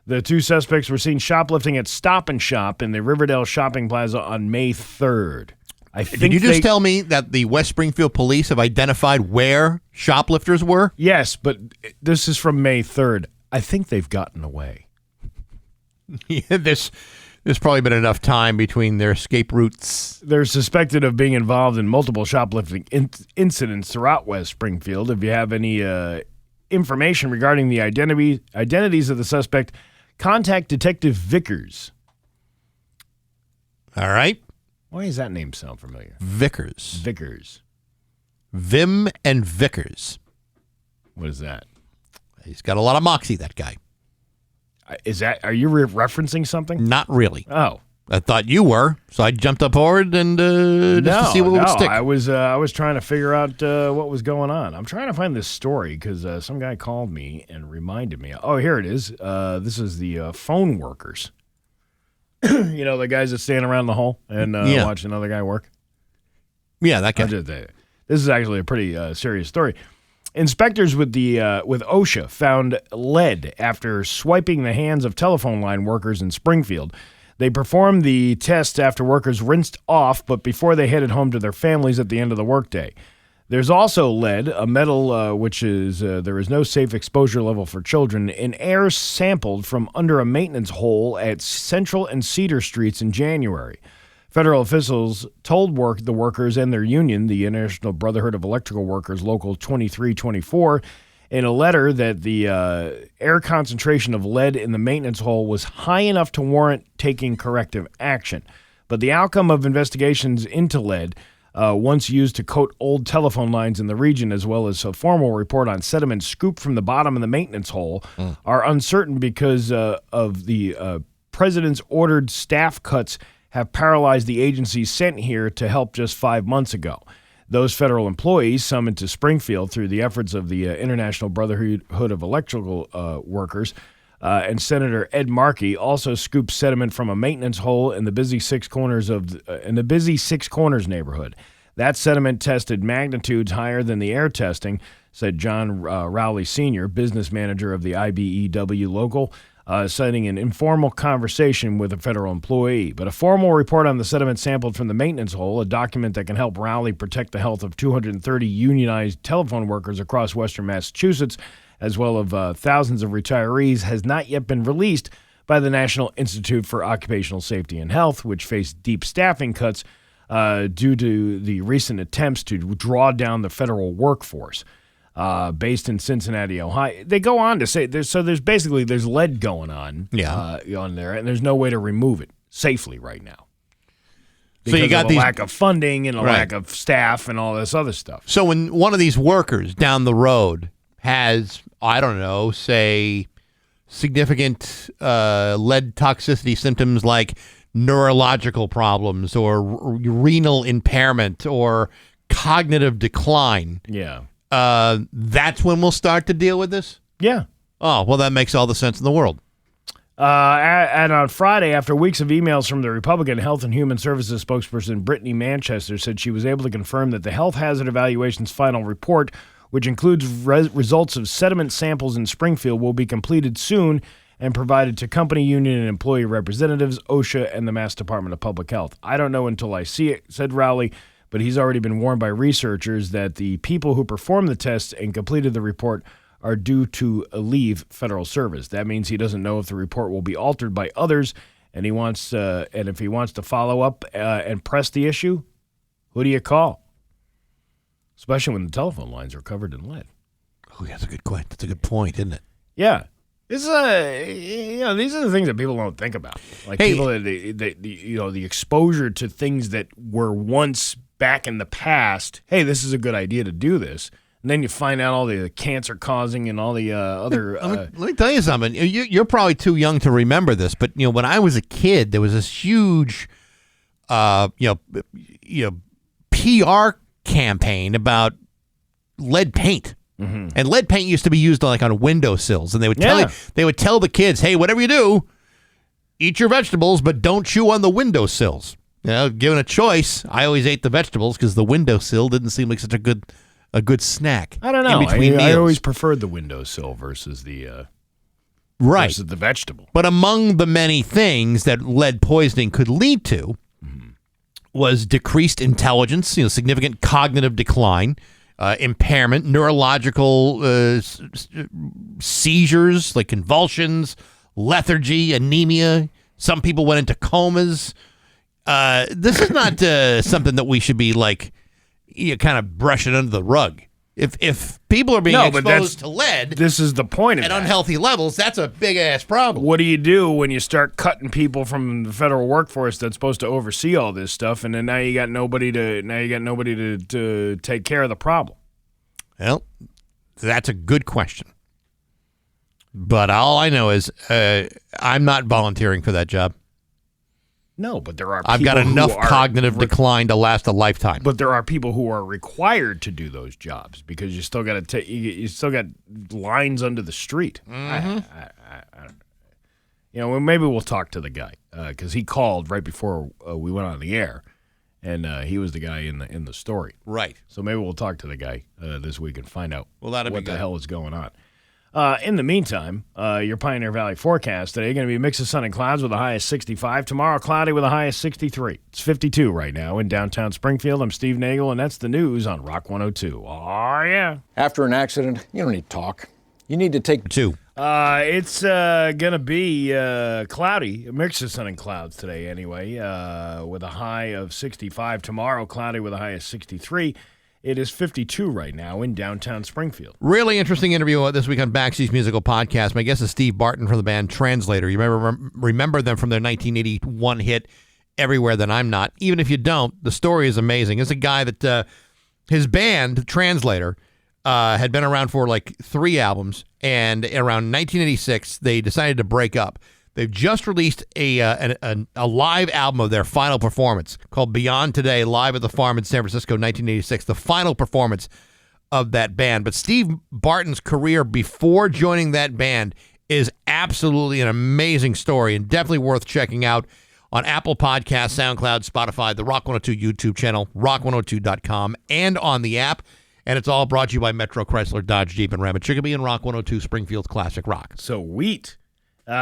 The 2 suspects were seen shoplifting at Stop and Shop in the Riverdale Shopping Plaza on May 3rd. I think Did you just tell me that the West Springfield police have identified where shoplifters were? Yes, but this is from May 3rd. I think they've gotten away. Yeah, there's probably been enough time between their escape routes. They're suspected of being involved in multiple shoplifting incidents throughout West Springfield. If you have any information regarding the identities of the suspect, contact Detective Vickers. All right. Why does that name sound familiar? Vickers. Vickers. And Vickers. What is that? He's got a lot of moxie, that guy. Are you referencing something? Not really. Oh. I thought you were, so I jumped up forward and just to see what would stick. I was trying to figure out what was going on. I'm trying to find this story because some guy called me and reminded me. Oh, here it is. This is the phone workers. You know, the guys that stand around the hall and watch another guy work? Yeah, that guy. This is actually a pretty serious story. Inspectors with OSHA found lead after swiping the hands of telephone line workers in Springfield. They performed the test after workers rinsed off, but before they headed home to their families at the end of the workday. There's also lead, a metal which is there is no safe exposure level for children, in air sampled from under a maintenance hole at Central and Cedar Streets in January. Federal officials told the workers and their union, the International Brotherhood of Electrical Workers, Local 2324, in a letter that the air concentration of lead in the maintenance hole was high enough to warrant taking corrective action. But the outcome of investigations into lead, once used to coat old telephone lines in the region, as well as a formal report on sediment scooped from the bottom of the maintenance hole, are uncertain because of the president's ordered staff cuts have paralyzed the agencies sent here to help just 5 months ago. Those federal employees summoned to Springfield through the efforts of the International Brotherhood of Electrical Workers and Senator Ed Markey also scooped sediment from a maintenance hole in the busy Six Corners neighborhood. That sediment tested magnitudes higher than the air testing, said John Rowley Sr., business manager of the IBEW local, citing an informal conversation with a federal employee. But a formal report on the sediment sampled from the maintenance hole, a document that can help Rowley protect the health of 230 unionized telephone workers across western Massachusetts, as well as thousands of retirees, has not yet been released by the National Institute for Occupational Safety and Health, which faced deep staffing cuts due to the recent attempts to draw down the federal workforce. Based in Cincinnati, Ohio. They go on to say there's lead going on on there, and there's no way to remove it safely right now. Because so you got of a lack of funding and a lack of staff and all this other stuff. So when one of these workers down the road has, I don't know, say significant lead toxicity symptoms like neurological problems or renal impairment or cognitive decline. Yeah. That's when we'll start to deal with this? Yeah. Oh, well, that makes all the sense in the world. And on Friday, after weeks of emails from the Republican Health and Human Services spokesperson Brittany Manchester said she was able to confirm that the Health Hazard Evaluation's final report, which includes results of sediment samples in Springfield, will be completed soon and provided to company union and employee representatives, OSHA, and the Mass Department of Public Health. I don't know until I see it, said Rowley. But he's already been warned by researchers that the people who performed the tests and completed the report are due to leave federal service. That means he doesn't know if the report will be altered by others, and if he wants to follow up and press the issue, who do you call? Especially when the telephone lines are covered in lead. Oh, that's a good point. That's a good point, isn't it? Yeah. These are the things that people don't think about. Like people that the exposure to things that were once back in the past. Hey, this is a good idea to do this, and then you find out all the cancer causing and all the other. Let me tell you something. You're probably too young to remember this, but when I was a kid, there was this huge, PR campaign about lead paint. Mm-hmm. And lead paint used to be used on windowsills, and they would tell the kids, "Hey, whatever you do, eat your vegetables, but don't chew on the windowsills." Given a choice, I always ate the vegetables because the windowsill didn't seem like such a good snack. I don't know. I always preferred the windowsill versus the vegetable. But among the many things that lead poisoning could lead to was decreased intelligence, significant cognitive decline, impairment, neurological seizures like convulsions, lethargy, anemia. Some people went into comas. This is not something that we should be kind of brushing under the rug. If people are being exposed to lead, this is the point of at that. unhealthy levels, that's a big ass problem. What do you do when you start cutting people from the federal workforce that's supposed to oversee all this stuff, and then now you got nobody to take care of the problem? Well, that's a good question. But all I know is I'm not volunteering for that job. No, but there are people I've got enough cognitive decline to last a lifetime. But there are people who are required to do those jobs because you still got to you still got lines under the street. Mm-hmm. Maybe we'll talk to the guy because he called right before we went on the air, and he was the guy in the story. Right. So maybe we'll talk to the guy this week and find out what be the good. hell is going on. In the meantime, your Pioneer Valley forecast today going to be a mix of sun and clouds with a high of 65. Tomorrow, cloudy with a high of 63. It's 52 right now in downtown Springfield. I'm Steve Nagle, and that's the news on Rock 102. Oh, yeah. After an accident, you don't need talk. You need to take 2. It's going to be cloudy, a mix of sun and clouds today anyway, with a high of 65. Tomorrow, cloudy with a high of 63. It is 52 right now in downtown Springfield. Really interesting interview this week on Baxy's Musical Podcast. My guest is Steve Barton from the band Translator. You remember them from their 1981 hit, Everywhere That I'm Not. Even if you don't, the story is amazing. It's a guy that his band, Translator, had been around for 3 albums, and around 1986, they decided to break up. They've just released a live album of their final performance called Beyond Today, live at the Farm in San Francisco, 1986, the final performance of that band. But Steve Barton's career before joining that band is absolutely an amazing story and definitely worth checking out on Apple Podcasts, SoundCloud, Spotify, the Rock 102 YouTube channel, rock102.com, and on the app. And it's all brought to you by Metro Chrysler, Dodge, Jeep, and Ram at Chicopee and Rock 102 Springfield's Classic Rock. So wheat. Do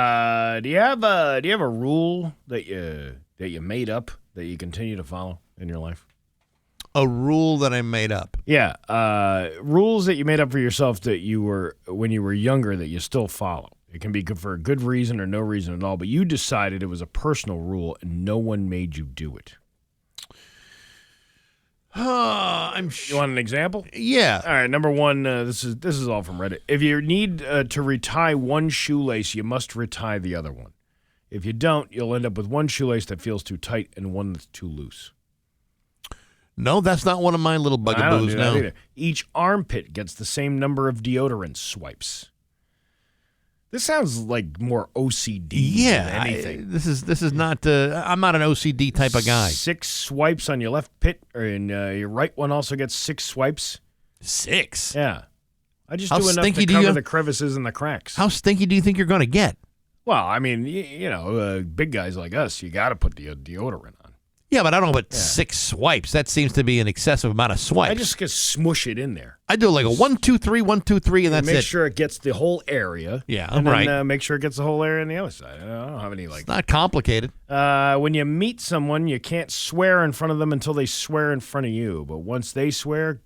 you have a rule that you made up that you continue to follow in your life? A rule that I made up. Yeah, rules that you made up for yourself that when you were younger that you still follow. It can be good for a good reason or no reason at all, but you decided it was a personal rule and no one made you do it. You want an example? Yeah. All right. Number one. This is all from Reddit. If you need to retie one shoelace, you must retie the other one. If you don't, you'll end up with one shoelace that feels too tight and one that's too loose. No, that's not one of my little bugaboos. I don't do that no. either. Each armpit gets the same number of deodorant swipes. This sounds like more OCD than anything. This is not. I'm not an OCD type of guy. 6 swipes on your left pit, and your right one also gets 6 swipes. 6. Yeah, I just How do enough stinky to do you- cover the crevices and the cracks. How stinky do you think you're going to get? Well, I mean, big guys like us, you got to put the deodorant on. Yeah, but I don't know about 6 swipes. That seems to be an excessive amount of swipes. I just smush it in there. I do like a 1, 2, 3, 1, 2, 3, and that's make it. sure it gets the whole area. Yeah, and right. then make sure it gets the whole area on the other side. I don't have any It's not complicated. When you meet someone, you can't swear in front of them until they swear in front of you. But once they swear,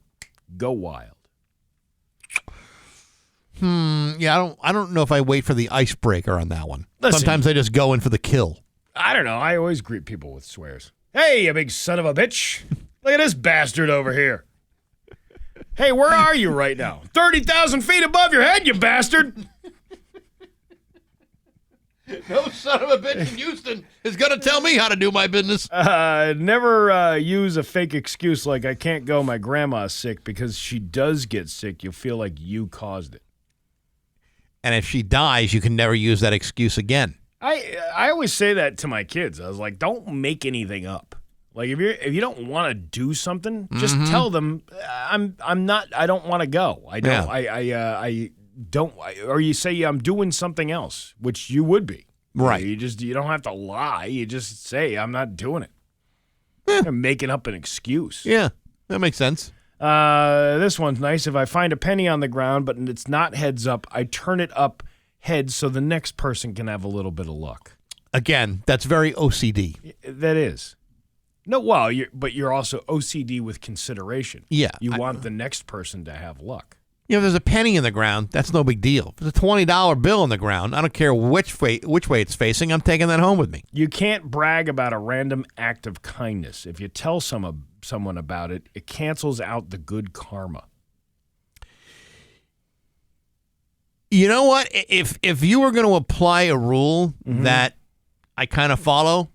go wild. Yeah, I don't know if I wait for the icebreaker on that one. Listen. Sometimes I just go in for the kill. I don't know. I always greet people with swears. Hey, you big son of a bitch. Look at this bastard over here. Hey, where are you right now? 30,000 feet above your head, you bastard. No son of a bitch in Houston is going to tell me how to do my business. Never use a fake excuse like I can't go, my grandma's sick, because she does get sick. You'll feel like you caused it. And if she dies, you can never use that excuse again. I always say that to my kids. I was like, don't make anything up. Like if you don't want to do something, just tell them I don't want to go. I don't. Yeah. I don't. Or you say I'm doing something else, which you would be. Right. You don't have to lie. You just say I'm not doing it. You're making up an excuse. Yeah, that makes sense. This one's nice. If I find a penny on the ground, but it's not heads up, I turn it up heads so the next person can have a little bit of luck. Again, that's very OCD. That is. No, well, but you're also OCD with consideration. Yeah. You want the next person to have luck. If there's a penny in the ground, that's no big deal. If there's a $20 bill in the ground, I don't care which way it's facing, I'm taking that home with me. You can't brag about a random act of kindness. If you tell someone about it, it cancels out the good karma. You know what? If you were going to apply a rule that I kind of follow,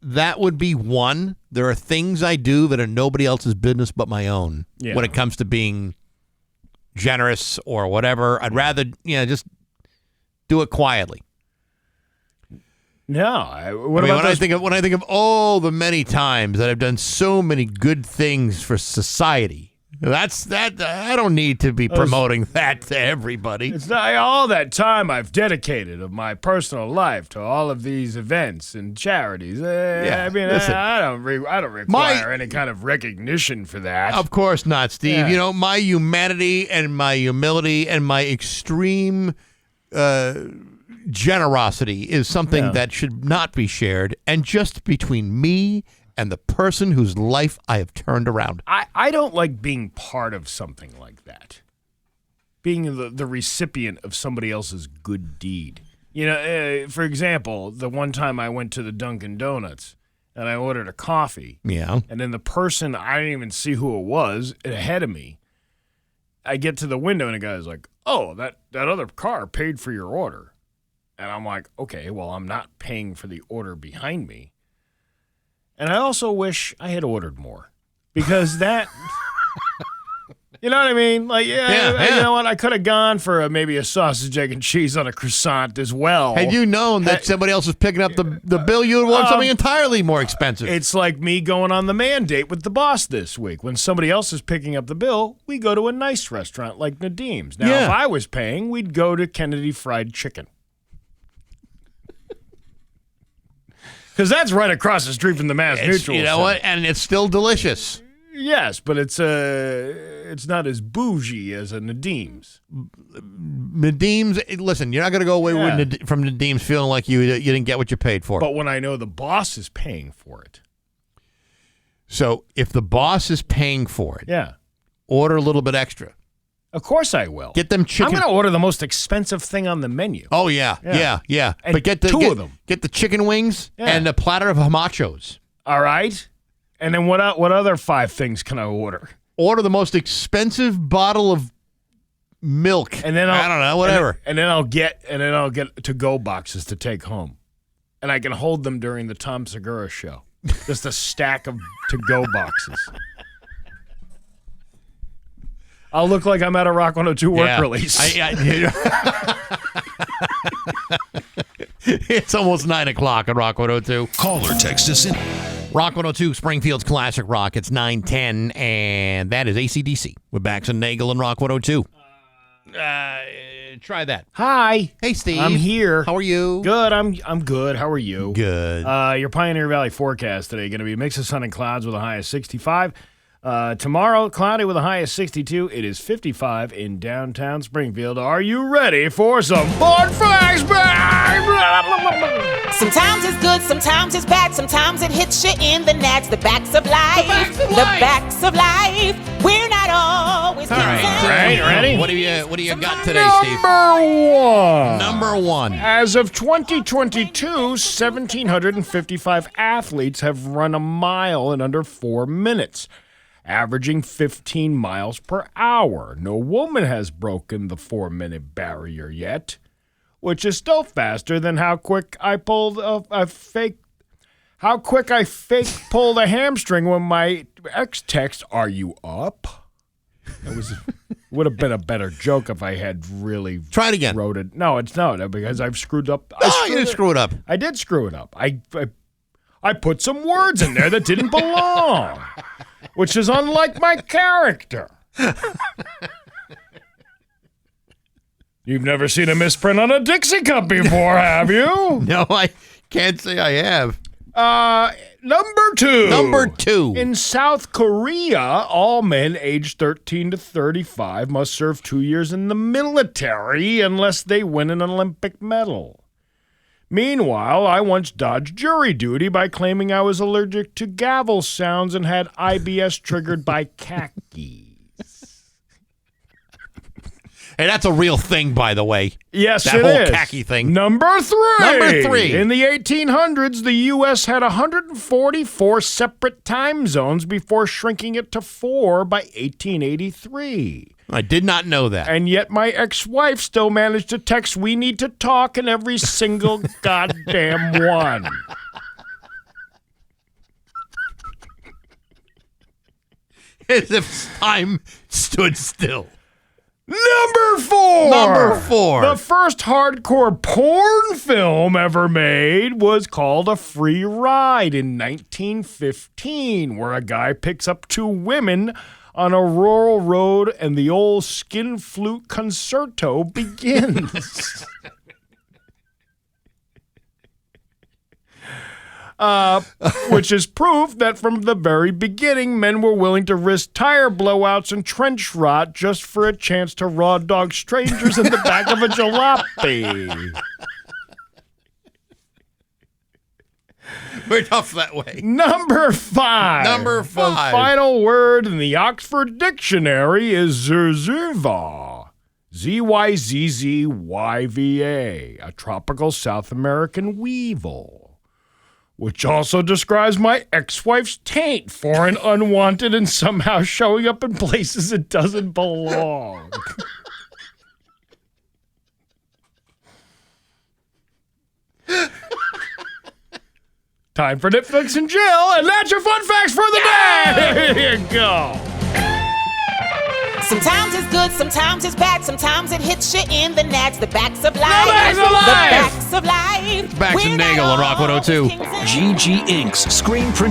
that would be one. There are things I do that are nobody else's business but my own when it comes to being generous or whatever. I'd rather, just do it quietly. No. When I think of all the many times that I've done so many good things for society, I don't need to be promoting that to everybody. It's not all that time I've dedicated of my personal life to all of these events and charities. I mean, listen, I don't require any kind of recognition for that. Of course not, Steve. Yeah. My humanity and my humility and my extreme generosity is something that should not be shared, and just between me and the person whose life I have turned around. I don't like being part of something like that. Being the recipient of somebody else's good deed. For example, the one time I went to the Dunkin' Donuts and I ordered a coffee. Yeah. And then the person, I didn't even see who it was, ahead of me. I get to the window and the guy's like, "Oh, that other car paid for your order." And I'm like, okay, well, I'm not paying for the order behind me. And I also wish I had ordered more, because that, you know what I mean? Like, you know what? I could have gone for maybe a sausage, egg, and cheese on a croissant as well. Had you known that somebody else was picking up the bill, you would want something entirely more expensive. It's like me going on the man date with the boss this week. When somebody else is picking up the bill, we go to a nice restaurant like Nadim's. Now, if I was paying, we'd go to Kennedy Fried Chicken. Because that's right across the street from the Mass Mutual. You know what? And it's still delicious. Yes, but it's not as bougie as a Nadim's. Nadim's, listen, you're not going to go away from Nadim's feeling like you didn't get what you paid for. But when I know the boss is paying for it. So if the boss is paying for it, order a little bit extra. Of course I will. Get them chicken. I'm going to order the most expensive thing on the menu. Oh, yeah. And but get two of them. Get the chicken wings and a platter of hamachos. All right. And then what other 5 things can I order? Order the most expensive bottle of milk. And then I don't know, whatever. And then I'll get to-go boxes to take home. And I can hold them during the Tom Segura show. Just a stack of to-go boxes. I'll look like I'm at a Rock 102 work release. It's almost 9 o'clock on Rock 102. Call or text us in. Rock 102, Springfield's Classic Rock. It's 9:10, and that is AC/DC with Bax and Nagle and Rock 102. Try that. Hi. Hey, Steve. I'm here. How are you? Good. I'm good. How are you? Good. Your Pioneer Valley forecast today going to be a mix of sun and clouds with a high of 65. Tomorrow, cloudy with a high of 62. It is 55 in downtown Springfield. Are you ready for some board flashback? Sometimes it's good, sometimes it's bad, sometimes it hits you in the nads. The backs of life. The backs of life. We're not always All right, ready? What do you got today, Steve? Number one. As of 2022, 1,755 athletes have run a mile in under 4 minutes, averaging 15 miles per hour. No woman has broken the 4-minute barrier yet, which is still faster than how quick I pulled a fake pulled a hamstring when my ex texts, "Are you up?" It would have been a better joke if I had really Try it again. wrote it. No, it's not, because I've screwed up. You didn't screw it up. I did screw it up. I put some words in there that didn't belong, which is unlike my character. You've never seen a misprint on a Dixie cup before, have you? No, I can't say I have. Number two. In In South Korea, all men aged 13 to 35 must serve 2 years in the military unless they win an Olympic medal. Meanwhile, I once dodged jury duty by claiming I was allergic to gavel sounds and had IBS triggered by khakis. Hey, that's a real thing, by the way. Yes, that it whole is. khaki thing. Number 3. Number 3. In the 1800s, the U.S. had 144 separate time zones before shrinking it to 4 by 1883. I did not know that. And yet my ex-wife still managed to text, "We need to talk," in every single goddamn one. As if time stood still. Number 4. Number 4. The first hardcore porn film ever made was called A Free Ride in 1915, where a guy picks up 2 women on a rural road and the old skin flute concerto begins. Which is proof that from the very beginning, men were willing to risk tire blowouts and trench rot just for a chance to raw dog strangers in the back of a jalopy. We're tough that way. Number 5. Number 5. The final word in the Oxford Dictionary is Zerzuva. Zyzzyva, a tropical South American weevil, which also describes my ex-wife's taint, foreign, unwanted, and somehow showing up in places it doesn't belong. Time for Netflix and Jill, and that's your fun facts for the day! Here you go. Sometimes it's good, sometimes it's bad, sometimes it hits you in the nads. The Bax of Life. Bax of Life. The Bax of Life. Bax and Nagle on Rock 102. GG Inc.'s screen print